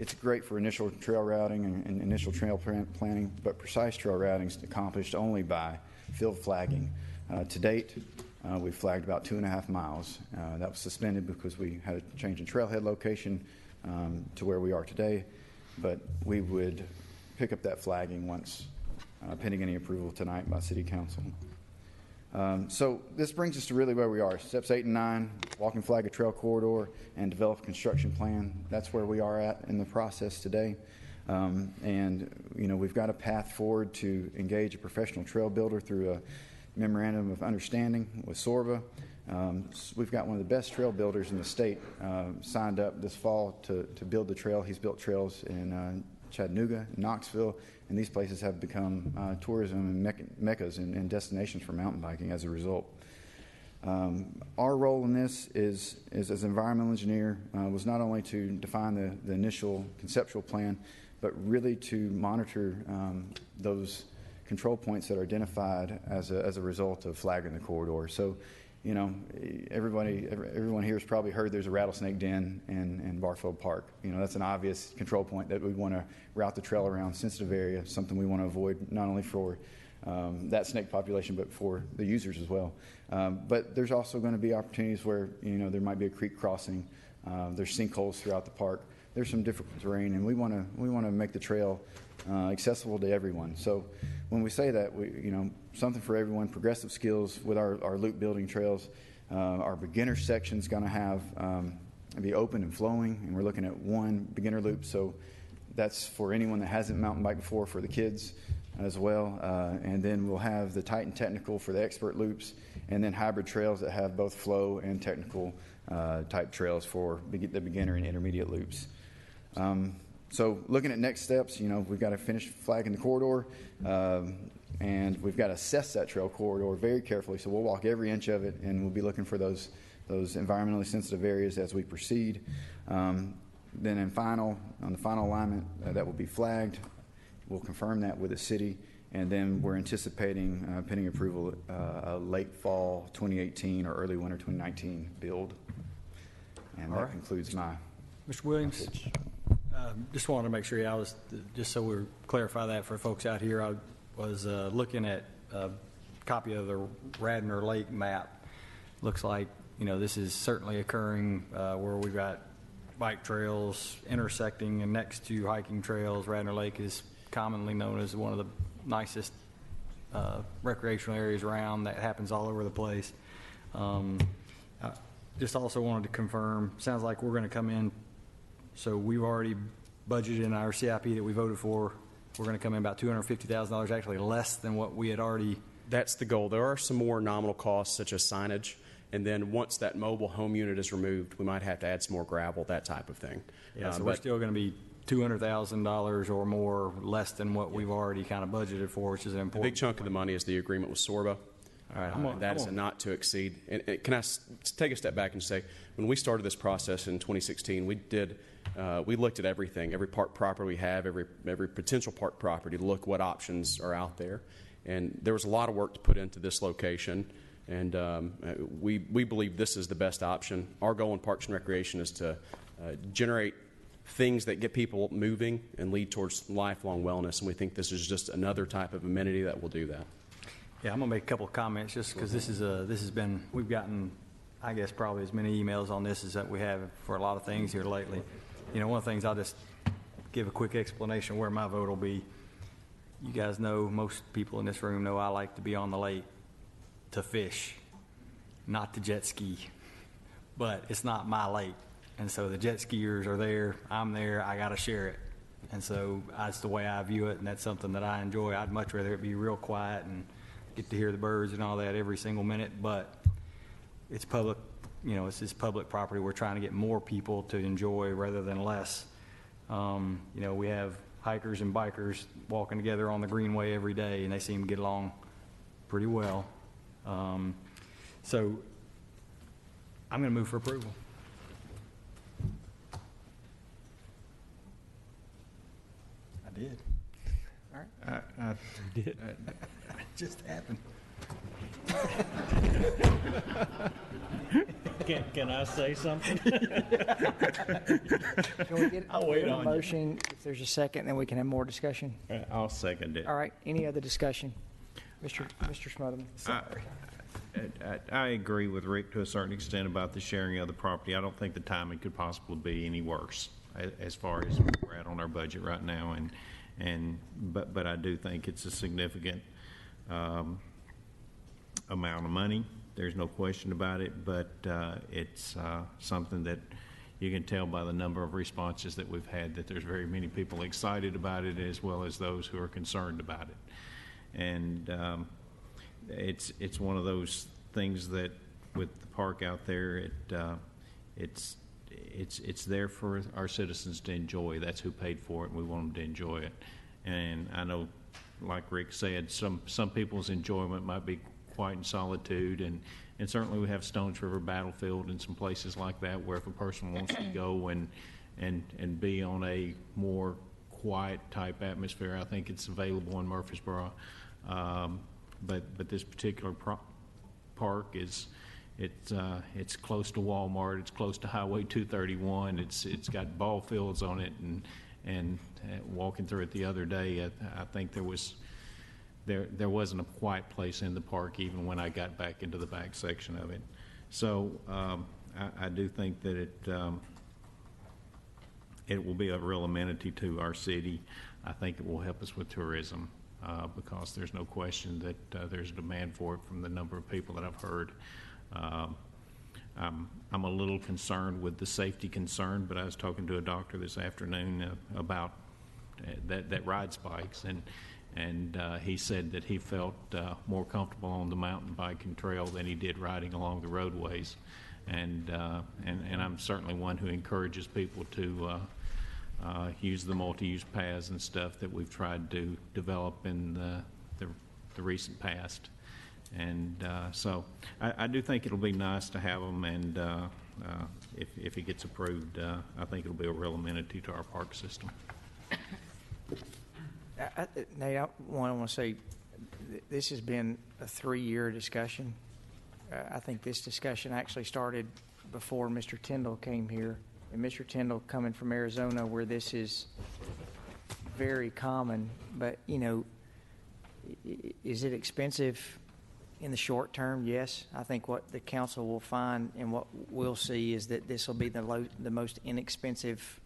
It's great for initial trail routing and initial trail planning, but precise trail routing is accomplished only by field flagging. To date, we've flagged about 2.5 miles. That was suspended because we had a change in trailhead location to where we are today, but we would pick up that flagging once, pending any approval tonight by City Council. So this brings us to really where we are. Steps 8 and 9, walk and flag a trail corridor and develop a construction plan. That's where we are at in the process today. And we've got a path forward to engage a professional trail builder through a memorandum of understanding with SORVA. We've got one of the best trail builders in the state signed up this fall to build the trail. He's built trails in Chattanooga, Knoxville, and these places have become tourism and meccas and destinations for mountain biking as a result. Our role in this is as an environmental engineer was not only to define the initial conceptual plan, but really to monitor those control points that are identified as a result of flagging the corridor. So, everyone here has probably heard there's a rattlesnake den in Barfield Park. That's an obvious control point that we want to route the trail around, sensitive area, something we want to avoid not only for that snake population, but for the users as well. But there's also going to be opportunities where, there might be a creek crossing. There's sinkholes throughout the park. There's some difficult terrain, and we want to make the trail accessible to everyone. So when we say that, something for everyone, progressive skills with our loop building trails. Our beginner section's going to have be open and flowing, and we're looking at one beginner loop. So that's for anyone that hasn't mountain biked before, for the kids as well. And then we'll have the tight and technical for the expert loops, and then hybrid trails that have both flow and technical type trails for the beginner and intermediate loops. So looking at next steps, we've got to finish flagging the corridor, and we've got to assess that trail corridor very carefully. So we'll walk every inch of it, and we'll be looking for those environmentally sensitive areas as we proceed. Then on the final alignment, that will be flagged. We'll confirm that with the city, and then we're anticipating pending approval a late fall 2018 or early winter 2019 build. And that concludes my Mr. Williams. message. Just wanted to make sure, just so we clarify that for folks out here, I was looking at copy of the Radnor Lake map. Looks like, this is certainly occurring where we've got bike trails intersecting and next to hiking trails. Radnor Lake is commonly known as one of the nicest recreational areas around. That happens all over the place. I just also wanted to confirm, sounds like we're going to come in, so we've already budgeted in our CIP that we voted for. We're going to come in about $250,000, actually less than what we had already. That's the goal. There are some more nominal costs, such as signage, and then once that mobile home unit is removed, we might have to add some more gravel, that type of thing. Yeah, so we're still going to be $200,000 or more less than what we've already kind of budgeted for, which is an important. A big chunk of the money is the agreement with Sorba. All right, that is a not to exceed. And can I take a step back and say, when we started this process in 2016, we looked at everything, every park property we have, every potential park property, to look what options are out there. And there was a lot of work to put into this location, and we believe this is the best option. Our goal in Parks and Recreation is to generate things that get people moving and lead towards lifelong wellness, and we think this is just another type of amenity that will do that. Yeah, I'm gonna make a couple of comments just because this has been, we've gotten, I guess, probably as many emails on this as that we have for a lot of things here lately. One of the things, I'll just give a quick explanation where my vote will be. You guys know, most people in this room know I like to be on the lake to fish, not to jet ski. But it's not my lake. And so the jet skiers are there, I'm there, I got to share it. And so that's the way I view it, and that's something that I enjoy. I'd much rather it be real quiet and get to hear the birds and all that every single minute, but it's public, it's this public property. We're trying to get more people to enjoy rather than less. We have hikers and bikers walking together on the Greenway every day, and they seem to get along pretty well. So I'm going to move for approval. I did. All right. I did. It just happened. Can I say something? I'll wait on motion. If there's a second, then we can have more discussion. I'll second it. All right. Any other discussion? Mr. Smotherman. I agree with Rick to a certain extent about the sharing of the property. I don't think the timing could possibly be any worse as far as we're at on our budget right now, but I do think it's a significant amount of money. There's no question about it, but it's something that you can tell by the number of responses that we've had that there's very many people excited about it, as well as those who are concerned about it. And it's one of those things that with the park out there, it's there for our citizens to enjoy. That's who paid for it, and we want them to enjoy it. And I know, like Rick said, some people's enjoyment might be quite in solitude, and certainly we have Stones River Battlefield and some places like that where if a person wants to go and be on a more quiet type atmosphere, I think it's available in Murfreesboro. But this particular park it's close to Walmart, it's close to Highway 231, it's got ball fields on it, and walking through it the other day, I think there wasn't a quiet place in the park even when I got back into the back section of it. So I do think that it will be a real amenity to our city. I think it will help us with tourism because there's no question that there's a demand for it from the number of people that I've heard. I'm a little concerned with the safety concern, but I was talking to a doctor this afternoon about that rides bikes, and he said that he felt more comfortable on the mountain biking trail than he did riding along the roadways. And I'm certainly one who encourages people to use the multi-use paths and stuff that we've tried to develop in the recent past. And so I do think it'll be nice to have them, and if it gets approved, I think it'll be a real amenity to our park system. Nate, I want to say this has been a 3-year discussion. I think this discussion actually started before Mr. Tyndall came here. And Mr. Tyndall coming from Arizona, where this is very common. But, is it expensive in the short term, yes. I think what the council will find and what we'll see is that this will be the most inexpensive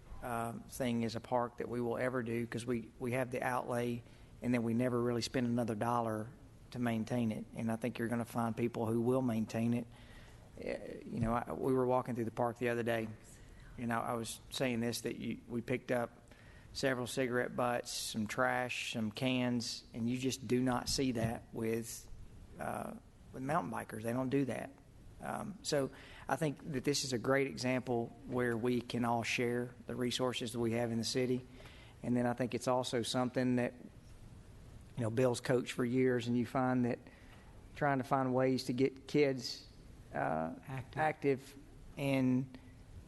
thing as a park that we will ever do, because we have the outlay and then we never really spend another dollar to maintain it. And I think you're going to find people who will maintain it. You know, we were walking through the park the other day, and I was saying this, that we picked up several cigarette butts, some trash, some cans, and you just do not see that with mountain bikers. They don't do that. So I think that this is a great example where we can all share the resources that we have in the city. And then I think it's also something that, you know, Bill's coached for years, and you find that trying to find ways to get kids active, and,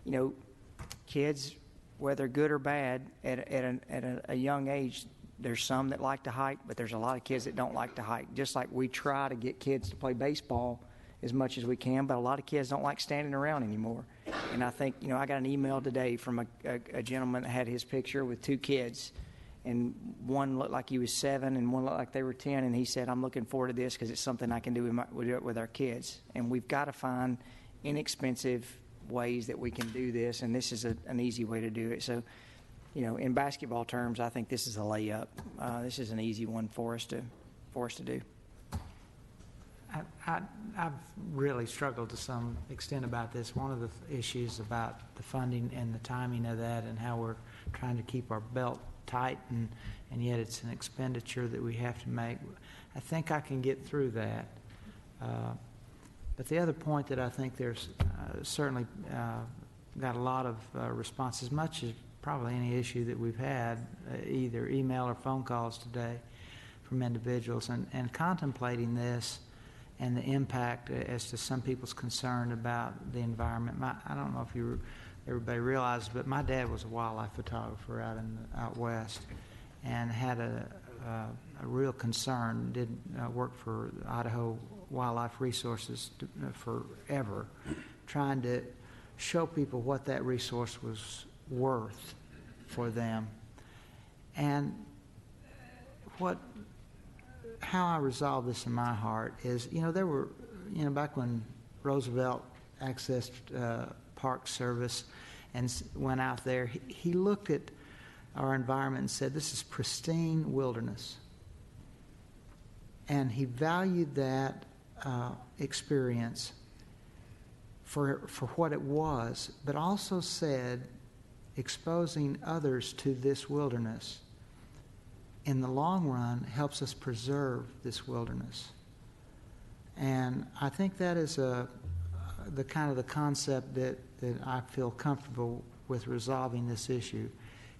you know, kids, whether good or bad, at a young age, there's some that like to hike, but there's a lot of kids that don't like to hike. Just like we try to get kids to play baseball as much as we can, but a lot of kids don't like standing around anymore. And I think, you know, I got an email today from a gentleman that had his picture with two kids, and one looked like he was 7 and one looked like they were 10, and he said, I'm looking forward to this because it's something I can do with our kids. And we've got to find inexpensive ways that we can do this, and this is an easy way to do it. So, you know, in basketball terms, I think this is a layup. This is an easy one for us to do. I've really struggled to some extent about this. One of the issues about the funding and the timing of that, and how we're trying to keep our belt tight, and yet it's an expenditure that we have to make. I think I can get through that. But the other point that I think there's certainly got a lot of response, as much as probably any issue that we've had, either email or phone calls today from individuals, and contemplating this and the impact as to some people's concern about the environment. I don't know if everybody realizes, but my dad was a wildlife photographer out west, and had a real concern. Did work for Idaho Wildlife Resources forever, trying to show people what that resource was worth for them. And how I resolved this in my heart is, you know, there were, you know, back when Roosevelt accessed Park Service and went out there, he looked at our environment and said, this is pristine wilderness. And he valued that experience for what it was, but also said, exposing others to this wilderness in the long run helps us preserve this wilderness. And I think that is the kind of concept that I feel comfortable with resolving this issue,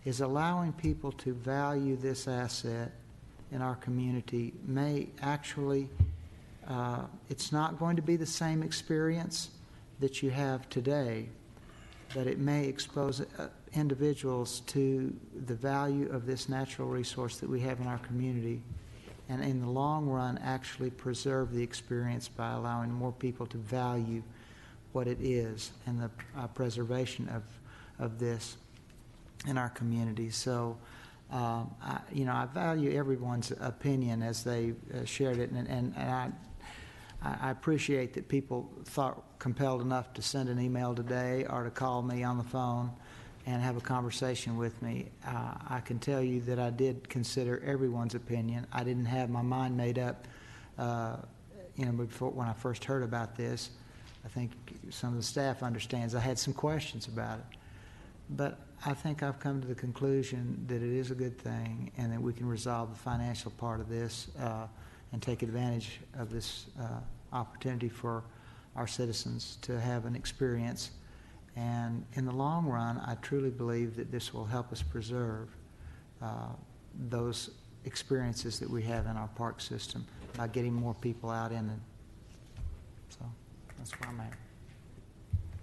is allowing people to value this asset in our community. May actually, it's not going to be the same experience that you have today, but it may expose individuals to the value of this natural resource that we have in our community, and in the long run actually preserve the experience by allowing more people to value what it is and the preservation of this in our community. So, I value everyone's opinion as they shared it, and I appreciate that people thought compelled enough to send an email today or to call me on the phone and have a conversation with me. I can tell you that I did consider everyone's opinion. I didn't have my mind made up, before, when I first heard about this. I think some of the staff understands I had some questions about it. But I think I've come to the conclusion that it is a good thing, and that we can resolve the financial part of this and take advantage of this opportunity for our citizens to have an experience. And in the long run, I truly believe that this will help us preserve those experiences that we have in our park system by getting more people out in it. So that's where I'm at.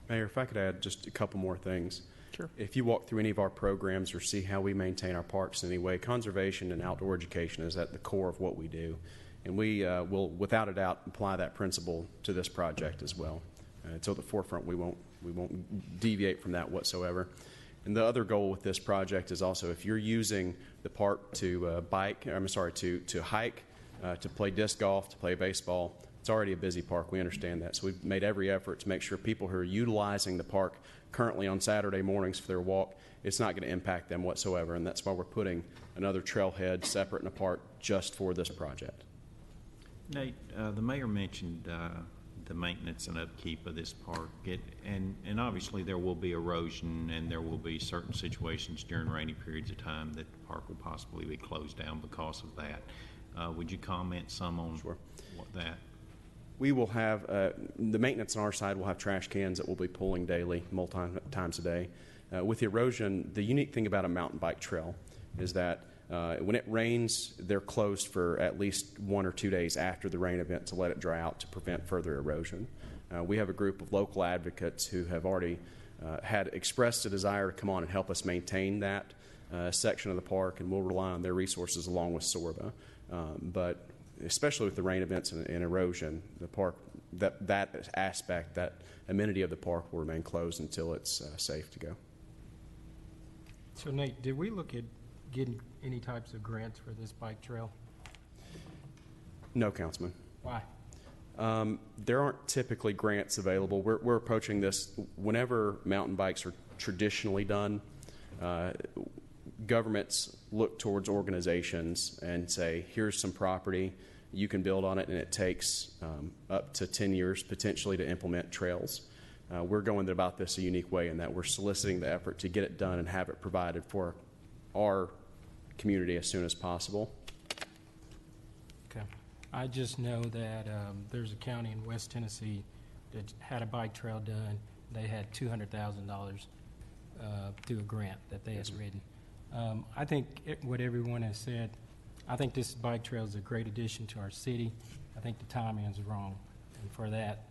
Mayor, if I could add just a couple more things. Sure. If you walk through any of our programs or see how we maintain our parks in any way, conservation and outdoor education is at the core of what we do. And we will, without a doubt, apply that principle to this project as well. It's at the forefront. We won't deviate from that whatsoever. And the other goal with this project is also, if you're using the park to hike, to play disc golf, to play baseball, It's already a busy park. We understand that. So we've made every effort to make sure people who are utilizing the park currently on Saturday mornings for their walk, it's not going to impact them whatsoever. And that's why we're putting another trailhead separate and apart just for this project. Nate, the mayor mentioned the maintenance and upkeep of this park. And obviously there will be erosion and there will be certain situations during rainy periods of time that the park will possibly be closed down because of that. Would you comment some on what that? We will have, the maintenance on our side will have trash cans that we'll be pulling daily, multiple times a day. With the erosion, the unique thing about a mountain bike trail is that when it rains, they're closed for at least 1 or 2 days after the rain event to let it dry out to prevent further erosion. We have a group of local advocates who have already had expressed a desire to come on and help us maintain that section of the park, and we'll rely on their resources along with SORBA. But especially with the rain events and erosion, the park, that aspect, that amenity of the park will remain closed until it's safe to go. So Nate, did we look at getting any types of grants for this bike trail? No, Councilman. Why? There aren't typically grants available. We're approaching this whenever mountain bikes are traditionally done. Governments look towards organizations and say, here's some property, you can build on it, and it takes up to 10 years potentially to implement trails. We're going about this a unique way in that we're soliciting the effort to get it done and have it provided for our community as soon as possible. Okay. I just know that there's a county in West Tennessee that had a bike trail done. They had $200,000 through a grant that they had written. I think what everyone has said, I think this bike trail is a great addition to our city. I think the timing is wrong. And for that,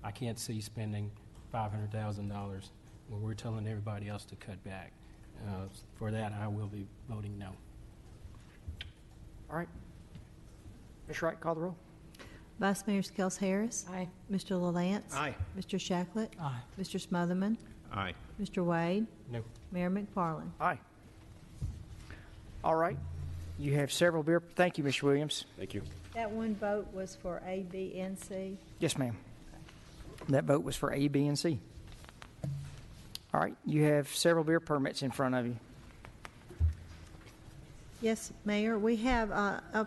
I can't see spending $500,000 when we're telling everybody else to cut back. For that, I will be voting no. All right. Ms. Wright, call the roll. Vice Mayor Skels Harris. Aye. Mr. LaLance. Aye. Mr. Shacklet. Aye. Mr. Smotherman. Aye. Mr. Wade. No. Mayor McFarland. Aye. All right. You have several beer. Thank you, Mr. Williams. Thank you. That one vote was for A, B, and C. Yes, ma'am. That vote was for A, B, and C. All right. You have several beer permits in front of you. Yes, Mayor. We have,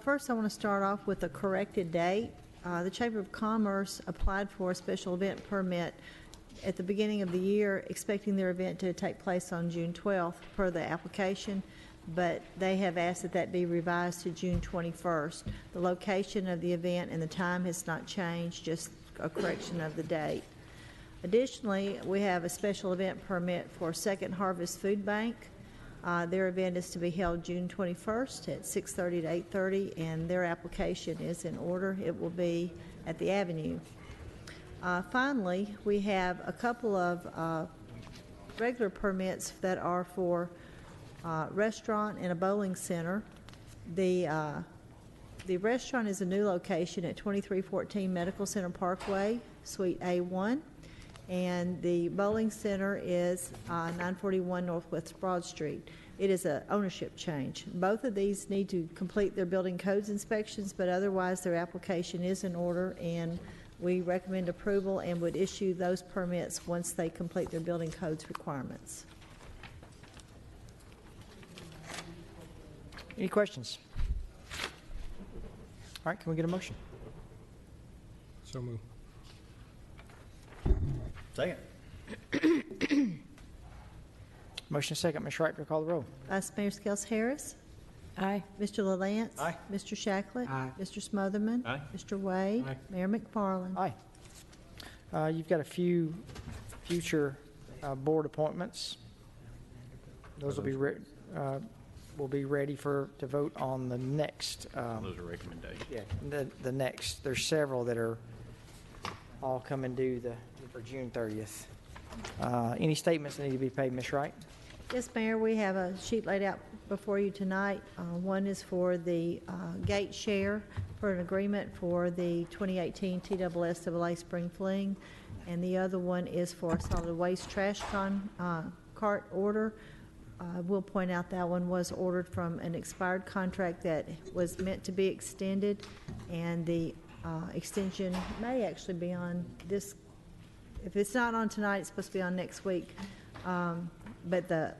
first I want to start off with a corrected date. The Chamber of Commerce applied for a special event permit at the beginning of the year, expecting their event to take place on June 12th per the application, but they have asked that that be revised to June 21st. The location of the event and the time has not changed, just a correction of the date. Additionally, we have a special event permit for Second Harvest Food Bank. Their event is to be held June 21st at 6:30 to 8:30, and their application is in order. It will be at the Avenue. Finally, we have a couple of regular permits that are for restaurant and a bowling center. The restaurant is a new location at 2314 Medical Center Parkway, Suite A1, and the bowling center is 941 Northwest Broad Street. It is an ownership change. Both of these need to complete their building codes inspections, but otherwise their application is in order, and we recommend approval and would issue those permits once they complete their building codes requirements. Any questions? All right, can we get a motion? So moved. Second. Motion second. Ms. Wright, call the roll. Vice Mayor Skels Harris. Aye. Mr. LaLance. Aye. Mr. Shacklet. Aye. Mr. Smotherman. Aye. Mr. Wade. Aye. Mayor McFarland. Aye. You've got a few future board appointments. Those will be ready to vote on the next. Those are recommendations. Yeah, the next. There's several that are all coming due for June 30th. Any statements that need to be paid, Ms. Wright? Yes, Mayor, we have a sheet laid out before you tonight. One is for the gate share for an agreement for the 2018 TSSAA Spring Fling, and the other one is for a solid waste trash cart order. We'll point out that one was ordered from an expired contract that was meant to be extended, and the extension may actually be on this, if it's not on tonight, it's supposed to be on next week. But the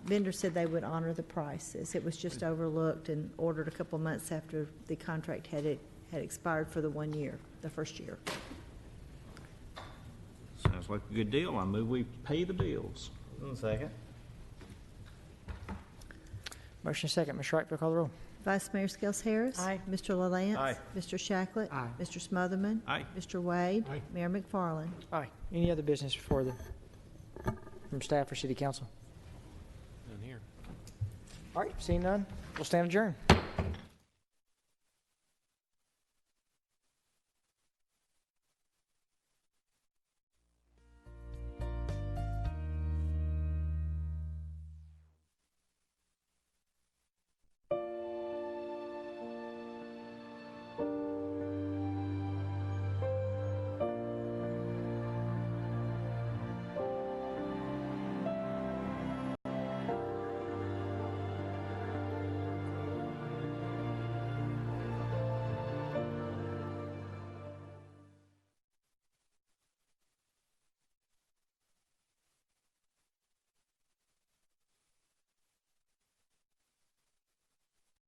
vendor said they would honor the prices. It was just overlooked and ordered a couple months after the contract had expired for the 1 year, the first year. Sounds like a good deal. I move we pay the bills. Second. Motion second. Ms. Wright, call the roll. Vice Mayor Skels Harris. Aye. Mr. LaLance. Aye. Mr. Shacklet. Aye. Mr. Smotherman. Aye. Mr. Wade. Aye. Mayor McFarland. Aye. Any other business from staff or city council? None here. All right, seeing none, we'll stand adjourned.